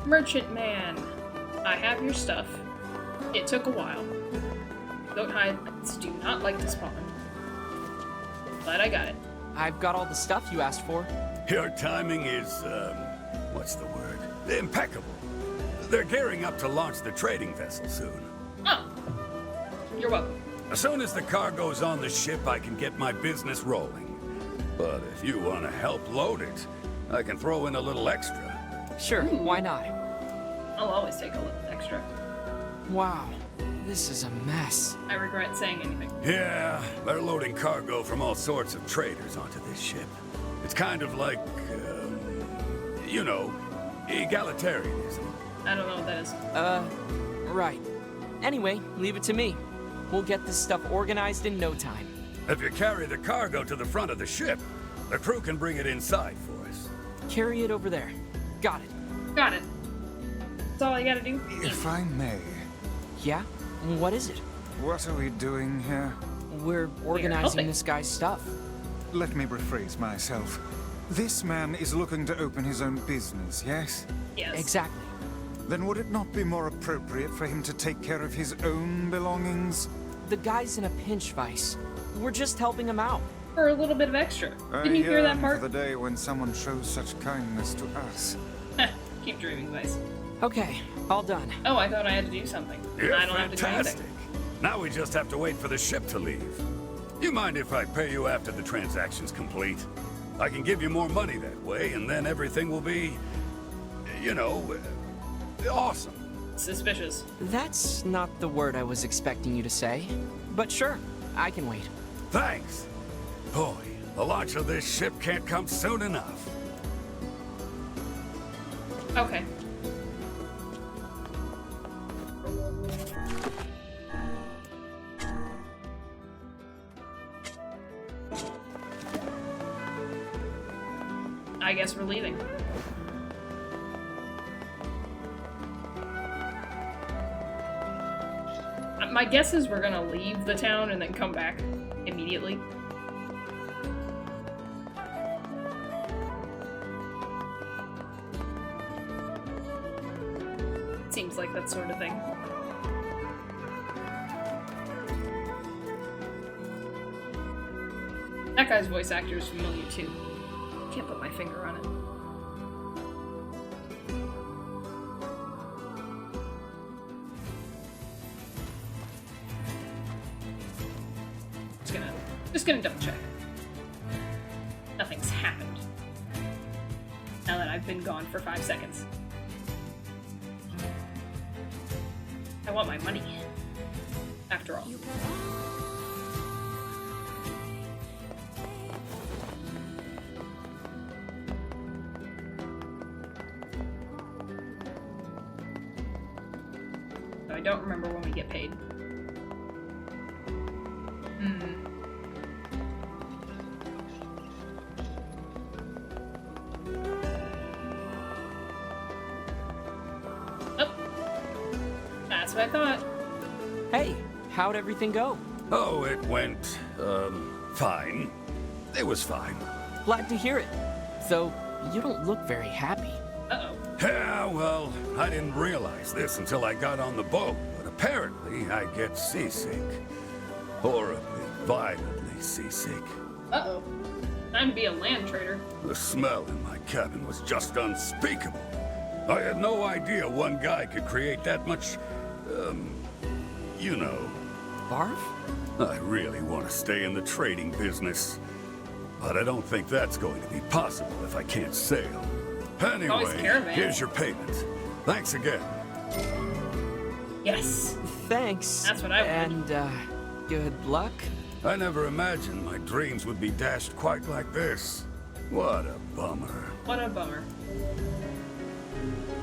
Merchantman, I have your stuff. It took a while. Goat hides do not like to spawn. But I got it. I've got all the stuff you asked for. Your timing is, what's the word? Impeccable. They're gearing up to launch the trading vessel soon. Oh. You're welcome. As soon as the cargo's on the ship, I can get my business rolling. But if you want to help load it, I can throw in a little extra. Sure, why not? I'll always take a little extra. Wow, this is a mess. I regret saying anything. Yeah, they're loading cargo from all sorts of traders onto this ship. It's kind of like, you know, egalitarianism. I don't know what that is. Right. Anyway, leave it to me. We'll get this stuff organized in no time. If you carry the cargo to the front of the ship, the crew can bring it inside for us. Carry it over there. Got it. Got it. That's all I gotta do. If I may. Yeah? What is it? What are we doing here? We're organizing this guy's stuff. Let me rephrase myself. This man is looking to open his own business, yes? Yes. Exactly. Then would it not be more appropriate for him to take care of his own belongings? The guy's in a pinch, Vice. We're just helping him out. For a little bit of extra. Didn't you hear that part? For the day when someone shows such kindness to us. Keep dreaming, Vice. Okay, all done. Oh, I thought I had to do something. You're I don't have to do fantastic. anything. Now we just have to wait for the ship to leave. You mind if I pay you after the transaction's complete? I can give you more money that way, and then everything will be, you know, awesome. Suspicious. That's not the word I was expecting you to say. But sure, I can wait. Thanks. Boy, the launch of this ship can't come soon enough. Okay. I guess we're leaving. My guess is we're gonna leave the town and then come back immediately. Seems like that sort of thing. That guy's voice actor is familiar too. Can't put my finger on it. Just gonna double check. Nothing's happened. Now that I've been gone for 5 seconds. I want my money. After all. I don't remember when we get paid. That's what I thought. Hey, how'd everything go? Oh, it went, fine. It was fine. Glad to hear it. Though, you don't look very happy. Uh-oh. Yeah, well, I didn't realize this until I got on the boat, but apparently I get seasick. Horribly, violently seasick. Uh-oh. Time to be a land trader. The smell in my cabin was just unspeakable. I had no idea one guy could create that much, you know. Barf? I really want to stay in the trading business, but I don't think that's going to be possible if I can't sail. Anyway, here's your payment. Thanks again. Yes. Thanks. That's what I wanted. And, good luck? I never imagined my dreams would be dashed quite like this. What a bummer. What a bummer.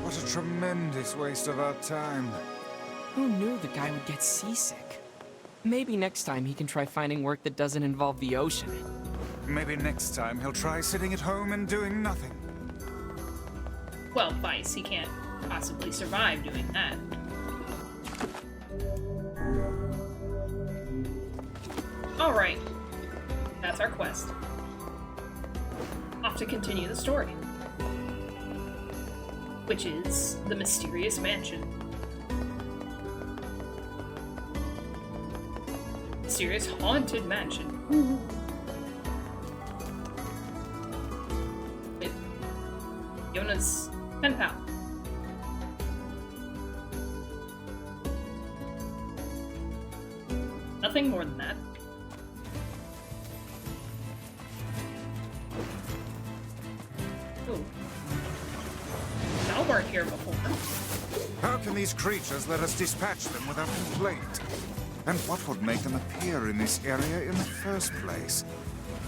What a tremendous waste of our time. Who knew the guy would get seasick? Maybe next time he can try finding work that doesn't involve the ocean. Maybe next time he'll try sitting at home and doing nothing. Well, Vice, he can't possibly survive doing that. Alright. That's our quest. Off to continue the story. which is the mysterious mansion. Mysterious haunted mansion. With Yona's pen pal. Nothing more than that. Ooh. Y'all weren't here before. How can these creatures let us dispatch them without complaint? And what would make them appear in this area in the first place?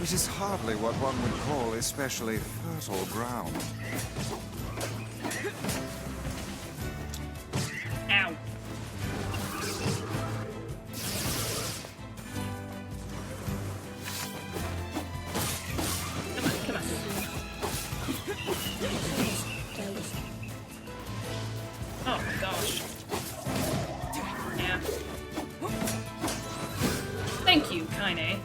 It is hardly what one would call especially fertile ground. Ow. Come on, come on. Oh my gosh. Yeah. Thank you, Kaine.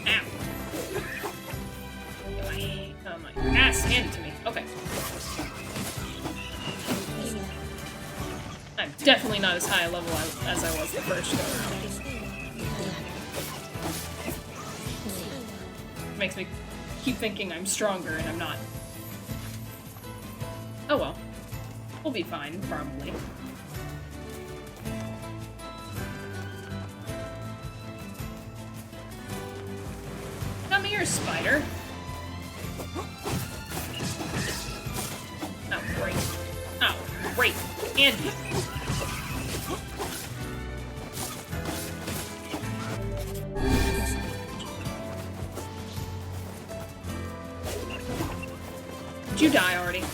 Ow. Oh my ass handed to me. Okay. I'm definitely not as high a level as I was the first go around. Makes me keep thinking I'm stronger and I'm not. Oh well. We'll be fine, probably. Come here, spider. Oh, great. Oh, great. And you. Did you die already?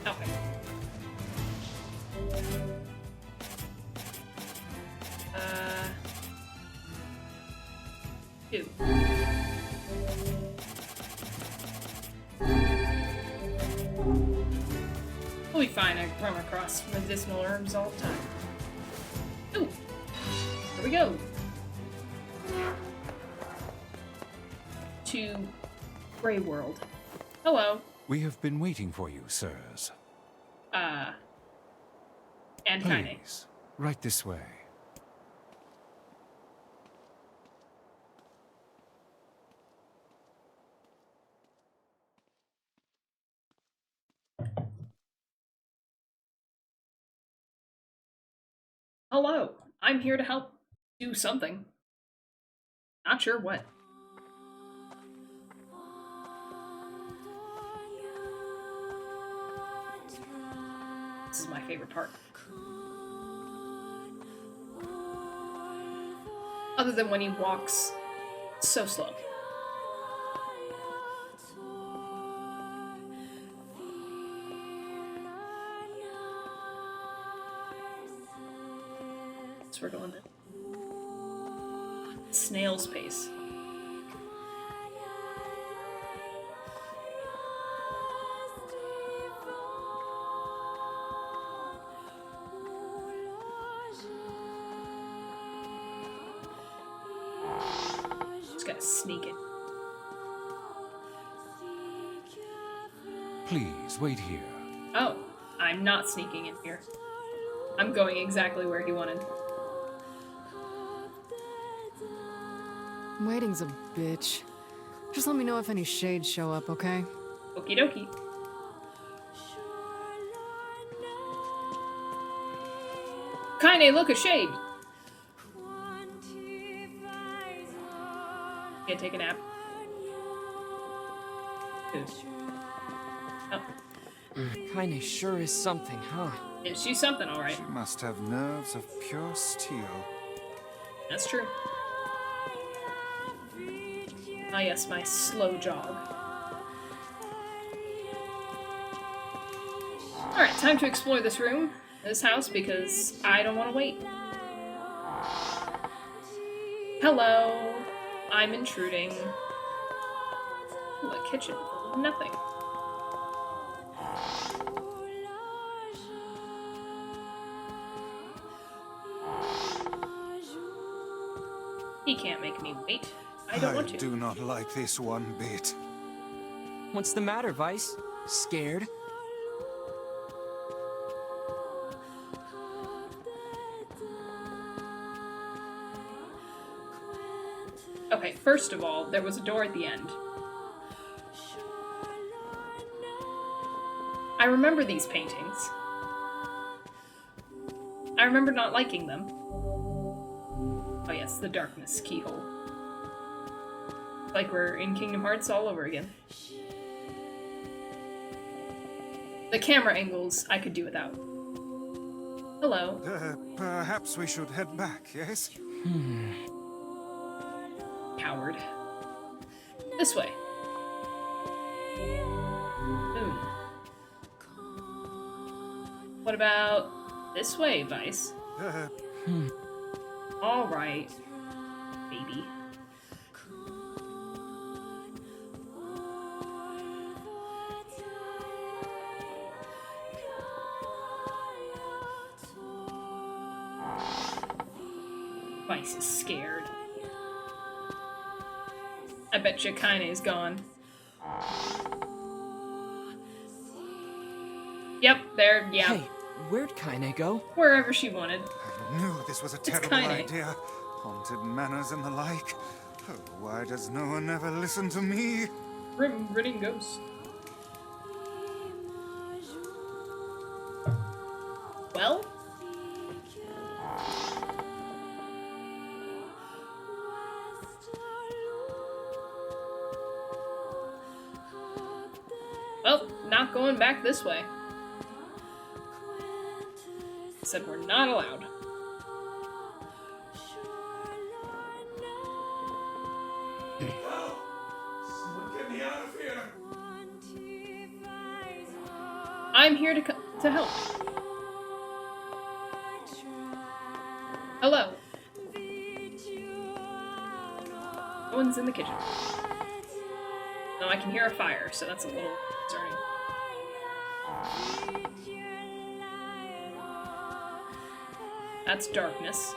Okay. Two. We'll be fine. I run across medicinal herbs all the time. Ooh. Here we go. To Grey World. Hello. We have been waiting for you, sirs. And Kaine. Please, right this way. Hello. I'm here to help do something. Not sure what. This is my favorite part. Other than when he walks so slow. So we're going to snail's pace. Gotta sneak it. Please, wait here. Oh, I'm not sneaking in here. I'm going exactly where he wanted. Waiting's a bitch. Just let me know if any shades show up, okay? Okie dokie. Kaine, look, a shade! Can't take a nap. Oh. Kaine sure is something, huh? Is she something, alright? She must have nerves of pure steel. That's true. Ah yes, my slow jog. Alright, time to explore this room, this house, because I don't want to wait. Hello. I'm intruding. Ooh, a kitchen. Nothing. He can't make me wait. I don't want to. I do not like this one bit. What's the matter, Vice? Scared? Okay, first of all, there was a door at the end. I remember these paintings. I remember not liking them. Oh yes, the darkness keyhole. Like we're in Kingdom Hearts all over again. The camera angles I could do without. Hello. Perhaps we should head back, yes? Coward. This way. Moon. What about this way, Vice? Alright, baby. Vice is scared. I bet you Kaine is gone. Yep, there, yeah. Hey, where'd Kaine go? Wherever she wanted. I knew this was a terrible idea. Haunted manors and the like. Oh, why does no one ever listen to me? Grinning ghost. Well? Well, not going back this way. Said we're not allowed. Get me out of here. I'm here to help. Hello. No one's in the kitchen. No, I can hear a fire, so that's a little concerning. That's darkness.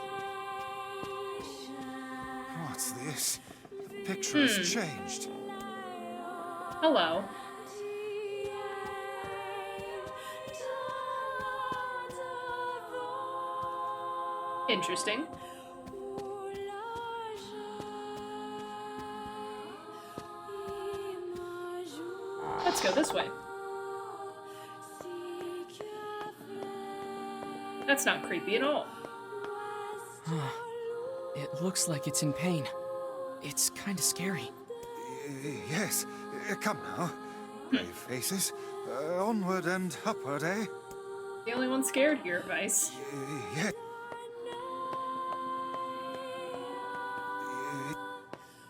What's this? The picture has changed. Hello. Interesting. Let's go this way. That's not creepy at all. It looks like it's in pain. It's kind of scary. Yes. Come now. Brave faces. Onward and upward, eh? The only one scared here, Vice. Yeah.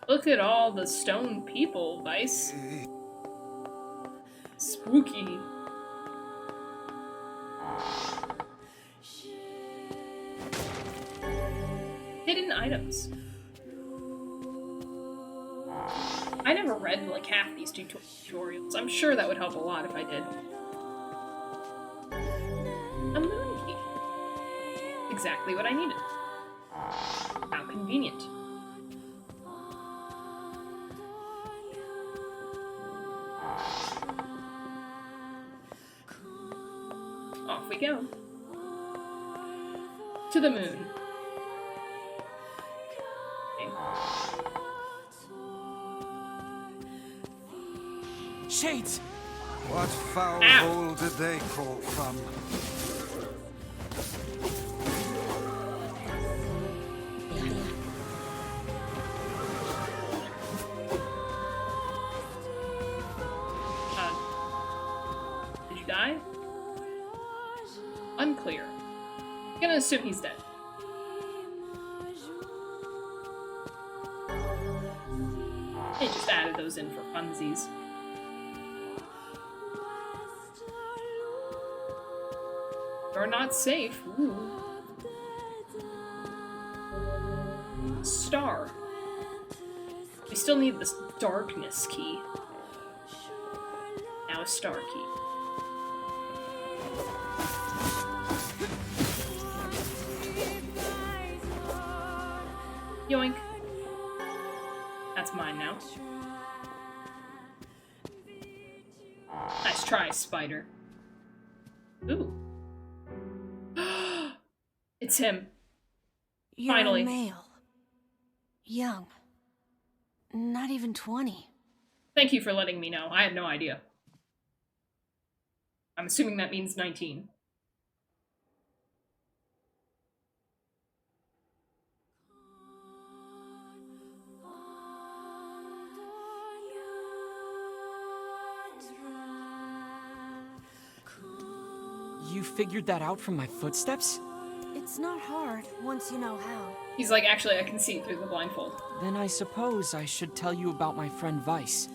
Look at all the stone people, Vice. Spooky. Hidden items. I never read like half these tutorials. I'm sure that would help a lot if I did. A moon key. Exactly what I needed. How convenient. Off we go. To the moon. Shades! What foul hole did they crawl from? Did you die? Unclear. I'm gonna assume he's dead. They just added those in for funsies. You're not safe. Ooh. Star. We still need this darkness key. now a star key. Yoink. That's mine now. Nice try, spider. Ooh. It's him. You're Finally. a male. Young. Not even 20. Thank you for letting me know. I had no idea. I'm assuming that means 19. You figured that out from my footsteps? It's not hard once you know how. He's like, actually, I can see through the blindfold. Then I suppose I should tell you about my friend Vice.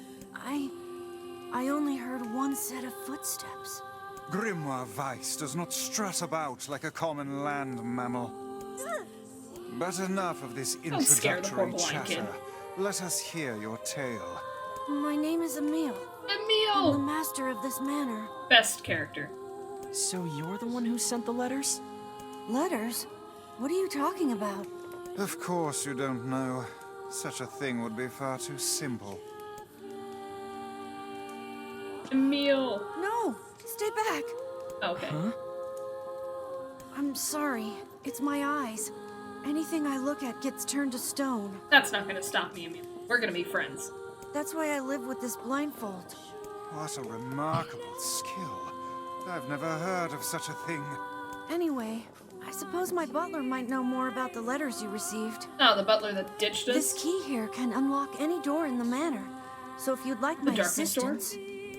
I only heard one set of footsteps. Grimoire Weiss does not strut about like a common land mammal. But enough of this Don't scare the poor introductory blind kid. chatter. Let us hear your tale. My name is Emile. Emile! I'm the master of this manor. Best character. So you're the one who sent the letters? Letters? What are you talking about? Of course you don't know. Such a thing would be far too simple. Emile! No! Stay back! Okay. Huh? I'm sorry. It's my eyes. Anything I look at gets turned to stone. That's not gonna stop me, Emile. We're gonna be friends. That's why I live with this blindfold. What a remarkable skill. I've never heard of such a thing. Anyway, I suppose my butler might know more about the letters you received. Oh, the butler that ditched us? This key here can unlock any door in the manor. So if you'd like my darkness door? assistance...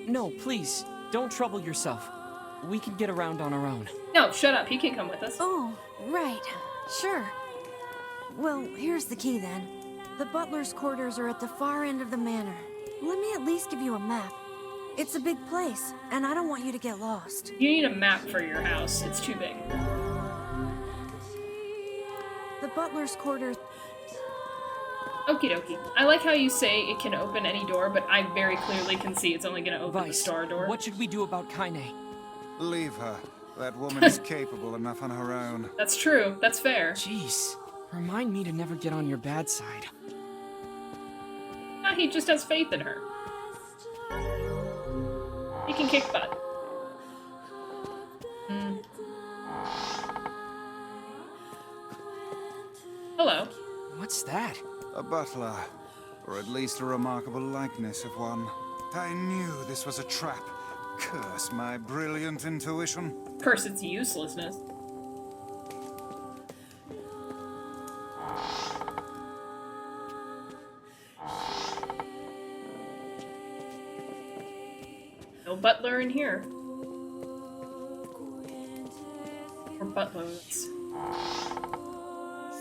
No, please. Don't trouble yourself. We can get around on our own. No, shut up. He can come with us. Oh, right. Sure. Well, here's the key then. The butler's quarters are at the far end of the manor. Let me at least give you a map. It's a big place, and I don't want you to get lost. You need a map for your house. It's too big. The butler's quarters... Okie dokie. I like how you say it can open any door, but I very clearly can see it's only gonna open the Vice, star door. what should we do about Kaine? Leave her. That woman is capable enough on her own. That's true. That's fair. Jeez. Remind me to never get on your bad side. Ah, he just has faith in her. He can kick butt. Hello. What's that? A butler. Or at least a remarkable likeness of one. I knew this was a trap. Curse my brilliant intuition. Curse its uselessness. No butler in here. Or butlers.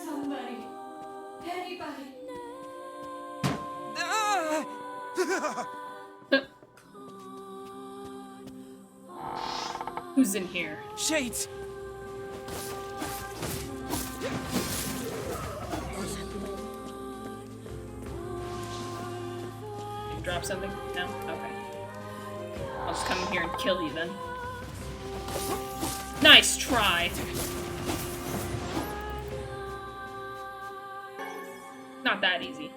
Somebody. Anybody. Who's in here? Shades! Did you drop something? No? Okay. I'll just come in here and kill you then. Nice try! Not that easy.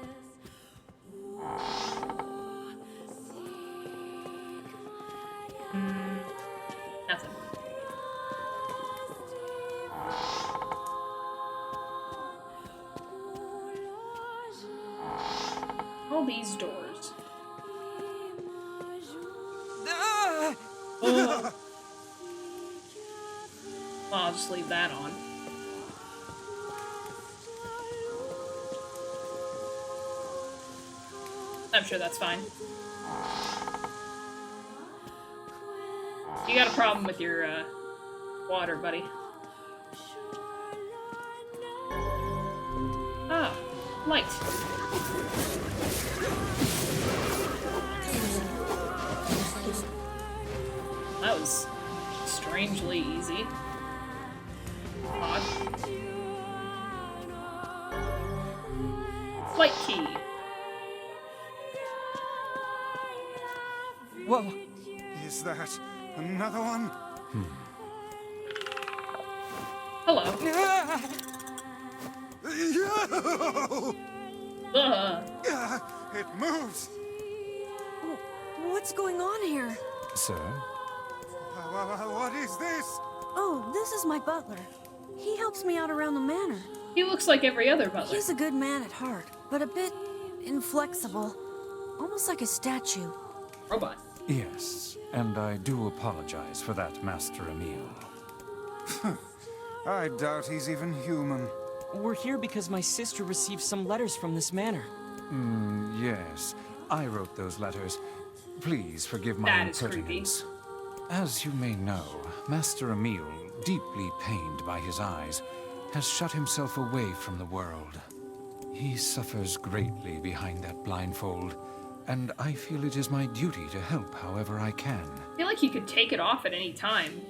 Nothing. All these doors. Oh. Well, I'll just leave that on. I'm sure that's fine. You got a problem with your, water, buddy. Ah, light. That was strangely easy. Odd. Light key. Whoa. is that? Another one? Hello. It moves! What's going on here? Sir? What is this? Oh, this is my butler. He helps me out around the manor. He looks like every other butler. He's a good man at heart, but a bit inflexible. Almost like a statue. Robot. Yes, and I do apologize for that, Master Emil. I doubt he's even human. We're here because my sister received some letters from this manor. Yes, I wrote those letters. Please forgive my That is impertinence. As you may know, Master Emil, deeply pained by his eyes, has shut himself away from the world. He suffers greatly behind that blindfold, and I feel it is my duty to help however I can. I feel like he could take it off at any time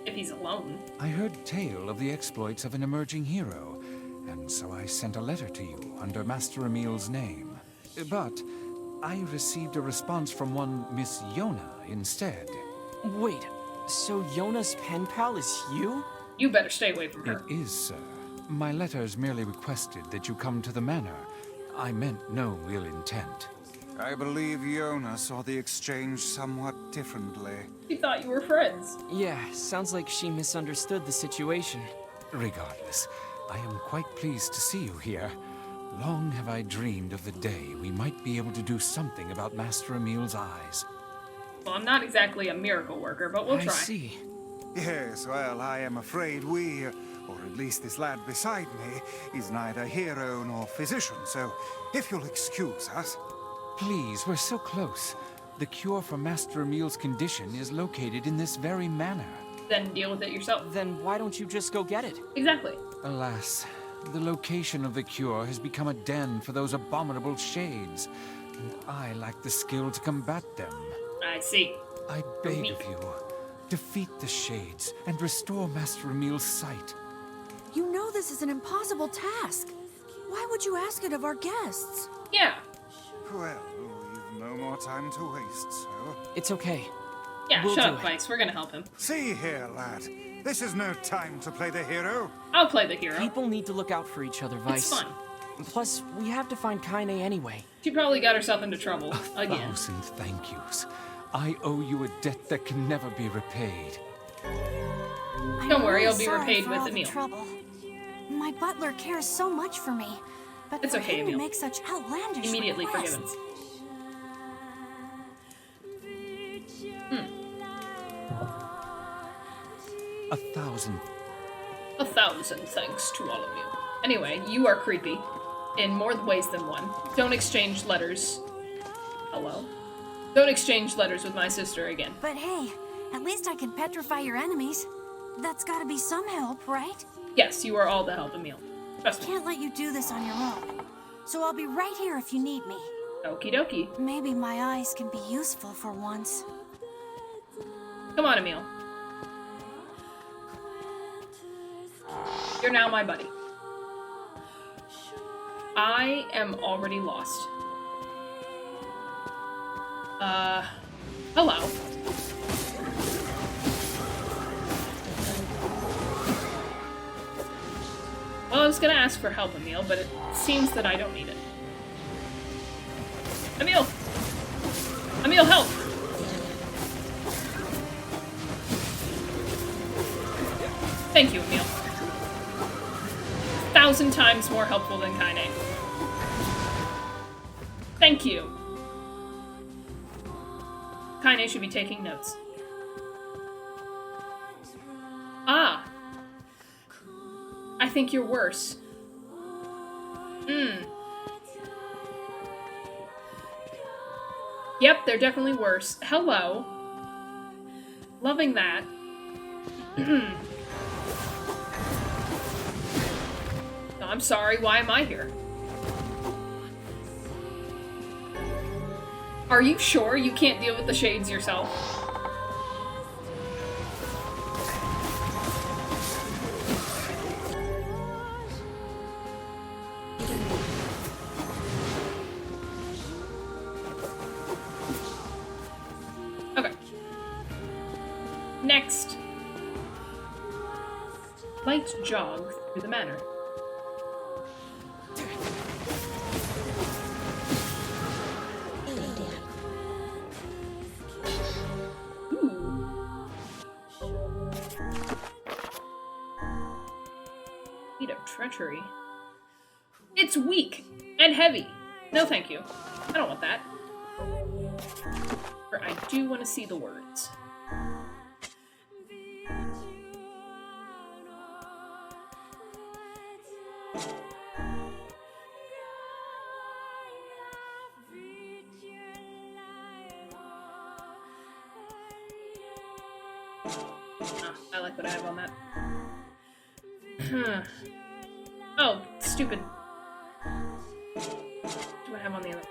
if he's alone. I heard tale of the exploits of an emerging hero, and so I sent a letter to you under Master Emil's name. But I received a response from one Miss Yona instead. Wait, so Yona's pen pal is you? You better stay away from her. It is, sir. My letters merely requested that you come to the manor. I meant no ill intent. I believe Yona saw the exchange somewhat differently. She thought you were friends. Yeah, sounds like she misunderstood the situation. Regardless, I am quite pleased to see you here. Long have I dreamed of the day we might be able to do something about Master Emil's eyes. Well, I'm not exactly a miracle worker, but we'll try. I see. Yes, well, I am afraid we, or at least this lad beside me, is neither hero nor physician, so if you'll excuse us. Please, we're so close. The cure for Master Emil's condition is located in this very manor. Then deal with it yourself. Then why don't you just go get it? Exactly. Alas, the location of the cure has become a den for those abominable shades, and I lack the skill to combat them. I see. I beg of you, defeat the shades and restore Master Emil's sight. You know this is an impossible task. Why would you ask it of our guests? Yeah. Well, we've no more time to waste, so... It's okay. Yeah, We'll shut do up, it. Vice. We're gonna help him. See here, lad. This is no time to play the hero. I'll play the hero. People need to look out for each other, Vice. It's fun. Plus, we have to find Kaine anyway. She probably got herself into trouble again. 1,000 thank yous. I owe you a debt that can never be repaid. Don't worry, I'm I'll be sorry repaid for with all the Emil. trouble. My butler cares so much for me, but It's for okay, him to Emil. make such outlandish Immediately forgiven. requests. A thousand 1,000 thanks to all of you. Anyway, you are creepy. In more ways than one. Don't exchange letters. Hello? Don't exchange letters with my sister again. But hey, at least I can petrify your enemies. That's gotta be some help, right? Yes, you are all the help, Emil. Trust me. Can't let you do this on your own. So I'll be right here if you need me. Okie dokie. Maybe my eyes can be useful for once. Come on, Emil. You're now my buddy. I am already lost. Hello. Well, I was gonna ask for help, Emil, but it seems that I don't need it. Emil! Emil, help! Thank you, Emil. 1,000 times more helpful than Kaine. Thank you. Kaine should be taking notes. Ah. I think you're worse. Yep, they're definitely worse. Hello. Loving that. I'm sorry, why am I here? Are you sure you can't deal with the shades yourself? Okay. Next. Light jog through the manor. Feat of treachery. It's weak and heavy. No, thank you. I don't want that. Or I do want to see the words. I like what I have on that. Oh, stupid. What do I have on the other?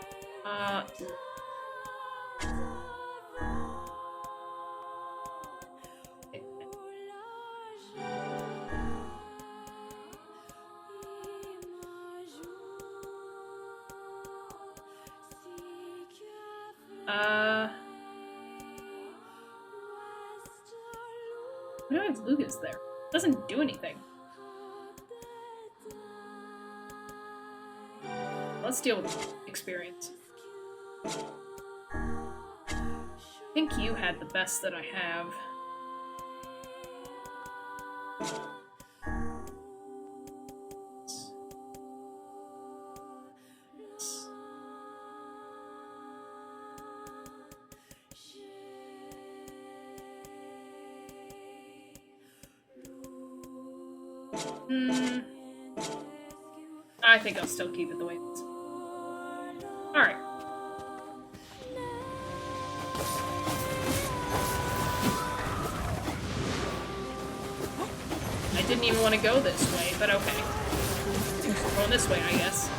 Why do I have Lucas there? Doesn't do anything. Let's deal with experience. I think you had the best that I have. I think I'll still keep it the way it is. Alright. I didn't even want to go this way, but okay. Going this way, I guess.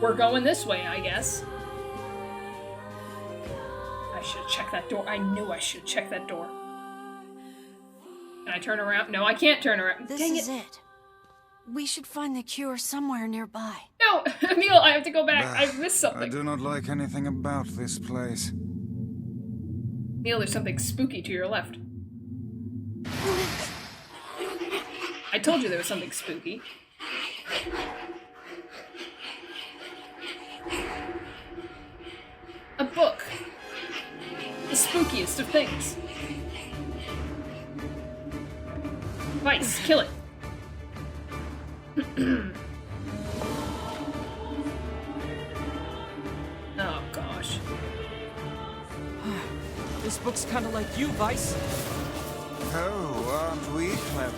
We're going this way, I guess. I should have checked that door. I knew I should check that door. Can I turn around? No, I can't turn around. This Dang is it. it. We should find the cure somewhere nearby. No, Emil, I have to go back. I missed something. I do not like anything about this place. Neil, there's something spooky to your left. I told you there was something spooky. A book. The spookiest of things. Vice, kill it. Oh gosh. This book's kind of like you, Vice. Oh, aren't we clever?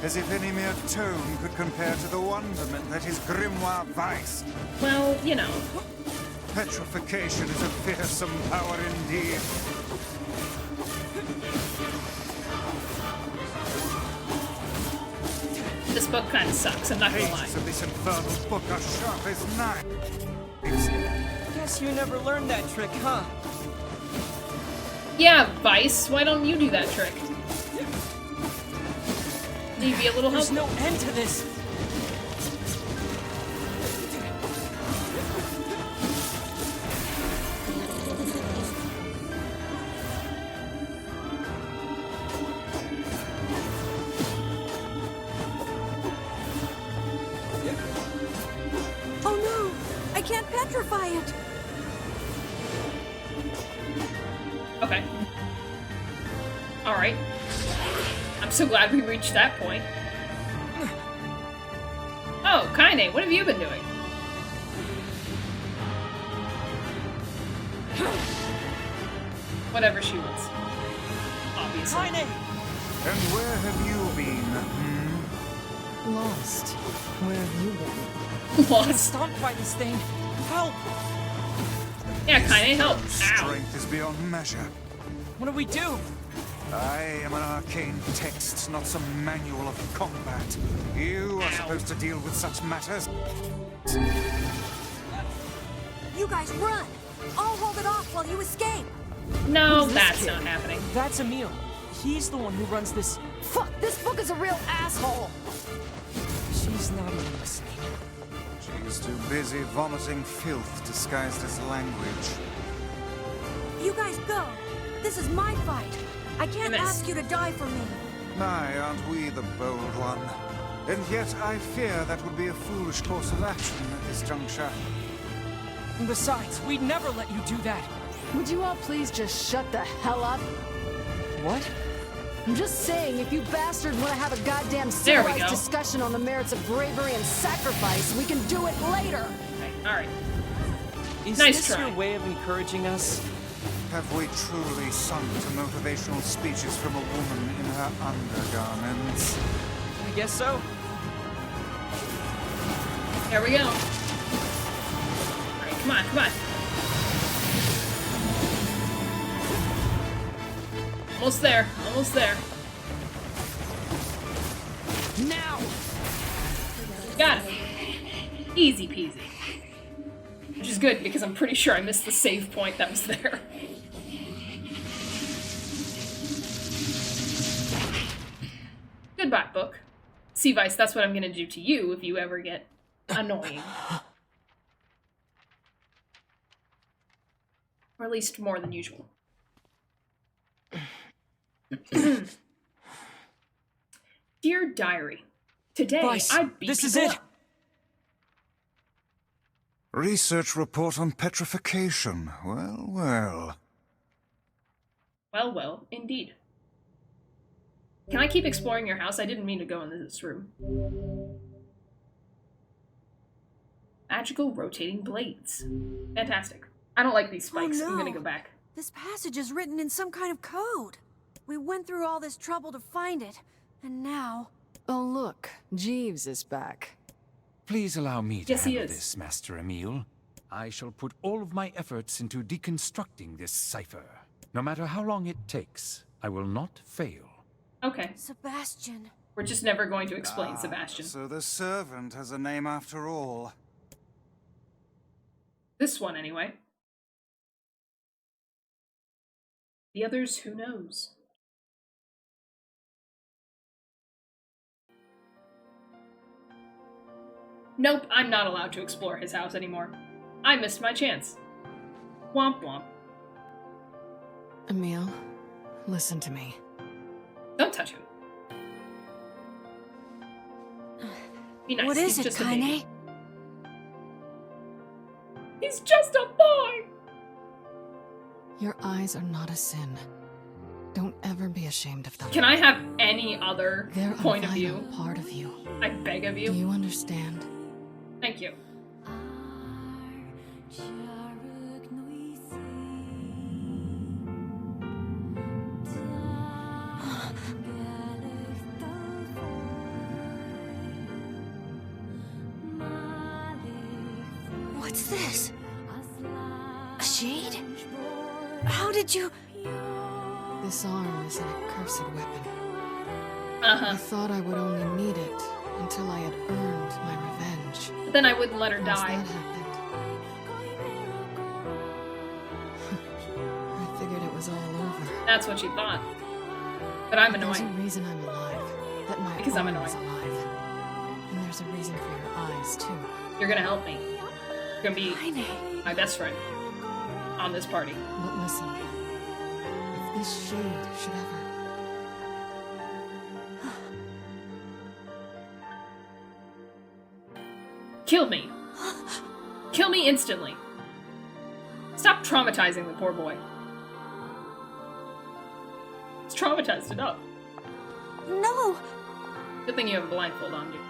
As if any mere tome could compare to the wonderment that is Grimoire Vice. Well, you know. Petrification is a fearsome power indeed. This book kind of sucks, I'm not gonna lie. Pages of this infernal book are sharp as knives. Guess you never learned that trick, huh? Yeah, Vice, why don't you do that trick? Need be a little help? There's no end to this. Oh no! I can't petrify it! Okay. Alright. I'm so glad we reached that point. Oh, Kaine, what have you been doing? Whatever she wants. Obviously. Kaine! And where have you been? Lost. Where have you been? Lost. Stomped by this thing. Help! Yeah, Kaine, help. Ow. Strength is beyond measure. What do we do? I am an arcane text, not some manual of combat. You are supposed to deal with such matters. You guys run! I'll hold it off while you escape! No, Who's this that's kid? not happening. That's Emil. He's the one who runs this. Fuck, this book is a real asshole! She's not even listening. She's too busy vomiting filth disguised as language. You guys go. This is my fight. I can't ask you to die for me. My, aren't we the bold one? And yet I fear that would be a foolish course of action at this juncture. And besides, we'd never let you do that. Would you all please just shut the hell up? What? I'm just saying, if you bastards want to have a goddamn There we civilized go. discussion on the merits of bravery and sacrifice, we can do it later. Alright. Is Nice this try. your way of encouraging us? Have we truly sung to motivational speeches from a woman in her undergarments? I guess so. There we go. Alright, come on, come on. Almost there, almost there. Now! Got it. Easy peasy. Which is good, because I'm pretty sure I missed the save point that was there. Goodbye, book. Sea Vice, that's what I'm gonna do to you if you ever get annoying. Or at least more than usual. Dear Diary, today Vice, I beat this is people it. up. Research report on petrification. Well, well. Well, well, indeed. Can I keep exploring your house? I didn't mean to go in this room. Magical rotating blades. Fantastic. I don't like these spikes. Oh, no. I'm gonna go back. This passage is written in some kind of code. We went through all this trouble to find it, and now... Oh look, Jeeves is back. Please allow me to Yes, he handle is. this, Master Emile. I shall put all of my efforts into deconstructing this cipher. No matter how long it takes, I will not fail. Okay. Sebastian. We're just never going to explain Sebastian. So the servant has a name after all. This one, anyway. The others, who knows? Nope, I'm not allowed to explore his house anymore. I missed my chance. Womp womp. Emile, listen to me. Don't touch him. Be nice. What is He's it, just a baby. Kaine? He's just a boy! Your eyes are not a sin. Don't ever be ashamed of them. Can I have any other They're point a of vital view? part of you. I beg of you. Do you understand? Thank you. What's this? A shade? How did you... This arm is an accursed weapon. Uh-huh. I thought I would only need it until I had earned my revenge. But then I wouldn't let her Once die. that happened, I figured it was all over. That's what she thought. But I'm There's a annoying. reason I'm alive. That my Because I'm arm is annoying. alive. And there's a reason for your eyes, too. You're gonna help me. You're gonna be my best friend on this party. But listen, if this shade should ever... Kill me. Kill me instantly. Stop traumatizing the poor boy. He's traumatized enough. No! Good thing you have a blindfold on, dude.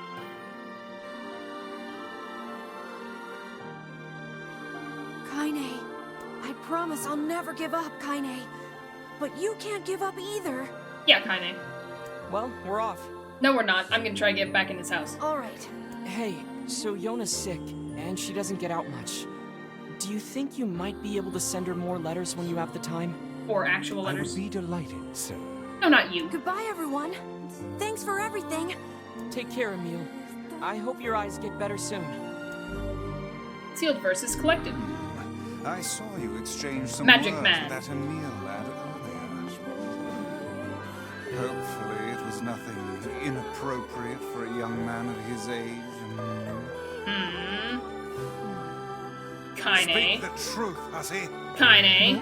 Kaine, I promise I'll never give up, Kaine. But you can't give up either. Yeah, Kaine. Well, we're off. No, we're not. I'm gonna try to get back in his house. All right. Hey, so Yona's sick, and she doesn't get out much. Do you think you might be able to send her more letters when you have the time? Or actual I letters. would be delighted, sir. No, not you. Goodbye, everyone. Thanks for everything. Take care, Emile. I hope your eyes get better soon. Sealed verses collected. I saw you exchange some Magic words man. with that Emile lad earlier. Hopefully it was nothing inappropriate for a young man of his age. Hmm. Kaine. Speak the truth, hussy. Kaine.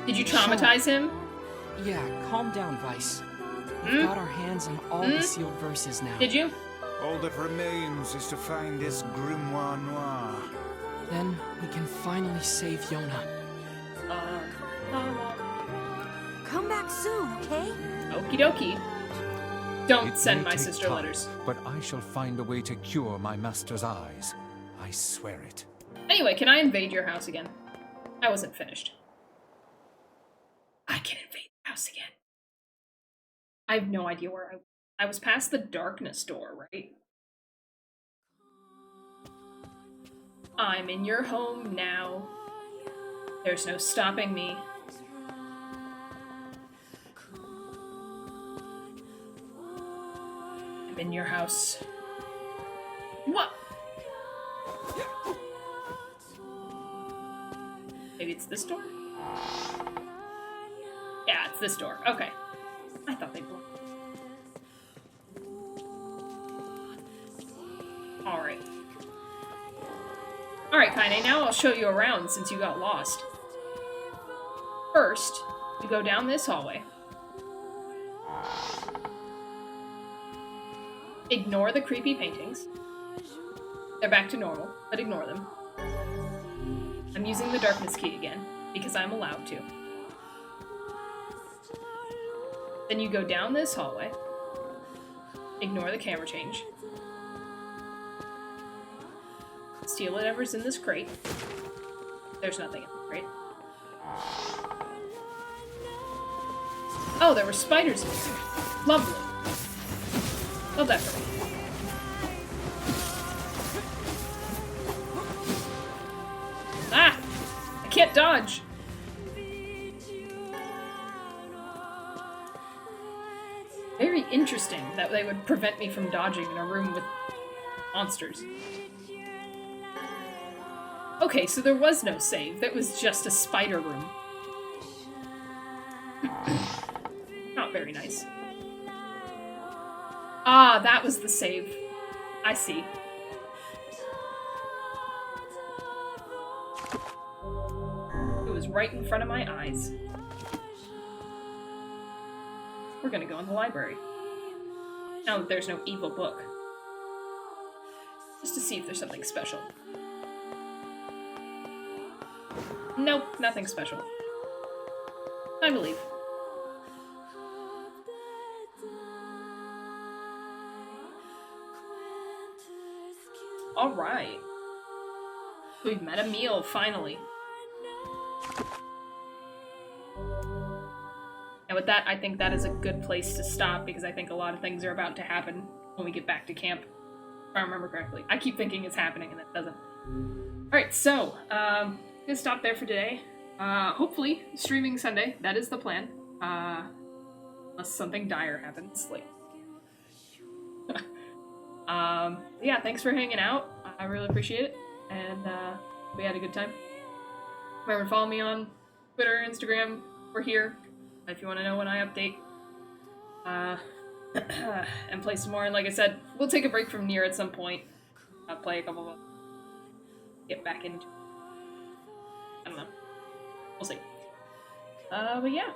Did you traumatize him? Yeah, calm down, Vice. We've got our hands on all the sealed verses now. Did you? All that remains is to find his grimoire noir. Then we can finally save Yona. Come back soon, okay? Okie dokie. Don't It send may my take sister time, letters. But I shall find a way to cure my master's eyes. I swear it. Anyway, can I invade your house again? I wasn't finished. I can invade the house again. I have no idea where I was past the darkness door, right? I'm in your home now. There's no stopping me. I'm in your house. What? Maybe it's this door? Yeah, it's this door. Okay. I thought they blew. Alright. Alright, Kaine, now I'll show you around since you got lost. First, you go down this hallway. Ignore the creepy paintings. They're back to normal, but ignore them. I'm using the darkness key again, because I'm allowed to. Then you go down this hallway. Ignore the camera change. Steal whatever's in this crate. There's nothing in the crate. Oh, there were spiders in here. Lovely. Love that for me. Ah! I can't dodge! Very interesting that they would prevent me from dodging in a room with monsters. Okay, so there was no save. That was just a spider room. Not very nice. Ah, that was the save. I see. It was right in front of my eyes. We're gonna go in the library. Now that there's no evil book. Just to see if there's something special. Nope, nothing special. Time to leave. Alright. We've met Emil, finally. And with that, I think that is a good place to stop, because I think a lot of things are about to happen when we get back to camp. If I remember correctly. I keep thinking it's happening, and it doesn't. Alright, so, I'm gonna stop there for today. Hopefully, streaming Sunday. That is the plan. Unless something dire happens, like... yeah, thanks for hanging out. I really appreciate it, and we had a good time. Remember to follow me on Twitter, Instagram. We're here if you want to know when I update. And play some more. And like I said, we'll take a break from NieR at some point. Play a couple of... Get back into... I don't know. We'll see. But yeah.